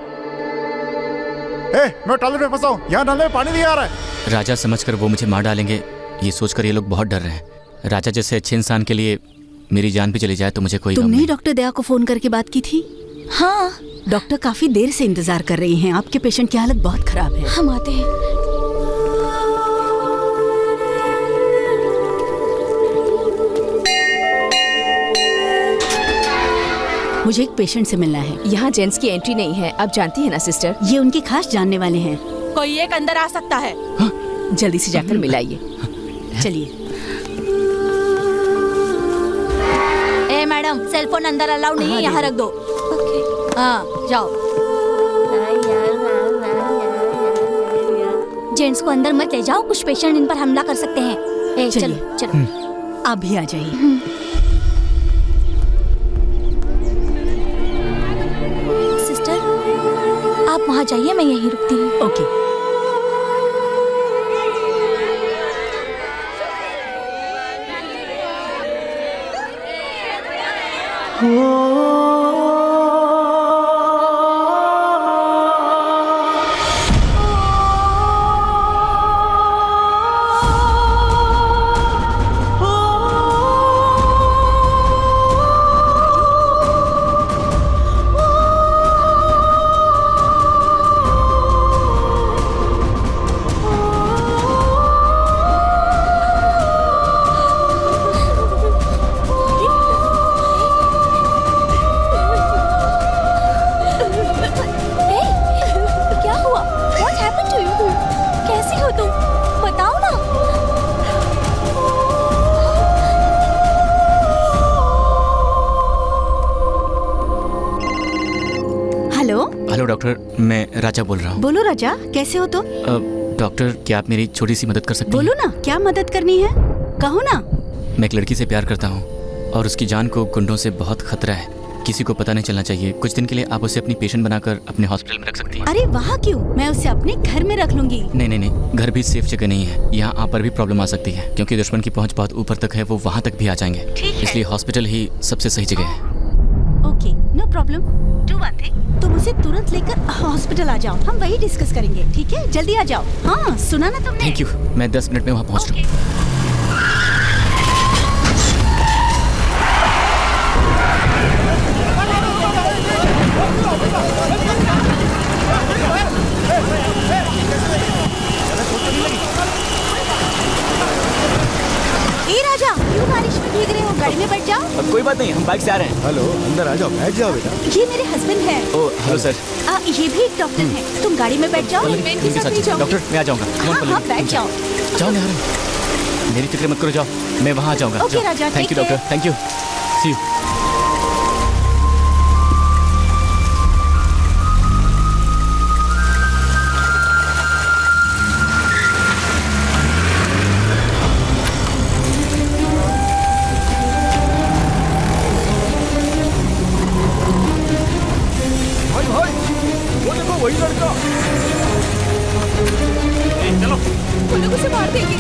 मैं टॉयलेट में फंसा हूँ, यहाँ नल में पानी नहीं आ रहा है। राजा समझकर वो मुझे मार डालेंगे, ये सोचकर ये लोग बहुत डर रहे हैं। राजा जैसे अच्छे इंसान के लिए मेरी जान भी चली जाए तो मुझे कोई गम तुमने नहीं। डॉक्टर दया को फोन करके बात की थी? हाँ। डॉक्टर काफी देर से इंतजार कर रही हैं। आपके पेशेंट की हालत बहुत खराब है। हम आते हैं। मुझे एक पेशेंट से मिलना है। यहाँ जेंट्स की एंट्री नहीं है, आप जानती है ना सिस्टर। ये उनके खास जानने वाले हैं। कोई एक अंदर आ सकता है। जल्दी से जाकर मिलाइए। चलिए। ए मैडम, सेलफोन अंदर अलाउड नहीं है, यहाँ रख दो। हाँ जाओ। जेंट्स को अंदर मत ले जाओ, कुछ पेशेंट इन पर हमला कर सकते हैं। चलो चलो। आप भी आ जाइए। सिस्टर जाइए, मैं यहीं रुकती हूँ। ओके। क्या हुआ? What happened to you? कैसी हो तुम? बताओ ना। हेलो। हेलो डॉक्टर, मैं राजा बोल रहा हूँ। बोलो राजा, कैसे हो तुम? डॉक्टर, क्या आप मेरी छोटी सी मदद कर सकते हैं? बोलो ना, क्या मदद करनी है, कहो ना। मैं एक लड़की से प्यार करता हूँ और उसकी जान को गुंडों से बहुत खतरा है। किसी को पता नहीं चलना चाहिए। कुछ दिन के लिए आप उसे अपनी पेशेंट बनाकर अपने हॉस्पिटल में रख सकती हैं। अरे वहाँ क्यों, मैं उसे अपने घर में रख लूंगी। नहीं, घर भी सेफ जगह नहीं है। यहाँ आप पर भी प्रॉब्लम आ सकती है क्योंकि दुश्मन की पहुँच बहुत ऊपर तक है, वो वहाँ तक भी आ जाएंगे। इसलिए हॉस्पिटल ही सबसे सही जगह है। Okay, no problem. Do one thing, तुम उसे तुरंत लेकर हॉस्पिटल आ जाओ, हम वही डिस्कस करेंगे, ठीक है? जल्दी आ जाओ। हाँ, सुना ना तुमने? थैंक यू, मैं 10 मिनट में वहाँ पहुँच रहा हूँ। ए राजा, क्यों बारिश में भीग रहे हो? गाड़ी में बैठ जाओ। कोई बात नहीं, हम बाइक से आ रहे हैं। हेलो, अंदर आ जाओ, बैठ जाओ बेटा। ये मेरे हस्बैंड है। ओह, हेलो सर। ये भी एक डॉक्टर है। तुम गाड़ी में बैठ जाओ, मैं इनके साथ नहीं जाऊंगी। डॉक्टर, मैं आ जाऊँगा। हाँ, बैठ जाओ। जाओ निहारिन, मेरी फिक्र मत करो, जाओ, मैं वहाँ आ जाऊँगा। Okay Raja, thank you doctor, thank you, see you. वही लड़का। चलो, वो लोग उसे मार देंगे।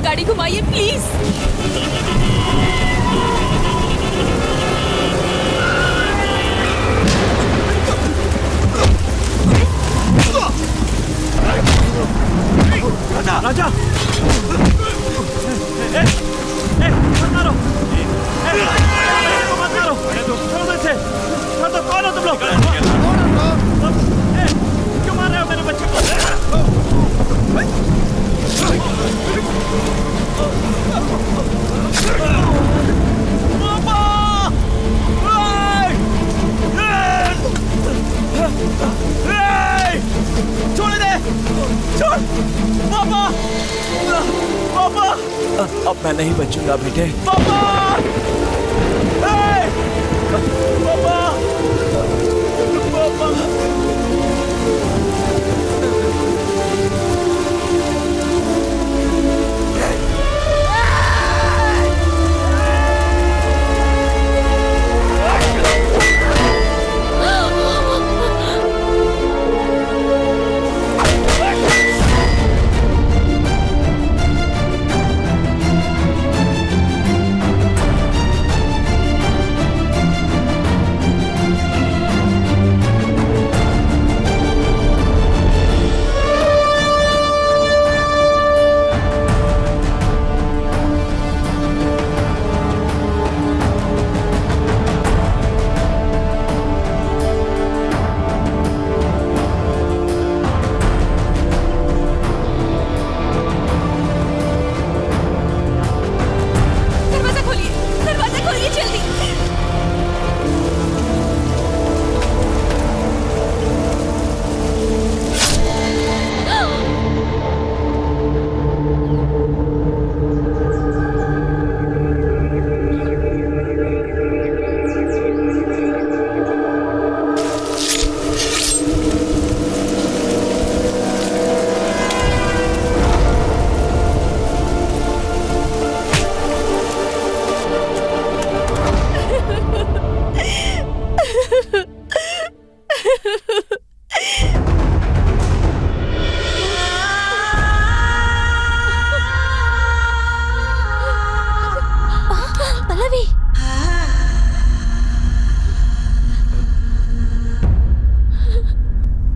गाड़ी घुमाइए प्लीज। राजा मत मारो, मत मारो, छोड़ो इसे। तो कौन हो तुम लोग? क्यों मार रहे हो मेरे बच्चे को? छोड़ दे, छोड़ पापा, पापा अब मैं नहीं बचूंगा बेटे। पापा पापा पापा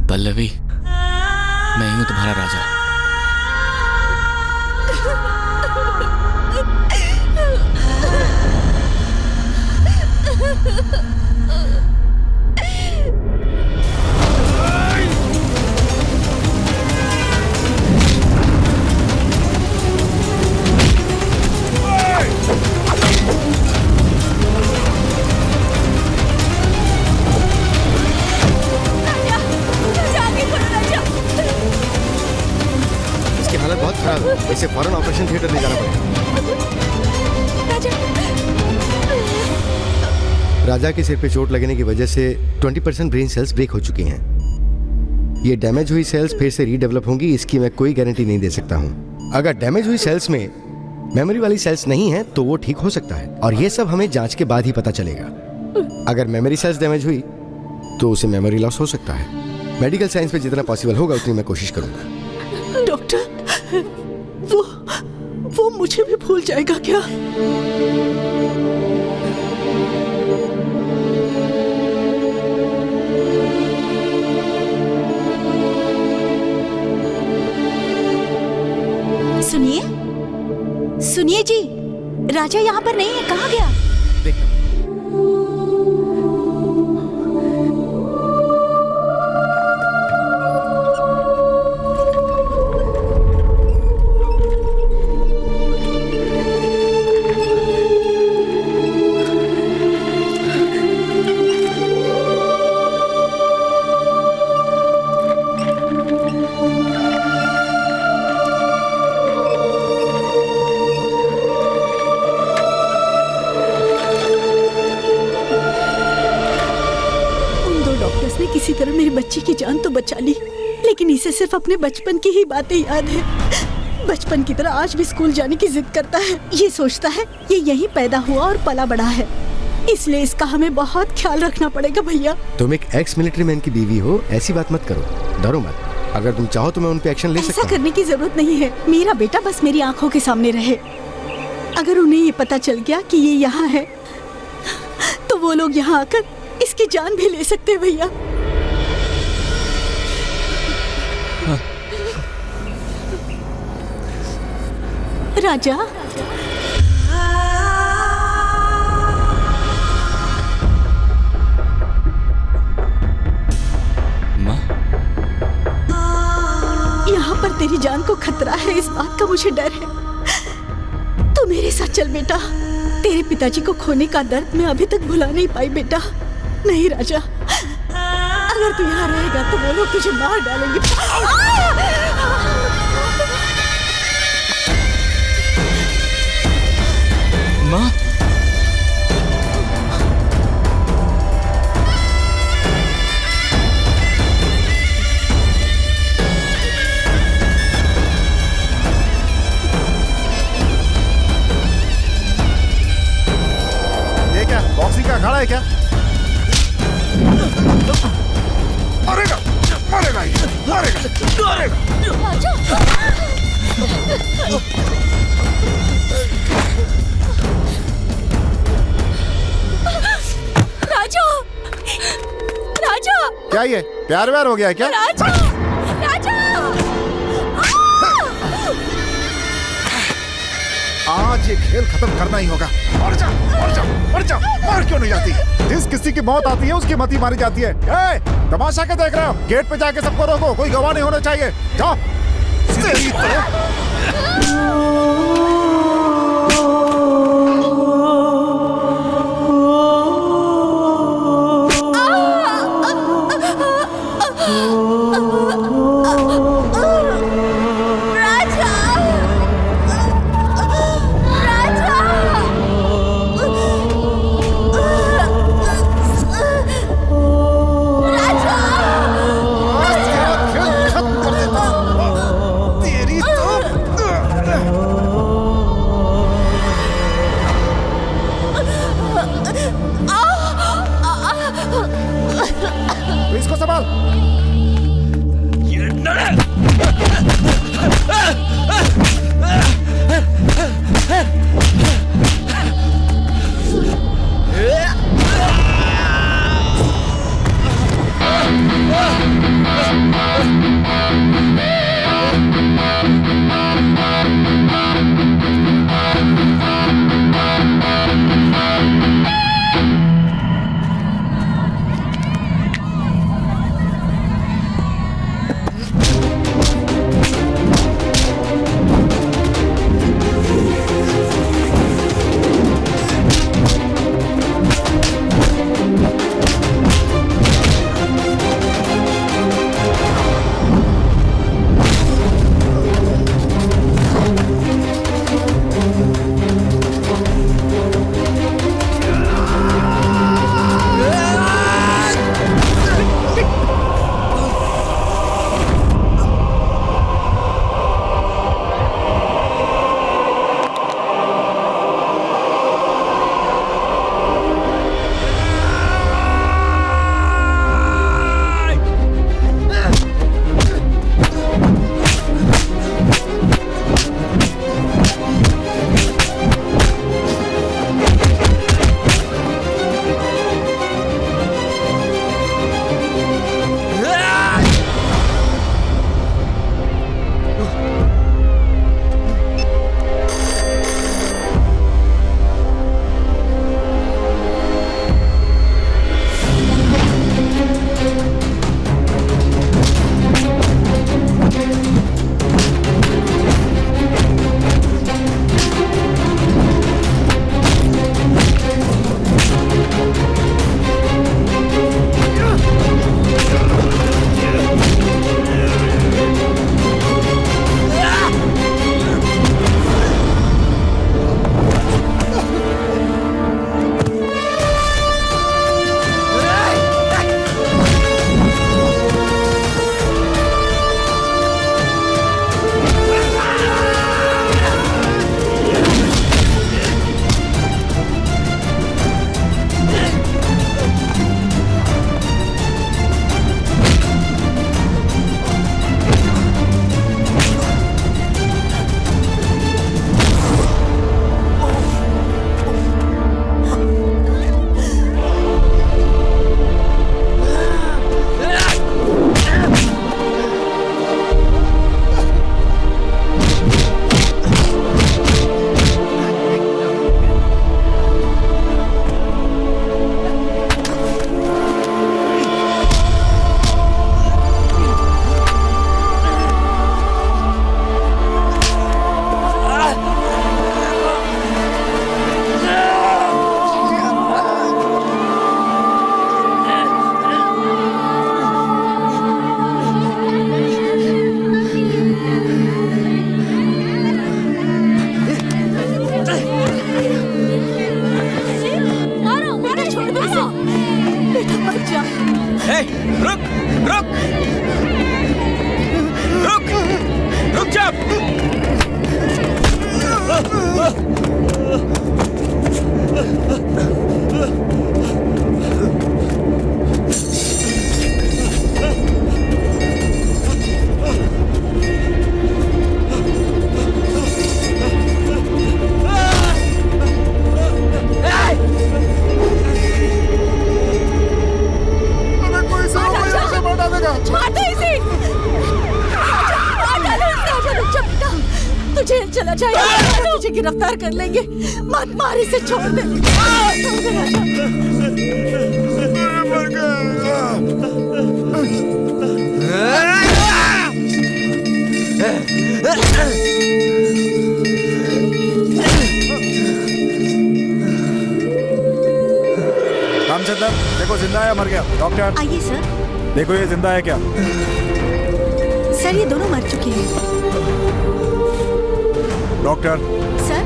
पल्लवी, मैं ही हूं तुम्हारा राजा। इसे फौरन ऑपरेशन थिएटर ले जाना पड़ेगा। राजा के सिर पे चोट लगने की वजह से 20% ब्रेन सेल्स ब्रेक हो चुकी हैं। ये डैमेज हुई सेल्स फिर से रीडेवलप होंगी, इसकी मैं कोई गारंटी नहीं दे सकता हूँ। अगर डैमेज हुई सेल्स में मेमोरी वाली सेल्स नहीं है तो वो ठीक हो सकता है, और ये सब हमें जांच के बाद ही पता चलेगा। अगर मेमोरी सेल्स डैमेज हुई तो उसे मेमोरी लॉस हो सकता है। मेडिकल साइंस में जितना पॉसिबल होगा उतनी मैं कोशिश करूंगा। डॉक्टर, वो मुझे भी भूल जाएगा क्या? सुनिए, सुनिए जी, राजा यहाँ पर नहीं है, कहाँ गया? किसी तरह मेरी बच्ची की जान तो बचा ली, लेकिन इसे सिर्फ अपने बचपन की ही बातें याद है। बचपन की तरह आज भी स्कूल जाने की जिद करता है। ये सोचता है ये यहीं पैदा हुआ और पला बड़ा है, इसलिए इसका हमें बहुत ख्याल रखना पड़ेगा भैया। तुम एक एक्स मिलिट्री मैन की बीवी हो, ऐसी बात मत करो, डरो मत। अगर तुम चाहो तो मैं उन पे एक्शन ले सकता हूं। ऐसा करने की जरूरत नहीं है, मेरा बेटा बस मेरी आंखों के सामने रहे। अगर उन्हें ये पता चल गया कि ये यहाँ है तो वो लोग यहाँ आकर इसकी जान भी ले सकते हैं भैया। राजा, माँ, यहाँ पर तेरी जान को खतरा है, इस बात का मुझे डर है। तू मेरे साथ चल बेटा, तेरे पिताजी को खोने का दर्द मैं अभी तक भुला नहीं पाई बेटा। नहीं राजा, अगर तू यहाँ रहेगा तो वो लोग तुझे मार डालेंगे। अम्मा ये क्या बॉक्सिंग का अखाड़ा है क्या? मरेगा मरेगा ये, मरेगा राजू राजू क्या ये प्यार व्यार हो गया है क्या? राजू राजू आज ये खेल खत्म करना ही होगा। मर जा मर जा मर जा, मर क्यों नहीं जाती? जिस किसी की मौत आती है उसकी मती मारी जाती है। ए, तमाशा क्या देख रहे हो? गेट पे जाके सबको रोको, कोई गवाह नहीं होना चाहिए। जाओ। तेरी तू जेल चला जाएगा, तुझे गिरफ्तार कर लेंगे। मत मार इसे, छोड़ दे। छोड़ दे रामचंद्र, देखो जिंदा है मर गया। डॉक्टर आइए सर। देखो ये जिंदा है क्या? सर ये दोनों मर चुके हैं। डॉक्टर सर,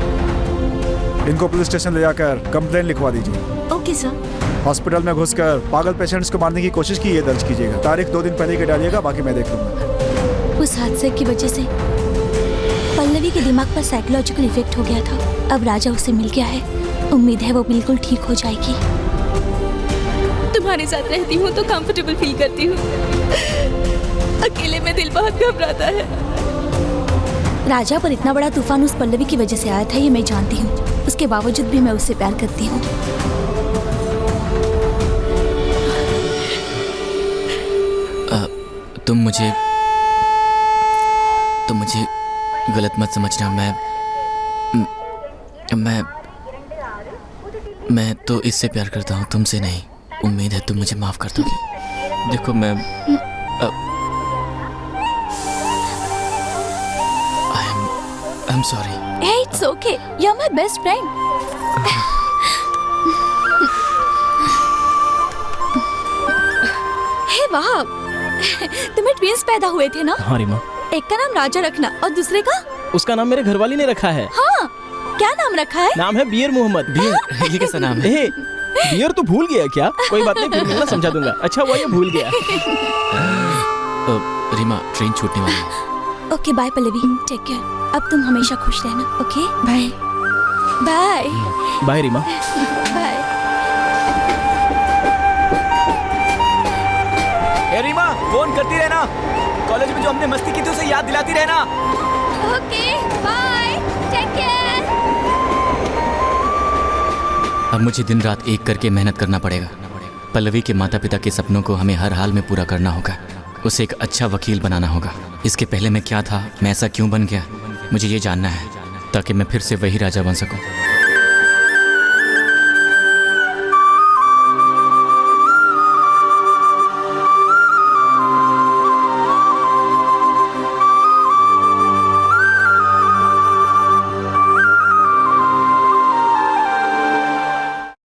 इनको पुलिस स्टेशन ले जाकर कंप्लेंट लिखवा दीजिए। Okay sir. हॉस्पिटल में घुसकर पागल पेशेंट्स को मारने की कोशिश की, ये दर्ज कीजिएगा। तारीख 2 दिन पहले की डालिएगा, बाकी मैं देख लूंगा। उस हादसे की वजह से पल्लवी के दिमाग पर साइकोलॉजिकल इफेक्ट हो गया था। अब राजा उसे मिल गया है, उम्मीद है वो बिल्कुल ठीक हो जाएगी। तुम्हारे साथ रहती हूँ तो कंफर्टेबल फील करती हूँ, अकेले में दिल बहुत घबराता है। राजा पर इतना बड़ा तूफान उस पल्लवी की वजह से आया था, ये मैं जानती हूँ। उसके बावजूद भी मैं उससे प्यार करती हूँ। तुम मुझे गलत मत समझना। मैं तो इससे प्यार करता हूँ, तुमसे नहीं। उम्मीद है तुम मुझे माफ कर दोगी। देखो मैं I'm sorry. Hey, it's okay. You're my best friend. हे वाह, तुम्हें ट्विंस पैदा हुए थे ना? हाँ रीमा। एक का नाम राजा रखना और दूसरे का? उसका नाम मेरे घरवाली ने रखा है। हाँ, क्या नाम रखा है? नाम है बियर मोहम्मद। बियर? ये कैसा नाम है? बियर तो भूल गया क्या? कोई बात नहीं, फिर मिलना समझा दूंगा। अच्छा हुआ ये भूल गया। रीमा, ट्रेन छूटने वाली है। Okay bye Pallavi, take care. अब तुम हमेशा खुश रहना, okay? Bye bye bye Reema. Bye. ए रीमा, फोन करती रहना। कॉलेज में जो हमने मस्ती की थी उसे याद दिलाती रहना। Okay bye, take care. अब मुझे दिन रात एक करके मेहनत करना पड़ेगा। पल्लवी के माता पिता के सपनों को हमें हर हाल में पूरा करना होगा। उसे एक अच्छा वकील बनाना होगा। इसके पहले मैं क्या था, मैं ऐसा क्यों बन गया, मुझे ये जानना है, ताकि मैं फिर से वही राजा बन सकूं।